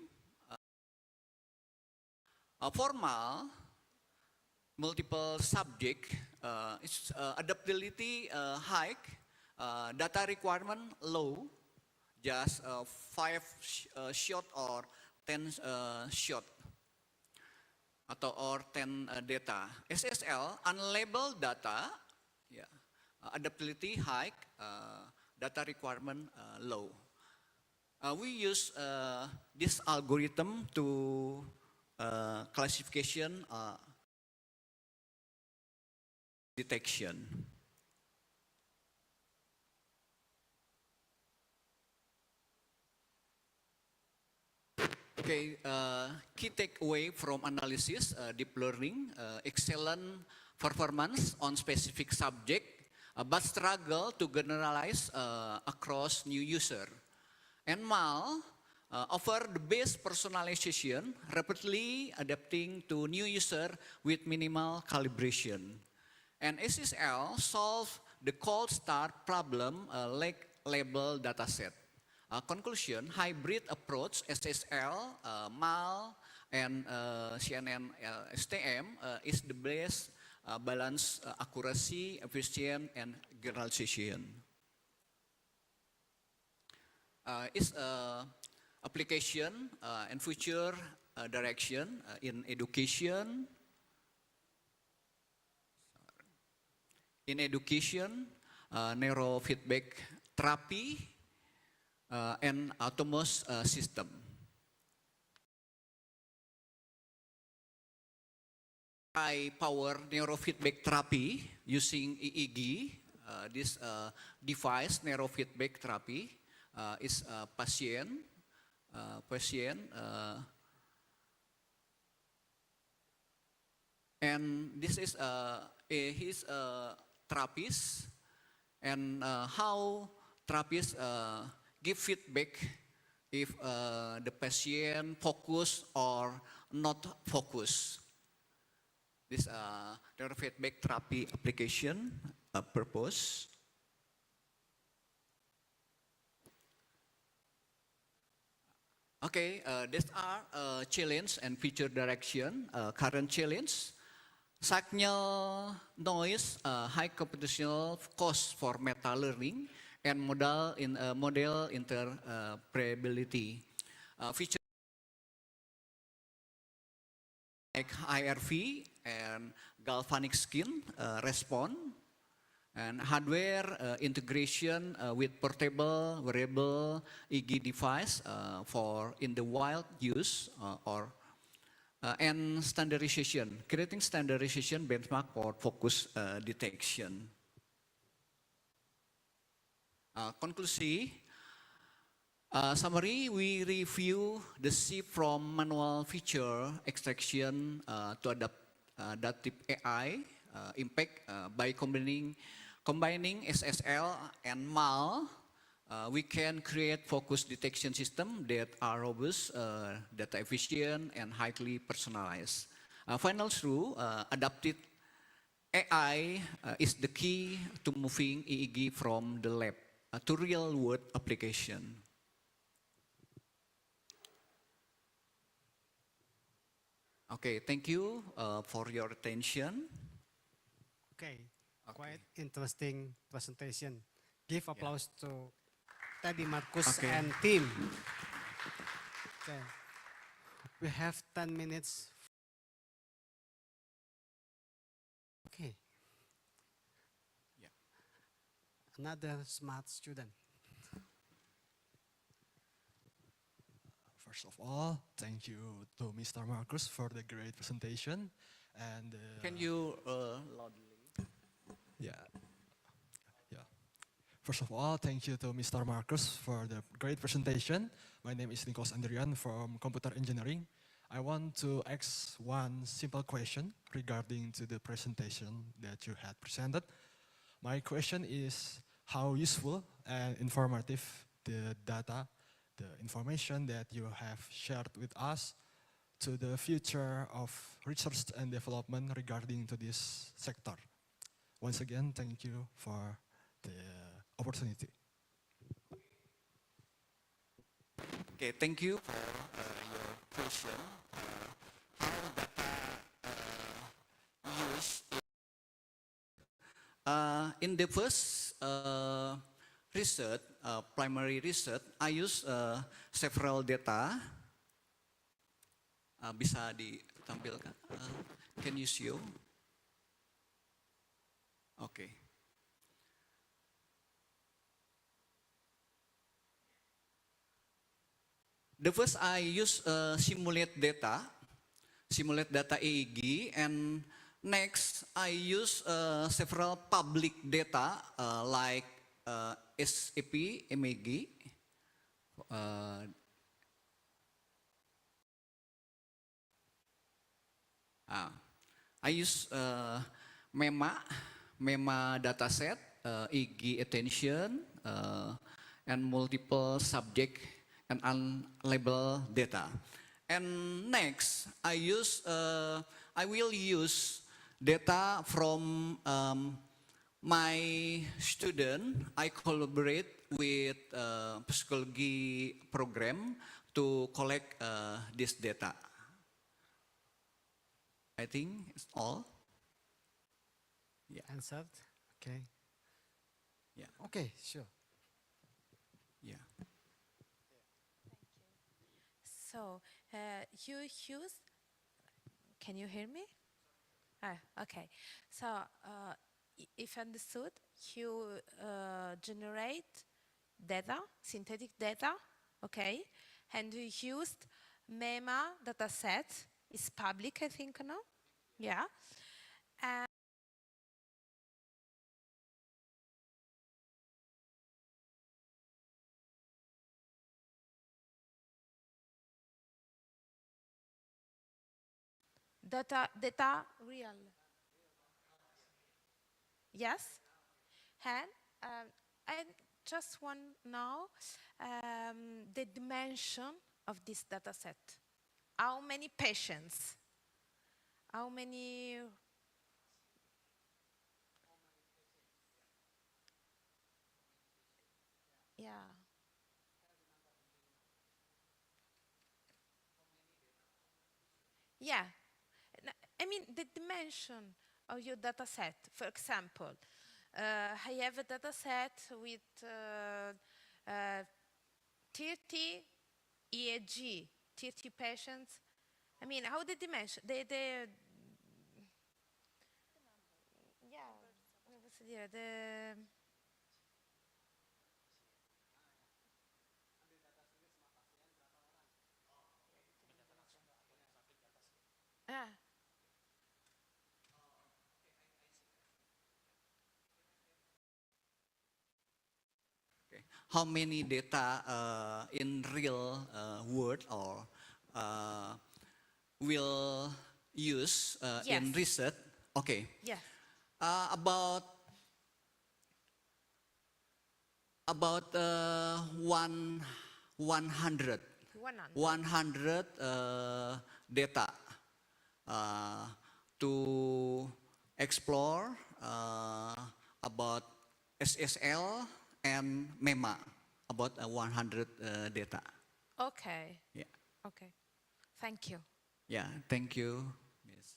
formal multiple subject, adaptability high, data requirement low, just 5 shot or 10 shot or 10 data. SSL unlabeled data, adaptability high, data requirement low. We use this algorithm to classification detection. Okay, key takeaway from analysis, deep learning, excellent performance on specific subject, but struggle to generalize across new user. And MAL offer the best personalization, rapidly adapting to new user with minimal calibration. And SSL solve the cold start problem like label dataset. Conclusion, hybrid approach SSL, MAL, and CNN STM is the best balance accuracy, efficient, and generalization. Is application and future direction in education. In education, neurofeedback therapy, and autonomous system. High power neurofeedback therapy using EEG. This device neurofeedback therapy is a patient patient. And this is his therapist, and how therapist give feedback if the patient focus or not focus. This neurofeedback therapy application purpose. Okay, these are challenge and future direction. Current challenge, signal noise, high computational cost for meta learning, and model interoperability. Feature like IRV and galvanic skin response, and hardware integration with portable wearable EEG device for in the wild use and standardization, creating standardization benchmark for focus detection. Conclusi, summary, we review the shift from manual feature extraction to adaptive AI impact by combining SSL and MAL. We can create focus detection system that are robust, data efficient, and highly personalized. Final through, adaptive AI is the key to moving EEG from the lab to real-world application. Okay, thank you for your attention. Okay, quite interesting presentation. Give applause to Teddy, Marcus, and team. Okay, we have 10 minutes. Okay. Yeah. Another smart student. First of all, thank you to Mr. Marcus for the great presentation. And can you loudly? Yeah. First of all, thank you to Mr. Marcus for the great presentation. My name is Nikos Andrian from Computer Engineering. I want to ask one simple question regarding to the presentation that you had presented. My question is how useful and informative the data, the information that you have shared with us to the future of research and development regarding to this sector. Once again, thank you for the opportunity. Okay, thank you for your question. How data use in the first research, primary research, I use several data. Bisa ditampilkan. Can you show? Okay. The first I use simulate data EEG, and next I use several public data like SAP, MEG, I use MEMA dataset, EEG attention, and multiple subject and unlabeled data. And next, I will use data from my student. I collaborate with psychology program to collect this data. I think it's all. Yeah. Answered? Okay. Yeah. Okay, sure. Yeah. So you use, can you hear me? Okay. So if understood, you generate data, synthetic data, okay? And you used MEMA dataset, it's public, I think, no? Yeah. And data real. Yes. And I just want to know the dimension of this data set. How many patients? How many? Yeah. Yeah. I mean, the dimension of your data set. For example, I have a data set with 30 EAG, 30 patients. I mean, how the dimension, yeah, what's the, ah, How many data in real world or will use in Yes. research? Okay. yeah, About 100 100. data to explore about SSL and MEMA, about 100 data. Okay. Yeah. Okay. Thank you. Yeah, thank you, Miss.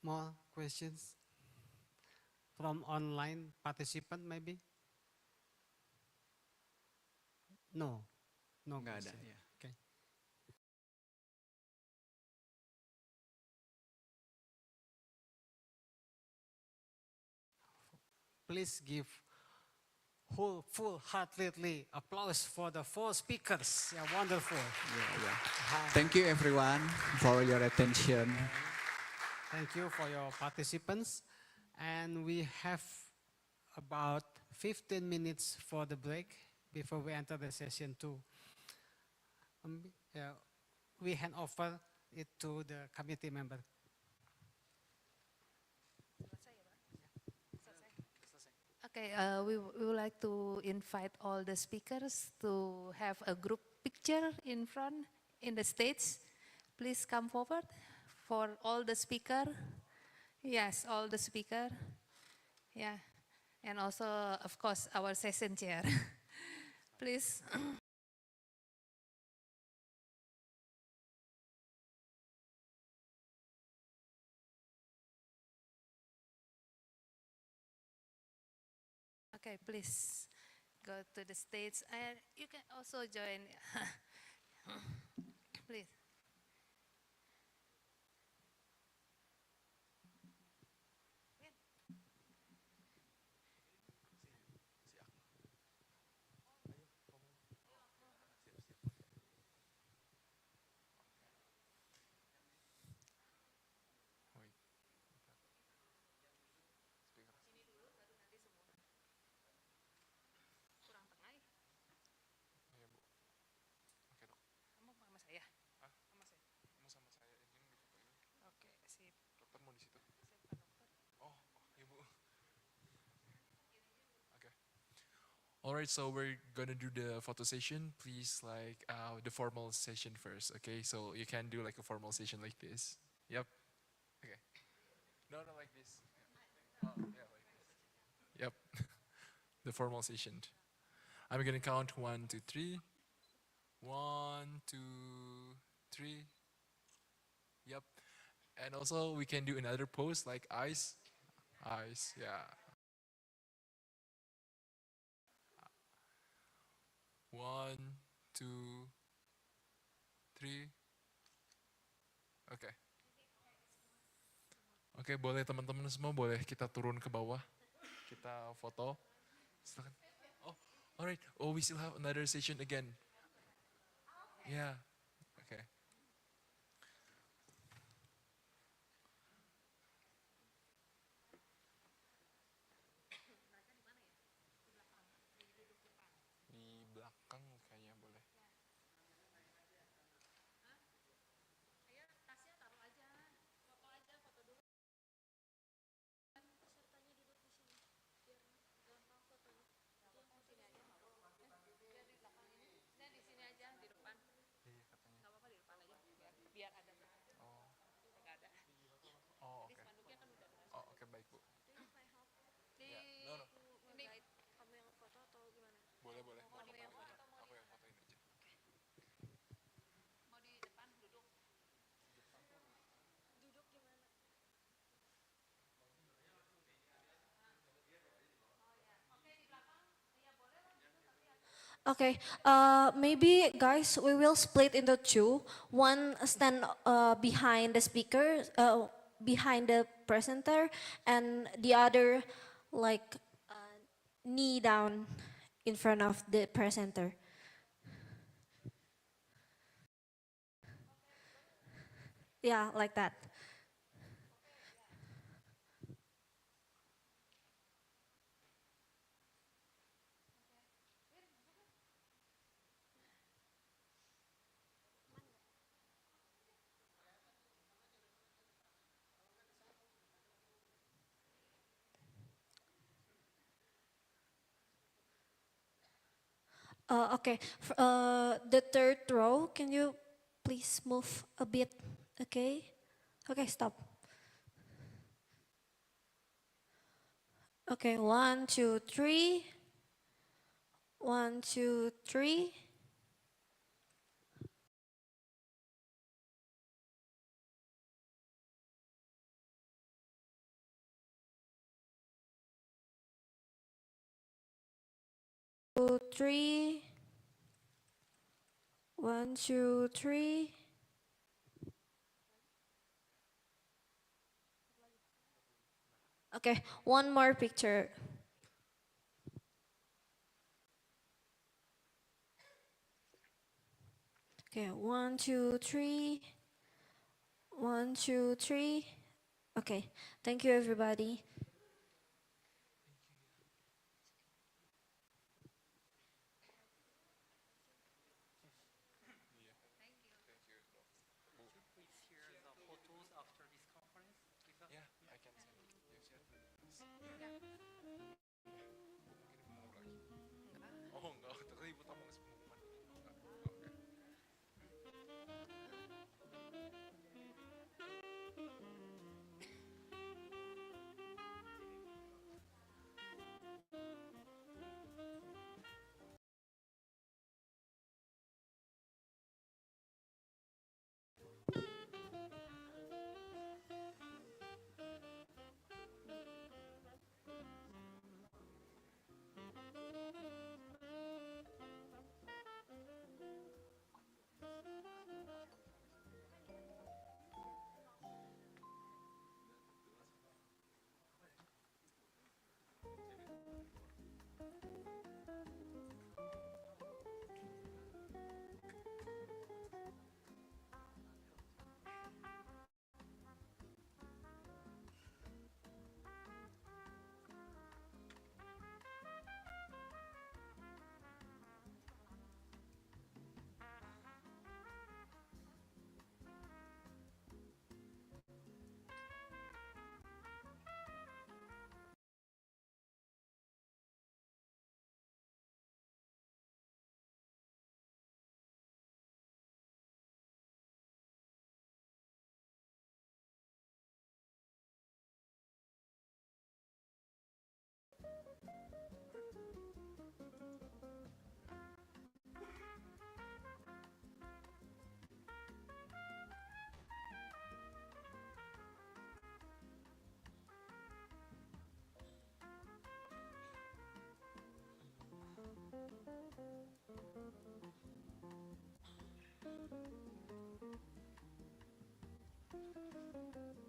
More questions from online participant maybe? No, no Nggak ada, question. ya. Okay. Please give full-heartedly applause for the 4 speakers. Yeah, wonderful. Thank you everyone for your attention. Thank you for your participants. And we have about 15 minutes for the break before we enter the session 2. We hand over it to the committee member. Okay, we would like to invite all the speakers to have a group picture in front in the stage. Please come forward for all the speaker. Yes, all the speaker. Yeah, and also, of course, our session chair. Please. Okay, please go to the stage, and you can also join. Please. Kamu sama saya? Sama saya. Mau sama saya ini difotoin. Oke, sip. Dokter mau di situ. Saya bukan dokter. Oh, Ibu. Okay. All right, so we're gonna do the photo session. Please, like the formal session first, okay? So you can do like a formal session like this. Yep. Okay. No, like this. Yeah. Oh, yeah, like this. Yep. The formal session. I'm gonna count 1, 2, 3. 1, 2, 3. Yep. And also we can do another pose like eyes. Eyes, yeah. 1, 2, 3. Oke. Oke, boleh teman-teman semua boleh kita turun ke bawah. Kita foto. Silakan. Oh, alright. Oh, we still have another session again. Yeah. Okay. Di belakang kayaknya boleh. Oh, oke. Oh, oke, baik, Bu. Ya, no, no. Boleh, boleh. Aku yang fotoin aja. Okay, maybe guys, we will split into two. One stand behind the speaker, behind the presenter, and the other like knee down in front of the presenter. Yeah, like that. Okay, the third row, can you please move a bit? Okay, okay, stop. Okay, 1, 2, 3. 1, 2, 3. Two, 3. 1, 2, 3. Okay, one more picture. Okay, 1, 2, 3. 1, 2, 3. Okay, thank you everybody. Yeah, I can send you. You share. Oh, enggak. Tadi Ibu tahu mau ngasih pengumuman. Enggak. Oke.